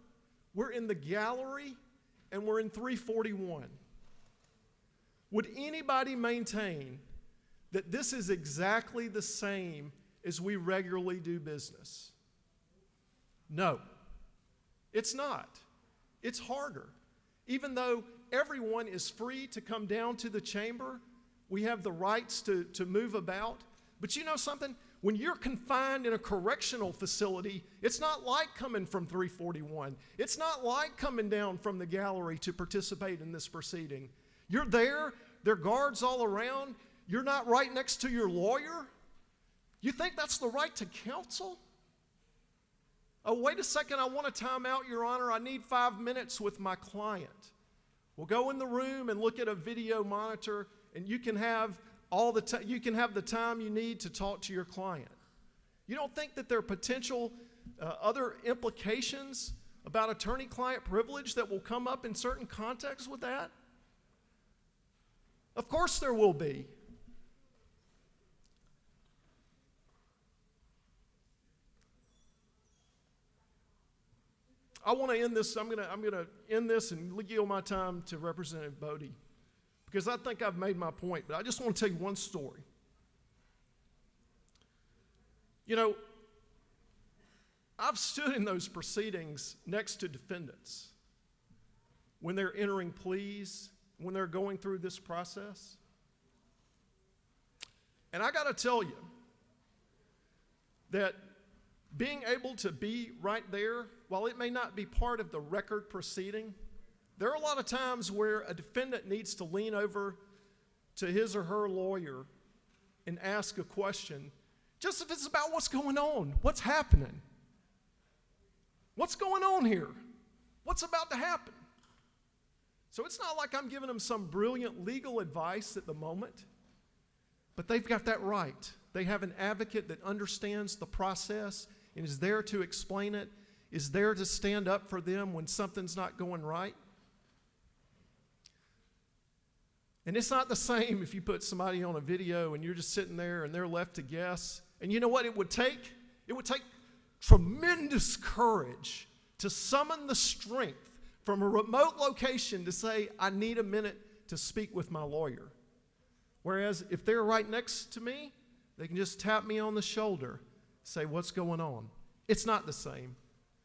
we're in the gallery, and we're in 341. Would anybody maintain that this is exactly the same as we regularly do business? No, it's not. It's harder. Even though everyone is free to come down to the chamber, we have the rights to move about. But you know something? When you're confined in a correctional facility, it's not like coming from 341. It's not like coming down from the gallery to participate in this proceeding. You're there, there are guards all around, you're not right next to your lawyer. You think that's the right to counsel? Oh, wait a second, I want a time out, Your Honor. I need 5 minutes with my client. We'll go in the room and look at a video monitor, and you can have you can have the time you need to talk to your client. You don't think that there are potential other implications about attorney-client privilege that will come up in certain contexts with that? Of course there will be. I want to end this. I'm gonna end this and yield my time to Representative Bodie, because I think I've made my point, but I just want to tell you one story. You know, I've stood in those proceedings next to defendants when they're entering pleas, when they're going through this process. And I got to tell you that being able to be right there, while it may not be part of the record proceeding, there are a lot of times where a defendant needs to lean over to his or her lawyer and ask a question, just if it's about what's going on, what's happening. What's going on here? What's about to happen? So it's not like I'm giving them some brilliant legal advice at the moment, but they've got that right. They have an advocate that understands the process and is there to explain it, is there to stand up for them when something's not going right. And it's not the same if you put somebody on a video and you're just sitting there and they're left to guess. And you know what it would take? It would take tremendous courage to summon the strength from a remote location to say, I need a minute to speak with my lawyer. Whereas if they're right next to me, they can just tap me on the shoulder, say, what's going on? It's not the same.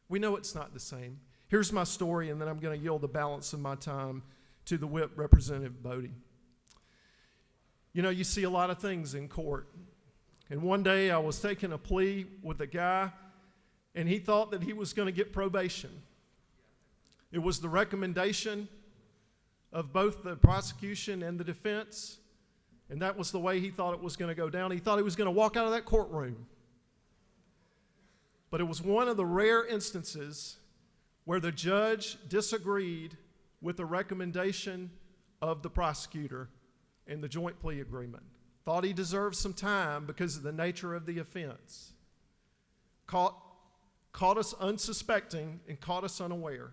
We know it's not the same. Here's my story, and then I'm going to yield the balance of my time to the whip, Representative Bodie. You know, you see a lot of things in court. And one day I was taking a plea with a guy, and he thought that he was going to get probation. It was the recommendation of both the prosecution and the defense, and that was the way he thought it was going to go down. He thought he was going to walk out of that courtroom. But it was one of the rare instances where the judge disagreed with the recommendation of the prosecutor in the joint plea agreement. Thought he deserved some time because of the nature of the offense. Caught us unsuspecting and caught us unaware.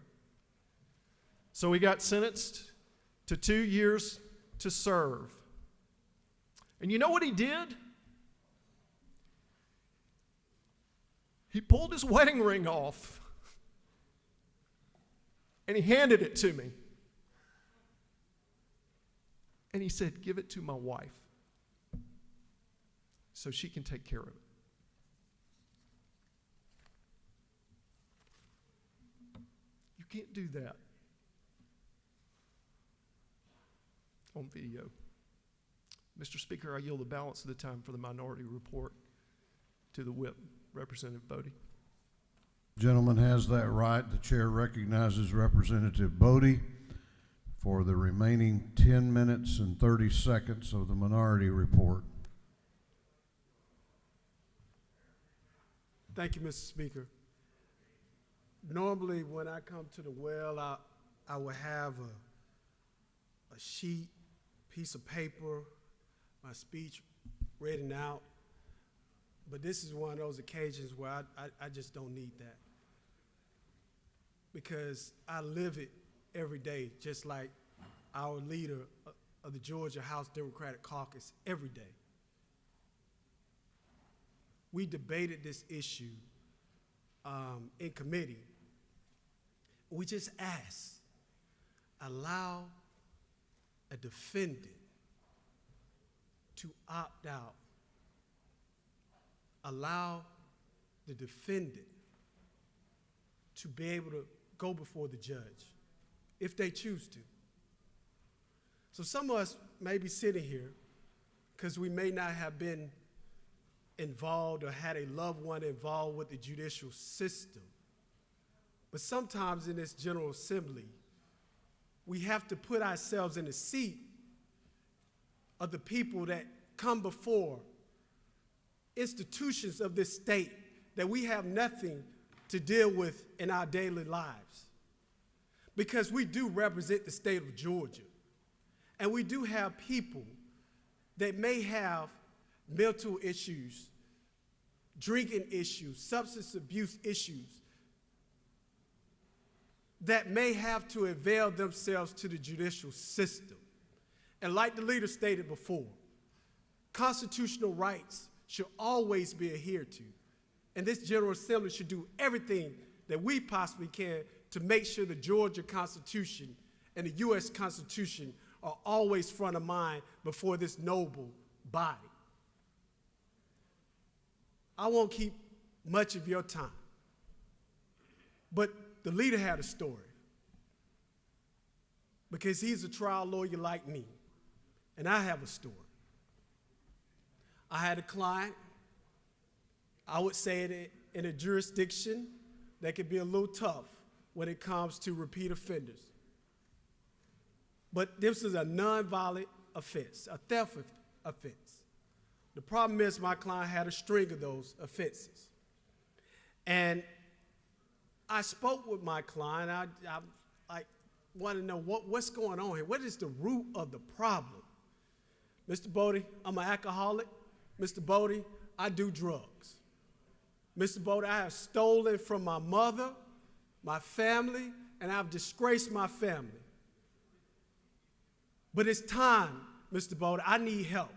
So he got sentenced to 2 years to serve. And you know what he did? He pulled his wedding ring off and he handed it to me. And he said, give it to my wife so she can take care of it. You can't do that on video. Mr. Speaker, I yield the balance of the time for the minority report to the whip, Representative Bodie.
Gentleman has that right. The chair recognizes Representative Bodie for the remaining 10 minutes and 30 seconds of the minority report.
Thank you, Mr. Speaker. Normally, when I come to the well, I will have a sheet, piece of paper, my speech written out. But this is one of those occasions where I just don't need that. Because I live it every day, just like our leader of the Georgia House Democratic Caucus every day. We debated this issue in committee. We just asked, allow a defendant to opt out. Allow the defendant to be able to go before the judge if they choose to. So some of us may be sitting here because we may not have been involved or had a loved one involved with the judicial system. But sometimes in this General Assembly, we have to put ourselves in the seat of the people that come before institutions of this state that we have nothing to deal with in our daily lives. Because we do represent the state of Georgia. And we do have people that may have mental issues, drinking issues, substance abuse issues, that may have to avail themselves to the judicial system. And like the leader stated before, constitutional rights should always be adhered to. And this General Assembly should do everything that we possibly can to make sure the Georgia Constitution and the U.S. Constitution are always front of mind before this noble body. I won't keep much of your time, but the leader had a story because he's a trial lawyer like me, and I have a story. I had a client, I would say it in a jurisdiction that could be a little tough when it comes to repeat offenders. But this is a nonviolent offense, a theft offense. The problem is my client had a string of those offenses. And I spoke with my client. I want to know what's going on here. What is the root of the problem? Mr. Bodie, I'm an alcoholic. Mr. Bodie, I do drugs. Mr. Bodie, I have stolen from my mother, my family, and I've disgraced my family. But it's time, Mr. Bodie, I need help.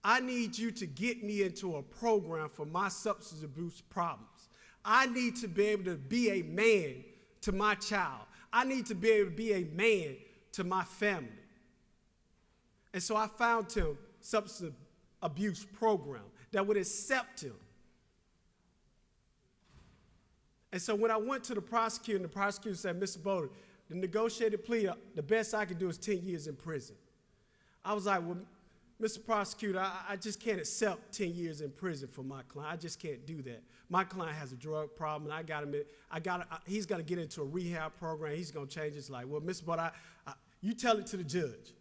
I need you to get me into a program for my substance abuse problems. I need to be able to be a man to my child. I need to be able to be a man to my family. And so I found him substance abuse program that would accept him. And so when I went to the prosecutor, and the prosecutor said, Mr. Bodie, the negotiated plea, the best I can do is 10 years in prison. I was like, well, Mr. Prosecutor, I just can't accept 10 years in prison for my client. I just can't do that. My client has a drug problem, and he's got to get into a rehab program. He's going to change his life. Well, Mr. Bodie, you tell it to the judge.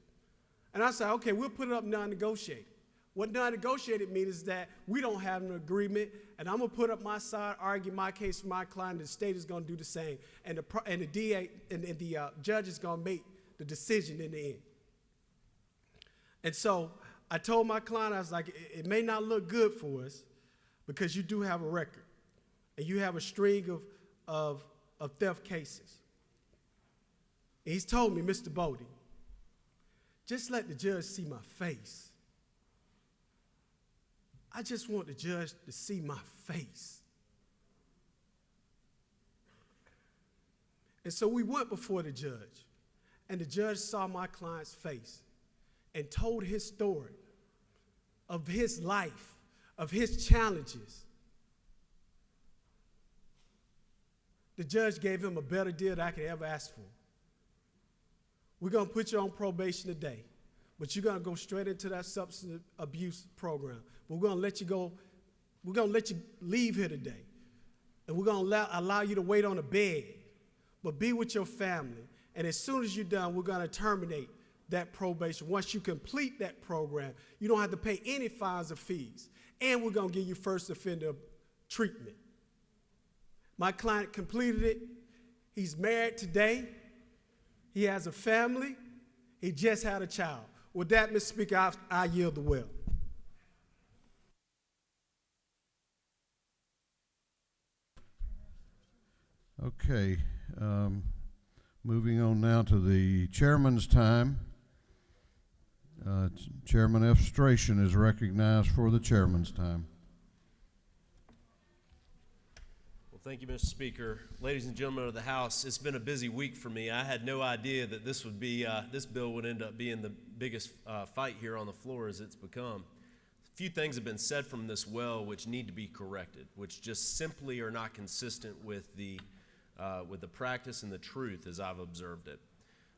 And I said, okay, we'll put it up non-negotiated. What non-negotiated means is that we don't have an agreement, and I'm going to put up my side, argue my case for my client, and the state is going to do the same. And the DA and the judge is going to make the decision in the end. And so I told my client, I was like, it may not look good for us because you do have a record, and you have a string of theft cases. And he's told me, Mr. Bodie, just let the judge see my face. I just want the judge to see my face. And so we went before the judge, and the judge saw my client's face and told his story of his life, of his challenges. The judge gave him a better deal than I could ever ask for. We're going to put you on probation today, but you're gonna go straight into that substance abuse program. We're gonna let you go, we're gonna let you leave here today. And we're gonna allow you to wait on a bed, but be with your family. And as soon as you're done, we're gonna terminate that probation. Once you complete that program, you don't have to pay any fines or fees. And we're gonna give you first offender treatment. My client completed it. He's married today. He has a family. He just had a child. With that, Mr. Speaker, I yield the will.
Okay, moving on now to the chairman's time. Chairman F. Strachan is recognized for the chairman's time.
Well, thank you, Mr. Speaker. Ladies and gentlemen of the House, it's been a busy week for me. I had no idea that this would be this bill would end up being the biggest fight here on the floor as it's become. A few things have been said from this well which need to be corrected, which just simply are not consistent with the practice and the truth as I've observed it.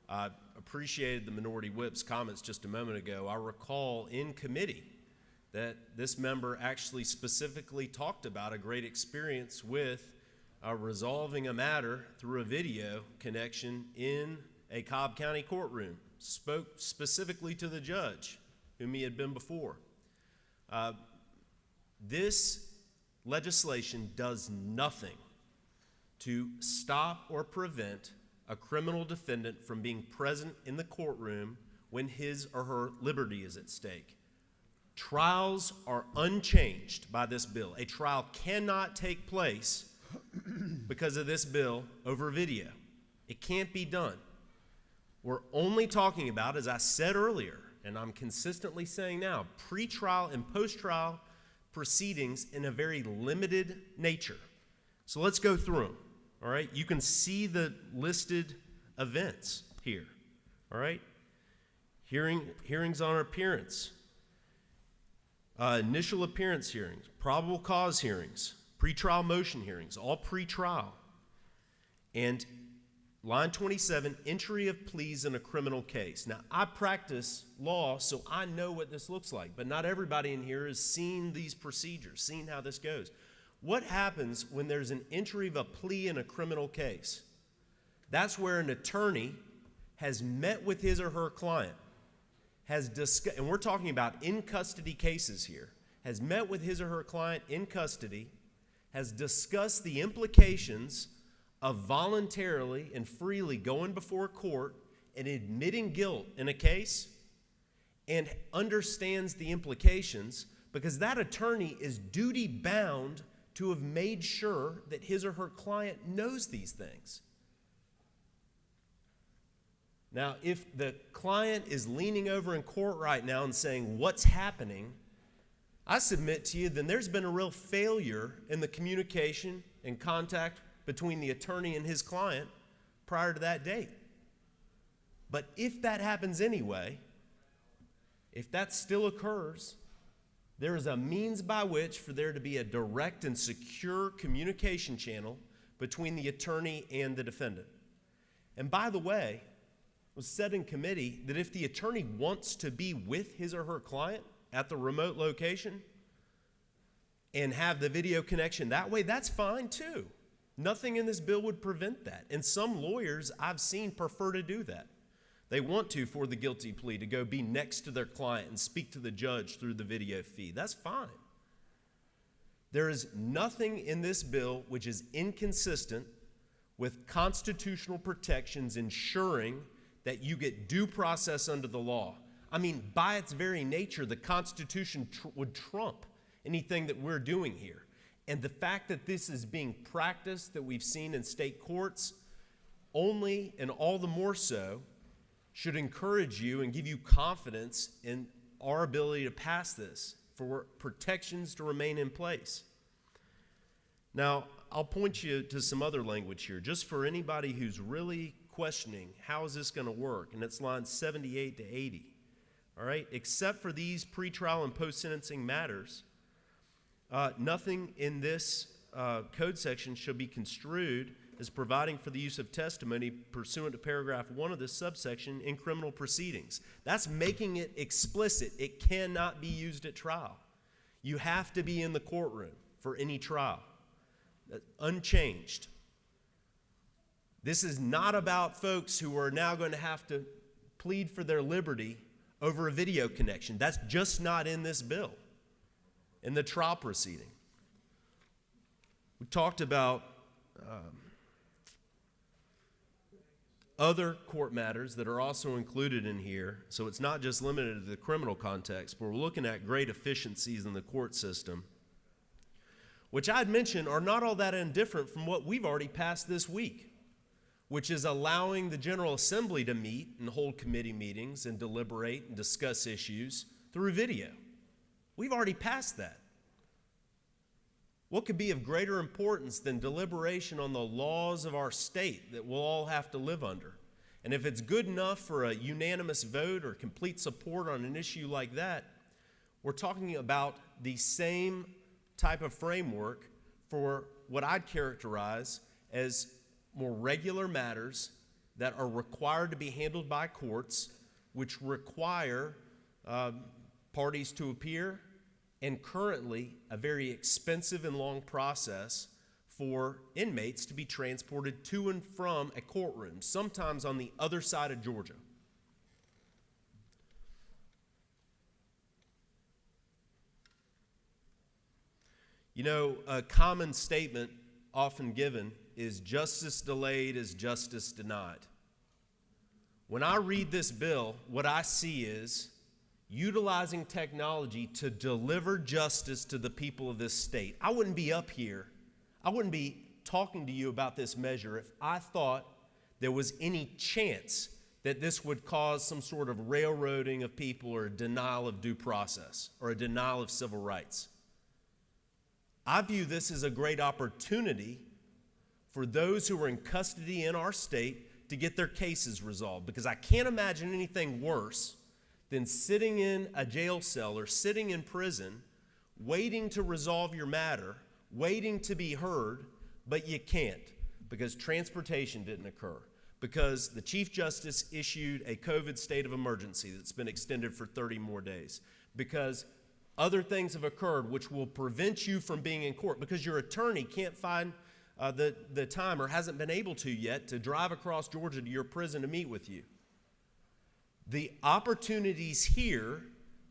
I appreciated the Minority Whip's comments just a moment ago. I recall in committee that this member actually specifically talked about a great experience with resolving a matter through a video connection in a Cobb County courtroom, spoke specifically to the judge whom he had been before. This legislation does nothing to stop or prevent a criminal defendant from being present in the courtroom when his or her liberty is at stake. Trials are unchanged by this bill. A trial cannot take place because of this bill over video. It can't be done. We're only talking about, as I said earlier, and I'm consistently saying now, pre-trial and post-trial proceedings in a very limited nature. So let's go through them. All right, you can see the listed events here. All right, hearings on appearance, initial appearance hearings, probable cause hearings, pretrial motion hearings, all pretrial. And line 27, entry of pleas in a criminal case. Now, I practice law, so I know what this looks like, but not everybody in here has seen these procedures, seen how this goes. What happens when there's an entry of a plea in a criminal case? That's where an attorney has met with his or her client, has discussed, and we're talking about in custody cases here, has met with his or her client in custody, has discussed the implications of voluntarily and freely going before court and admitting guilt in a case, and understands the implications, because that attorney is duty bound to have made sure that his or her client knows these things. Now, if the client is leaning over in court right now and saying, "What's happening?" I submit to you, then there's been a real failure in the communication and contact between the attorney and his client prior to that date. But if that happens anyway, if that still occurs, there is a means by which for there to be a direct and secure communication channel between the attorney and the defendant. And by the way, it was said in committee that if the attorney wants to be with his or her client at the remote location and have the video connection that way, that's fine too. Nothing in this bill would prevent that. And some lawyers I've seen prefer to do that. They want to, for the guilty plea, to go be next to their client and speak to the judge through the video feed. That's fine. There is nothing in this bill which is inconsistent with constitutional protections ensuring that you get due process under the law. I mean, by its very nature, the Constitution would trump anything that we're doing here. And the fact that this is being practiced, that we've seen in state courts, only and all the more so, should encourage you and give you confidence in our ability to pass this, for protections to remain in place. Now, I'll point you to some other language here, just for anybody who's really questioning, how is this going to work? And it's lines 78 to 80. All right, except for these pretrial and post-sentencing matters, nothing in this code section shall be construed is providing for the use of testimony pursuant to paragraph 1 of this subsection in criminal proceedings. That's making it explicit. It cannot be used at trial. You have to be in the courtroom for any trial. Unchanged. This is not about folks who are now going to have to plead for their liberty over a video connection. That's just not in this bill, in the trial proceeding. We talked about other court matters that are also included in here, so it's not just limited to the criminal context, but we're looking at great efficiencies in the court system, which I'd mentioned are not all that indifferent from what we've already passed this week, which is allowing the General Assembly to meet and hold committee meetings and deliberate and discuss issues through video. We've already passed that. What could be of greater importance than deliberation on the laws of our state that we'll all have to live under? And if it's good enough for a unanimous vote or complete support on an issue like that, we're talking about the same type of framework for what I'd characterize as more regular matters that are required to be handled by courts, which require parties to appear, and currently a very expensive and long process for inmates to be transported to and from a courtroom, sometimes on the other side of Georgia. You know, a common statement often given is justice delayed is justice denied. When I read this bill, what I see is utilizing technology to deliver justice to the people of this state. I wouldn't be up here, I wouldn't be talking to you about this measure if I thought there was any chance that this would cause some sort of railroading of people or a denial of due process or a denial of civil rights. I view this as a great opportunity for those who are in custody in our state to get their cases resolved, because I can't imagine anything worse than sitting in a jail cell or sitting in prison waiting to resolve your matter, waiting to be heard, but you can't because transportation didn't occur, because the Chief Justice issued a COVID state of emergency that's been extended for 30 more days, because other things have occurred which will prevent you from being in court, because your attorney can't find the time or hasn't been able to yet to drive across Georgia to your prison to meet with you. The opportunities here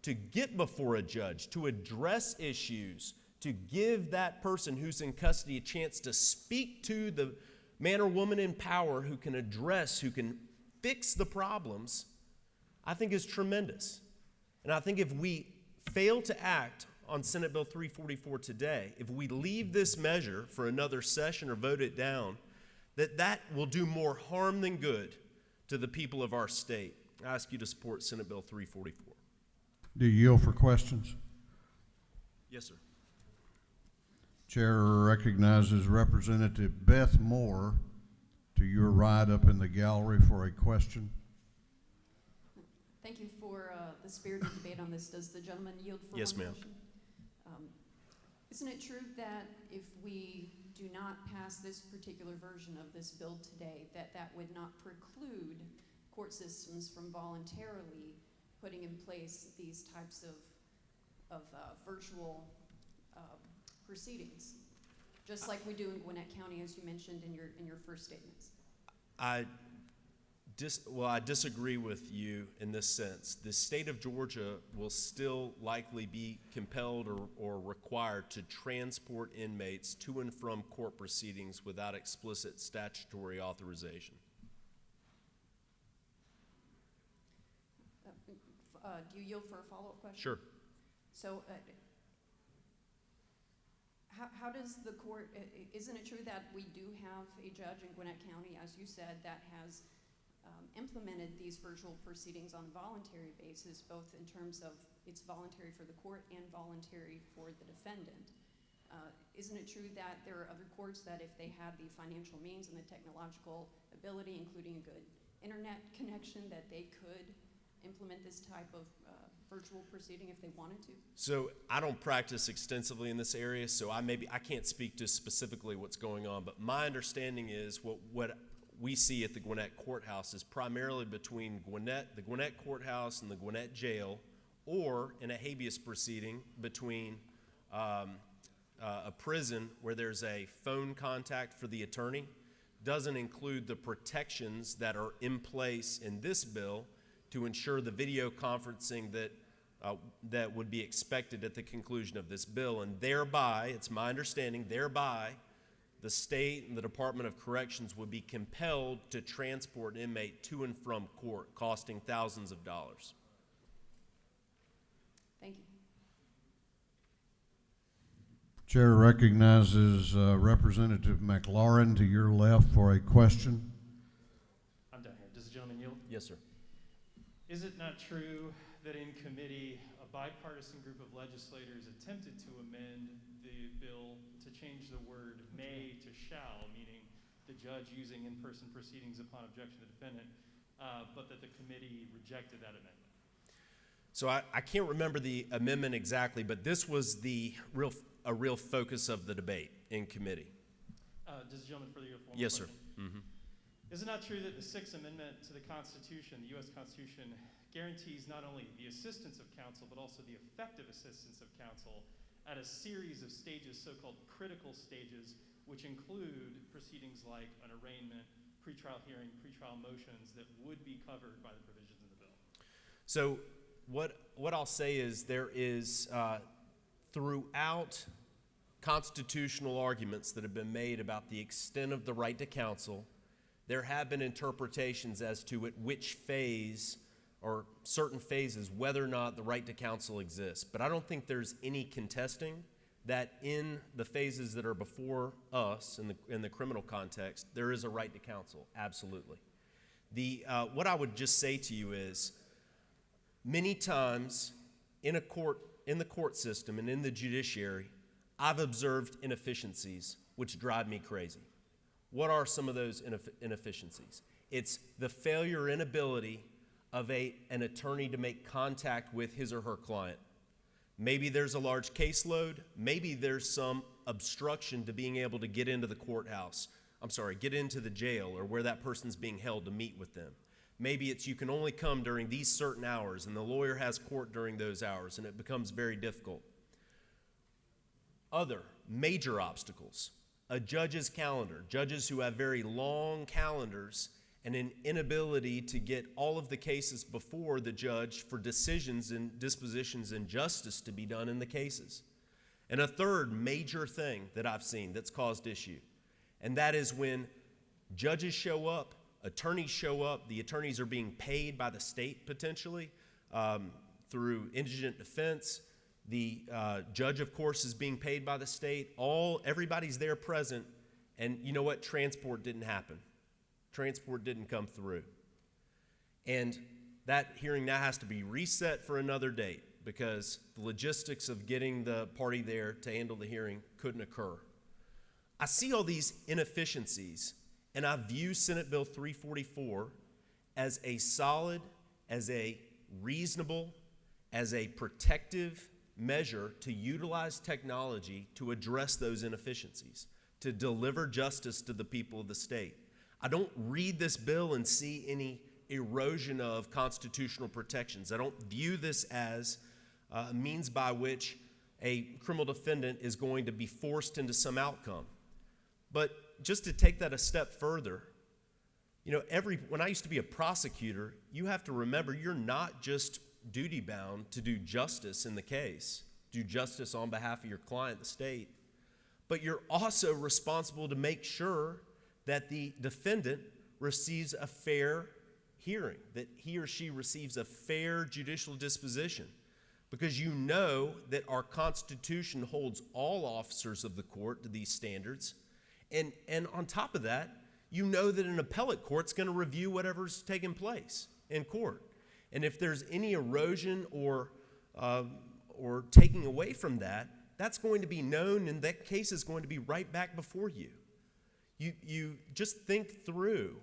to get before a judge, to address issues, to give that person who's in custody a chance to speak to the man or woman in power who can address, who can fix the problems, I think is tremendous. And I think if we fail to act on Senate Bill 344 today, if we leave this measure for another session or vote it down, that will do more harm than good to the people of our state. I ask you to support Senate Bill 344.
Do you yield for questions?
Yes, sir.
Chair recognizes Representative Beth Moore to your right up in the gallery for a question.
Thank you for the spirited debate on this. Does the gentleman yield for
yes,
one
ma'am.
motion? Isn't it true that if we do not pass this particular version of this bill today, that would not preclude court systems from voluntarily putting in place these types of virtual proceedings, just like we do in Gwinnett County, as you mentioned in your first statements?
I disagree with you in this sense. The state of Georgia will still likely be compelled or required to transport inmates to and from court proceedings without explicit statutory authorization.
Do you yield for a follow-up question?
Sure.
So how does the court, isn't it true that we do have a judge in Gwinnett County, as you said, that has implemented these virtual proceedings on a voluntary basis, both in terms of it's voluntary for the court and voluntary for the defendant? Isn't it true that there are other courts that if they had the financial means and the technological ability, including a good internet connection, that they could implement this type of virtual proceeding if they wanted to?
So I don't practice extensively in this area, so I can't speak to specifically what's going on, but my understanding is what we see at the Gwinnett Courthouse is primarily between the Gwinnett Courthouse and the Gwinnett Jail, or in a habeas proceeding between a prison where there's a phone contact for the attorney. Doesn't include the protections that are in place in this bill to ensure the video conferencing that would be expected at the conclusion of this bill, and thereby, it's my understanding, thereby the state and the Department of Corrections would be compelled to transport an inmate to and from court, costing thousands of dollars.
Thank you.
Chair recognizes Representative McLaurin to your left for a question.
I'm down here. Does the gentleman yield?
Yes, sir.
Is it not true that in committee, a bipartisan group of legislators attempted to amend the bill to change the word may to shall, meaning the judge using in-person proceedings upon objection to the defendant, but that the committee rejected that amendment?
So I can't remember the amendment exactly, but this was a real focus of the debate in committee.
Does the gentleman further your formal
Yes,
question?
sir. Mm-hmm.
Is it not true that the Sixth Amendment to the Constitution, the U.S. Constitution, guarantees not only the assistance of counsel, but also the effective assistance of counsel at a series of stages, so-called critical stages, which include proceedings like an arraignment, pretrial hearing, pretrial motions that would be covered by the provisions in the bill?
So what I'll say is there is, throughout constitutional arguments that have been made about the extent of the right to counsel, there have been interpretations as to at which phase or certain phases whether or not the right to counsel exists. But I don't think there's any contesting that in the phases that are before us in the criminal context, there is a right to counsel, absolutely. What I would just say to you is, many times in the court system and in the judiciary, I've observed inefficiencies which drive me crazy. What are some of those inefficiencies? It's the failure or inability of an attorney to make contact with his or her client. Maybe there's a large caseload. Maybe there's some obstruction to being able to get into the get into the jail or where that person's being held to meet with them. Maybe it's you can only come during these certain hours and the lawyer has court during those hours and it becomes very difficult. Other major obstacles, a judge's calendar, judges who have very long calendars and an inability to get all of the cases before the judge for decisions and dispositions and justice to be done in the cases. And a third major thing that I've seen that's caused issue, and that is when judges show up, attorneys show up, the attorneys are being paid by the state potentially through indigent defense. The judge, of course, is being paid by the state. Everybody's there present, and you know what? Transport didn't happen. Transport didn't come through. And that hearing now has to be reset for another date because the logistics of getting the party there to handle the hearing couldn't occur. I see all these inefficiencies, and I view Senate Bill 344 as a solid, as a reasonable, as a protective measure to utilize technology to address those inefficiencies, to deliver justice to the people of the state. I don't read this bill and see any erosion of constitutional protections. I don't view this as a means by which a criminal defendant is going to be forced into some outcome. But just to take that a step further, when I used to be a prosecutor, you have to remember you're not just duty bound to do justice in the case, do justice on behalf of your client, the state, but you're also responsible to make sure that the defendant receives a fair hearing, that he or she receives a fair judicial disposition, because you know that our Constitution holds all officers of the court to these standards, and on top of that, you know that an appellate court's going to review whatever's taking place in court. And if there's any erosion or taking away from that, that's going to be known, and that case is going to be right back before you. You just think through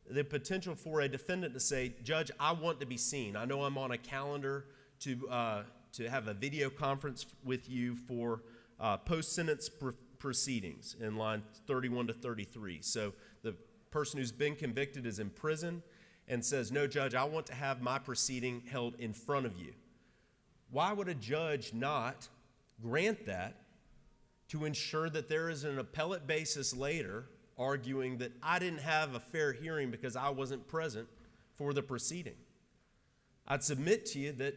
the potential for a defendant to say, Judge, I want to be seen. I know I'm on a calendar to have a video conference with you for post-sentence proceedings in line 31 to 33. So the person who's been convicted is in prison and says, no, judge, I want to have my proceeding held in front of you. Why would a judge not grant that to ensure that there is an appellate basis later arguing that I didn't have a fair hearing because I wasn't present for the proceeding? I'd submit to you that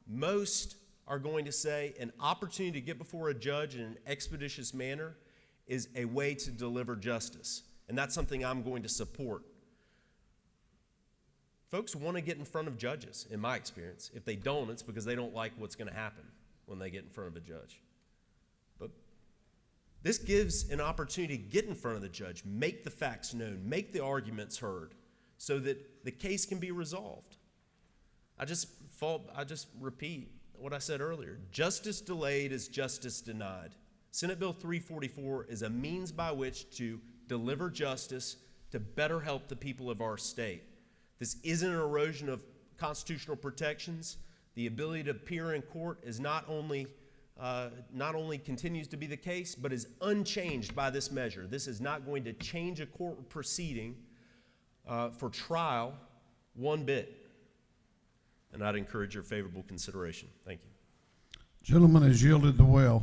most are going to say an opportunity to get before a judge in an expeditious manner is a way to deliver justice. And that's something I'm going to support. Folks want to get in front of judges, in my experience. If they don't, it's because they don't like what's going to happen when they get in front of a judge. But this gives an opportunity to get in front of the judge, make the facts known, make the arguments heard, so that the case can be resolved. I just repeat what I said earlier. Justice delayed is justice denied. Senate Bill 344 is a means by which to deliver justice to better help the people of our state. This isn't an erosion of constitutional protections. The ability to appear in court is not only continues to be the case, but is unchanged by this measure. This is not going to change a court proceeding for trial one bit. And I'd encourage your favorable consideration. Thank you.
Gentleman has yielded the well.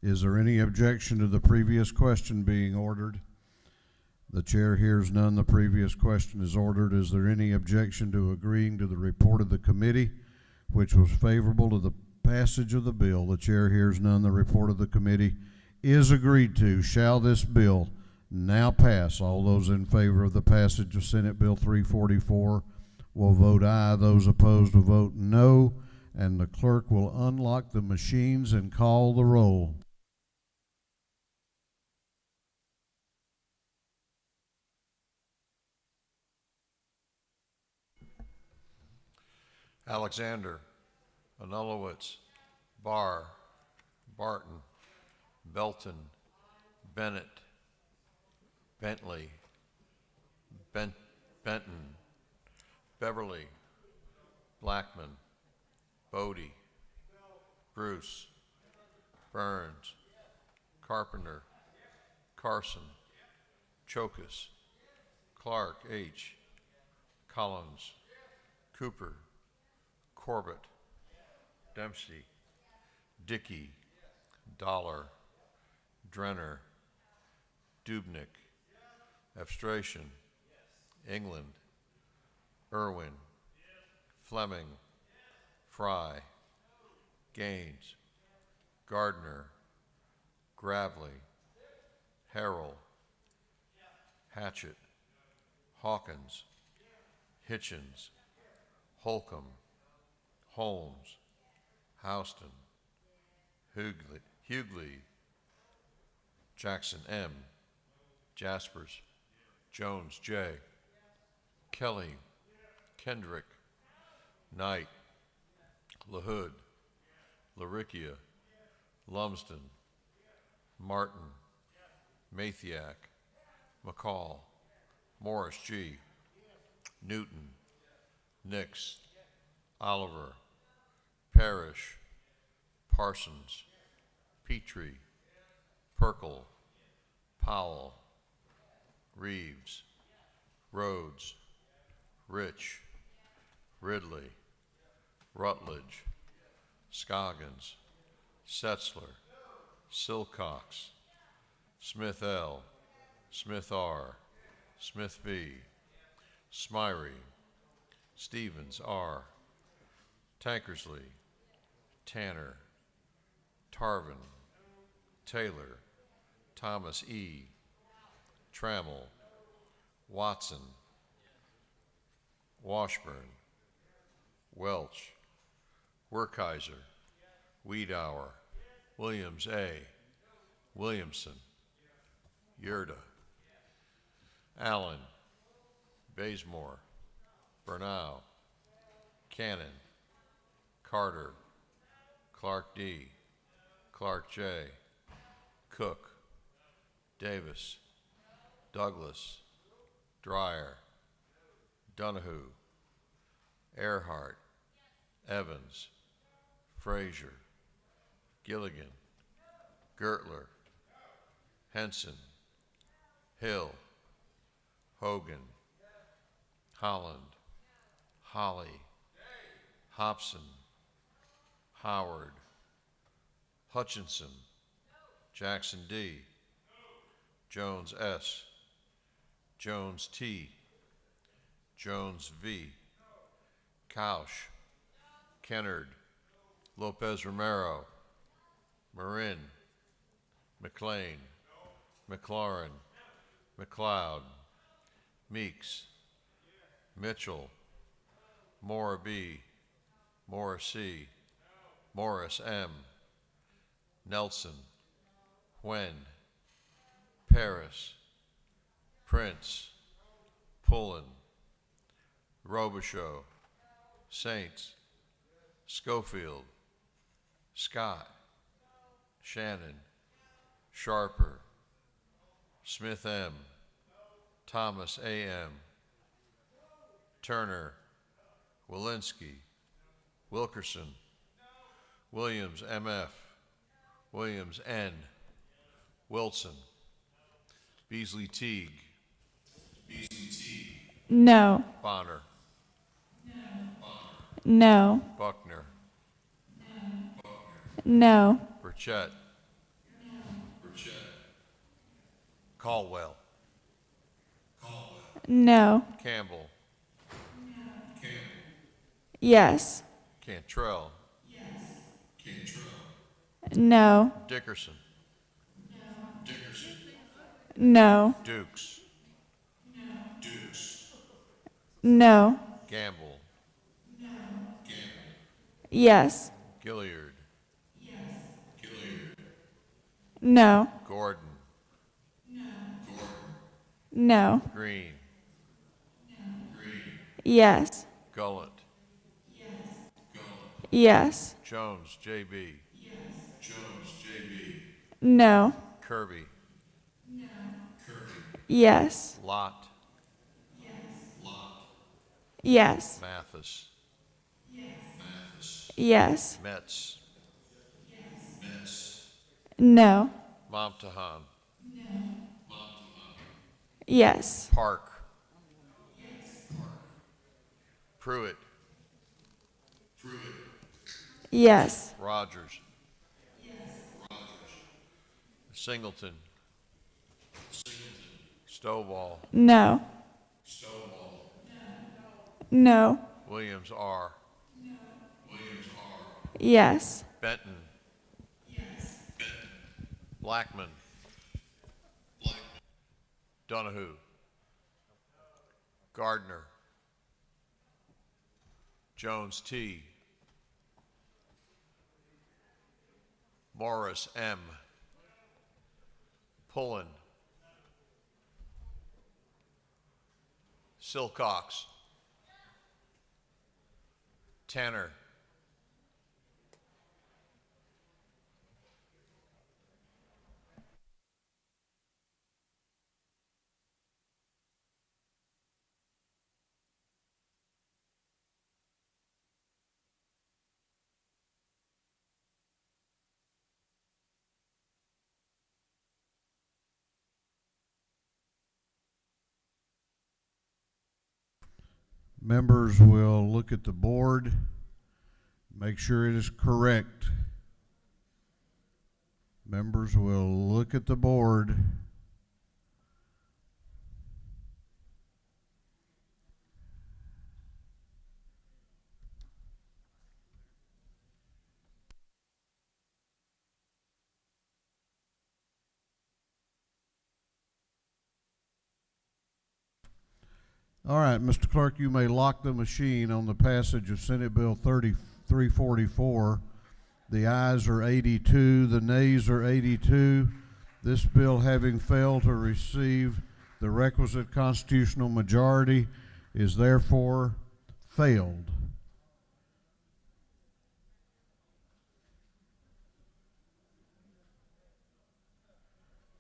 Is there any objection to the previous question being ordered? The chair hears none. The previous question is ordered. Is there any objection to agreeing to the report of the committee, which was favorable to the passage of the bill? The chair hears none. The report of the committee is agreed to. Shall this bill now pass? All those in favor of the passage of Senate Bill 344 will vote aye. Those opposed will vote no. And the clerk will unlock the machines and call the roll.
Alexander, Anulowicz, Barr, Barton, Belton, Bennett, Bentley, Benton, Beverly, Blackman, Bodie, Bruce, Burns, Carpenter, Carson, Chokus, Clark H., Collins, Cooper, Corbett, Dempsey, Dickey, Dollar, Drenner, Dubnik, Abstration, England, Irwin, Fleming, Fry, Gaines, Gardner, Gravely, Harrell, Hatchett, Hawkins, Hitchens, Holcomb, Holmes, Houston, Hughley, Jackson M., Jaspers, Jones J., Kelly, Kendrick, Knight, LaHood, Laricchia, Lumsden, Martin, Mathiak, McCall, Morris G., Newton, Nix, Oliver, Parrish, Parsons, Petrie, Perkle, Powell, Reeves, Rhodes, Rich, Ridley, Rutledge, Scoggins, Setzler, Silcox, Smith L., Smith R., Smith V., Smyrie, Stevens R., Tankersley, Tanner, Tarvin, Taylor, Thomas E., Trammell, Watson, Washburn, Welch, Werkheiser, Wiedauer, Williams A., Williamson, Yerda, Allen, Bazemore, Bernau, Cannon, Carter, Clark D., Clark J., Cook, Davis, Douglas, Dreyer, Donahue, Earhart, Evans, Frazier, Gilligan, Gertler, Henson, Hill, Hogan, Holland, Holly, Hobson, Howard, Hutchinson, Jackson D, Jones S, Jones T, Jones V, Couch, Kennard, Lopez Romero, Marin, McLean, McLaurin, McLeod, Meeks, Mitchell, Mora B, Morrissey, Morris M, Nelson, Wen, Paris, Prince, Pullen, Robichaud, Saints, Schofield, Scott, Shannon, Sharper, Smith M, Thomas A.M., Turner, Walensky, Wilkerson, Williams M.F., Williams N., Wilson, Beasley Teague,
No.
Bonner,
No.
Buckner,
No.
Burchett, Caldwell,
No.
Campbell,
Yes.
Cantrell,
No.
Dickerson,
No.
Dukes,
No.
Gamble,
Yes.
Gilliard,
No.
Gordon,
No.
Green,
Yes.
Gullett,
Yes.
Jones J.B.,
No.
Kirby,
Yes.
Lott,
Yes.
Mathis,
Yes.
Metz,
No.
Momtahan,
Yes.
Park, Pruitt,
Yes.
Rogers, Singleton, Stovall,
No. No.
Williams R,
Yes.
Benton, Blackman, Donahue, Gardner, Jones T, Morris M, Pullen, Silcox, Tanner,
Members will look at the board, make sure it is correct. Members will look at the board. All right, Mr. Clerk, you may lock the machine on the passage of Senate Bill 3344. The ayes are 82, the nays are 82. This bill, having failed to receive the requisite constitutional majority, is therefore failed.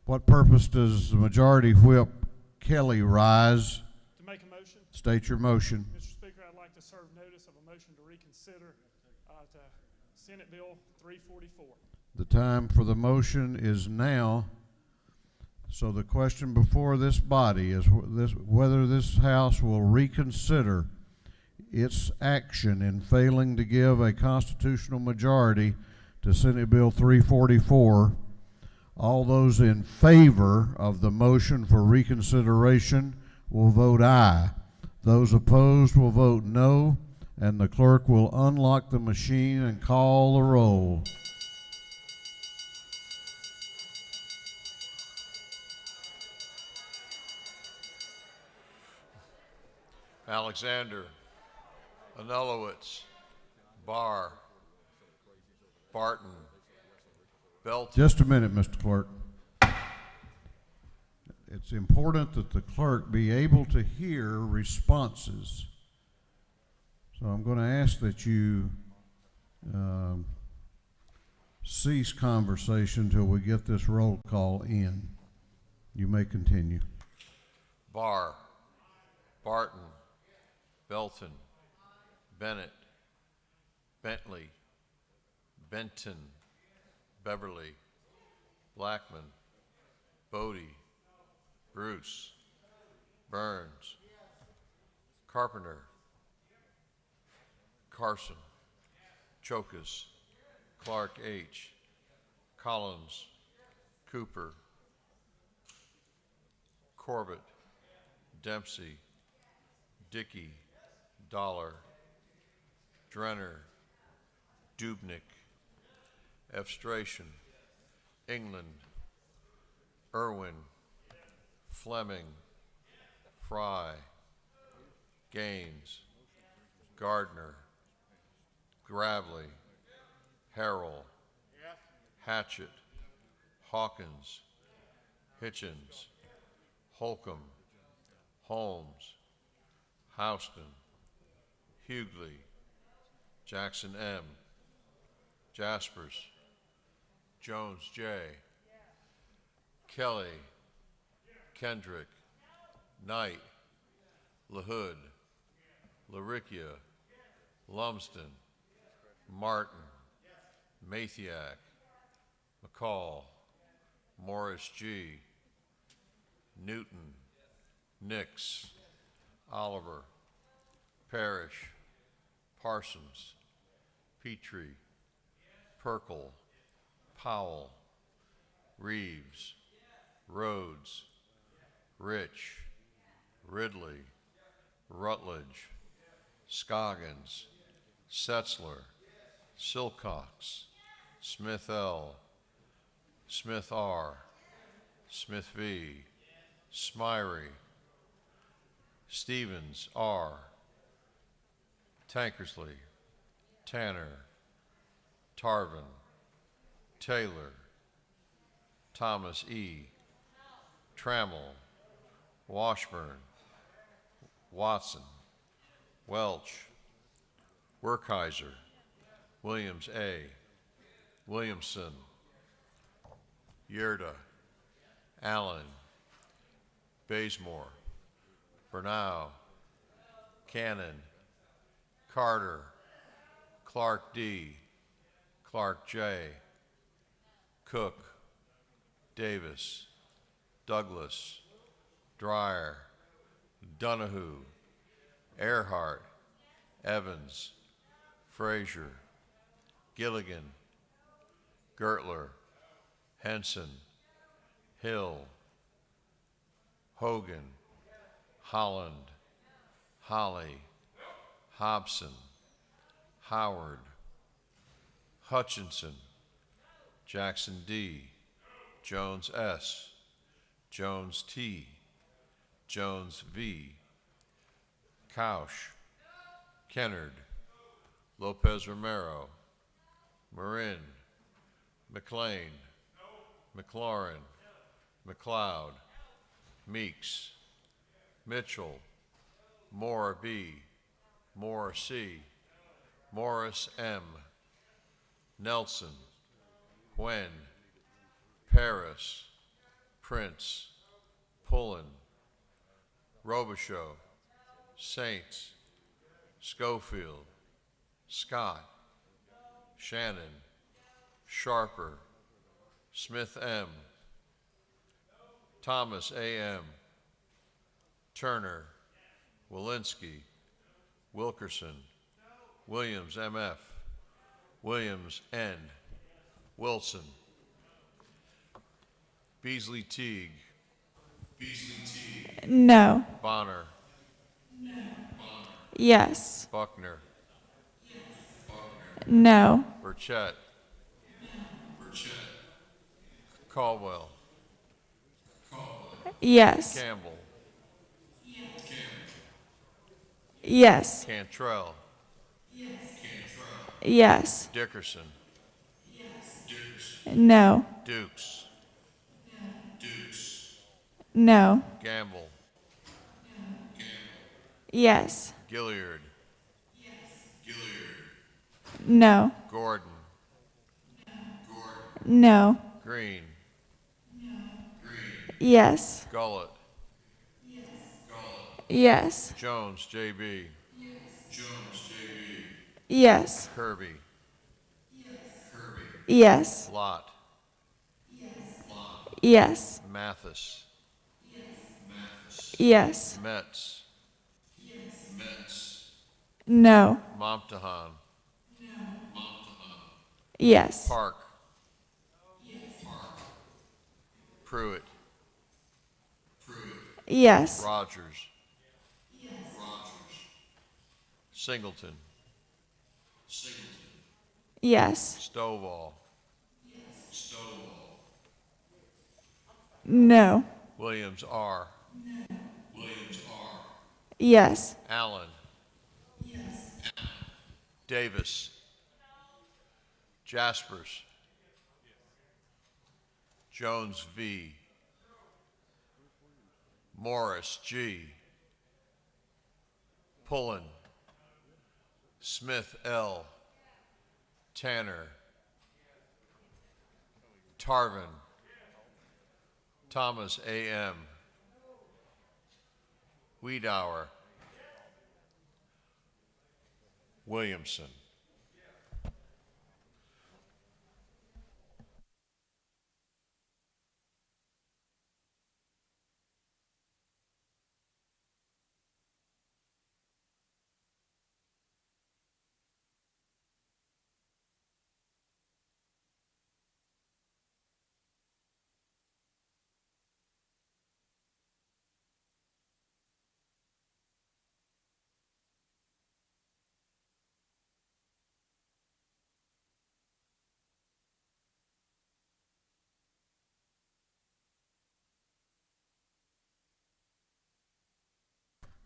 What purpose does the Majority Whip Kelly rise? State your motion.
Mr. Speaker, I'd like to serve notice of a motion to reconsider to Senate Bill 344.
The time for the motion is now. So the question before this body is whether this House will reconsider its action in failing to give a constitutional majority to Senate Bill 344. All those in favor of the motion for reconsideration will vote aye. Those opposed will vote no, and the clerk will unlock the machine and call the roll.
Alexander, Anulowitz, Barr, Barton, Belton.
Just a minute, Mr. Clerk. It's important that the clerk be able to hear responses. So I'm going to ask that you cease conversation until we get this roll call in. You may continue.
Barr, Barton, Belton, Bennett, Bentley, Benton, Beverly, Blackman, Bodie, Bruce, Burns, Carpenter, Carson, Chokas, Clark H., Collins, Cooper, Corbett, Dempsey, Dickey, Dollar, Drenner, Dubnik, Efstration, England, Irwin, Fleming, Fry, Gaines, Gardner, Gravely, Harrell, Hatchett, Hawkins, Hitchens, Holcomb, Holmes, Houston, Hughley, Jackson M., Jaspers, Jones J., Kelly, Kendrick, Knight, LaHood, LaRicchia, Lumsden, Martin, Mathiak, McCall, Morris G., Newton, Nix, Oliver, Parrish, Parsons, Petrie, Perkel, Powell, Reeves, Rhodes, Rich, Ridley, Rutledge, Scoggins, Setzler, Silcox, Smith L., Smith R., Smith V., Smyrie, Stevens R., Tankersley, Tanner, Tarvin, Taylor, Thomas E., Trammell, Washburn, Watson, Welch, Werkheiser, Williams A., Williamson, Yerda, Allen, Bazemore, Bernau, Cannon, Carter, Clark D., Clark J., Cook, Davis, Douglas, Dreyer, Donahue, Earhart, Evans, Frazier, Gilligan, Gertler, Henson, Hill, Hogan, Holland, Holly, Hobson, Howard, Hutchinson, Jackson D., Jones S., Jones T., Jones V., Couch, Kennard, Lopez Romero, Marin, McLean, McLaurin, McLeod, Meeks, Mitchell, Moore B., Moore C., Morris M., Nelson, Huen, Paris, Prince, Pullen, Robichaux, Saints, Schofield, Scott, Shannon, Sharper, Smith M., Thomas A.M., Turner, Walensky, Wilkerson, Williams M.F., Williams N., Wilson, Beasley Teague,
No.
Bonner,
Yes.
Buckner,
No.
Burchett, Caldwell,
Yes.
Campbell,
Yes.
Cantrell,
Yes.
Dickerson,
No.
Dukes,
No.
Gamble,
Yes.
Gilliard,
No.
Gordon,
No.
Green,
Yes.
Gullett,
Yes.
Jones, J.B.,
Yes.
Kirby,
Yes.
Lott,
Yes.
Mathis,
Yes.
Metz,
No.
Momtahan,
Yes.
Park, Pruitt,
Yes.
Rogers, Singleton,
Yes.
Stovall,
No.
Williams R.,
Yes.
Allen, Davis, Jaspers, Jones V., Morris G., Pullen, Smith L., Tanner, Tarvin, Thomas A.M., Wiedauer, Williamson.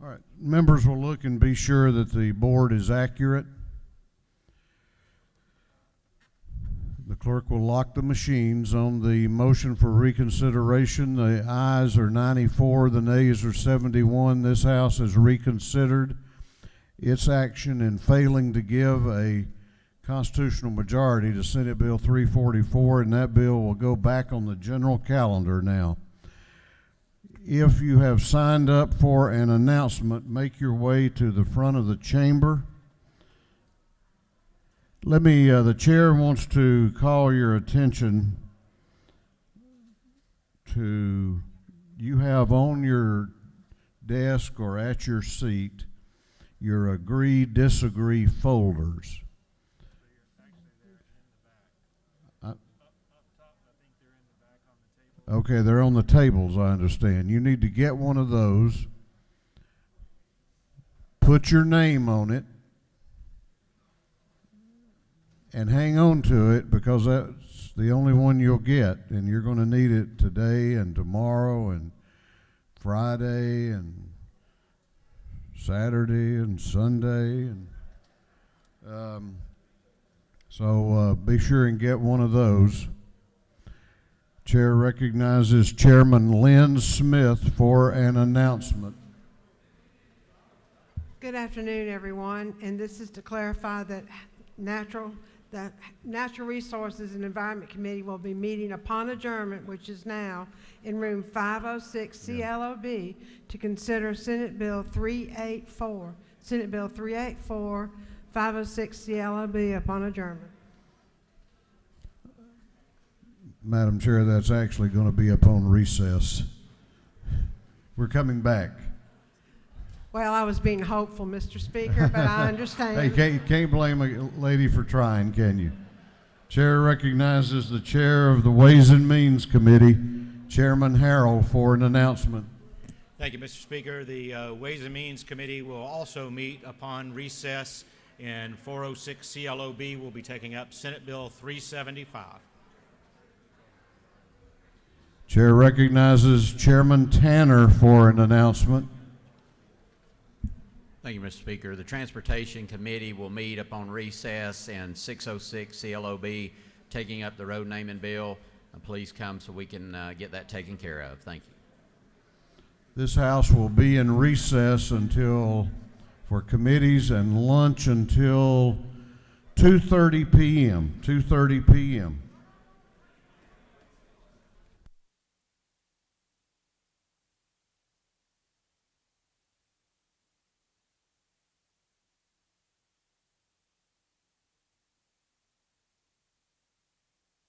All right, members will look and be sure that the board is accurate. The clerk will lock the machines. On the motion for reconsideration, the ayes are 94, the nays are 71. This House has reconsidered its action in failing to give a constitutional majority to Senate Bill 344, and that bill will go back on the general calendar now. If you have signed up for an announcement, make your way to the front of the chamber. The chair wants to call your attention to, you have on your desk or at your seat your agree, disagree folders. Okay, they're on the tables, I understand. You need to get one of those, put your name on it, and hang on to it, because that's the only one you'll get, and you're going to need it today and tomorrow and Friday and Saturday and Sunday, and so be sure and get one of those. Chair recognizes Chairman Lynn Smith for an announcement.
Good afternoon, everyone, and this is to clarify that natural The Natural Resources and Environment Committee will be meeting upon adjournment, which is now in room 506 CLOB, to consider Senate Bill 384. Senate Bill 384, 506 CLOB upon adjournment.
Madam Chair, that's actually going to be upon recess. We're coming back.
Well, I was being hopeful, Mr. Speaker, but I understand.
Hey, can't blame a lady for trying, can you? Chair recognizes the chair of the Ways and Means Committee, Chairman Harrell, for an announcement.
Thank you, Mr. Speaker. The Ways and Means Committee will also meet upon recess, and 406 CLOB will be taking up Senate Bill 375.
Chair recognizes Chairman Tanner for an announcement.
Thank you, Mr. Speaker. The Transportation Committee will meet upon recess in 606 CLOB, taking up the road naming bill. Please come so we can get that taken care of. Thank you.
This House will be in recess for committees and lunch until 2:30 p.m. 2:30 p.m.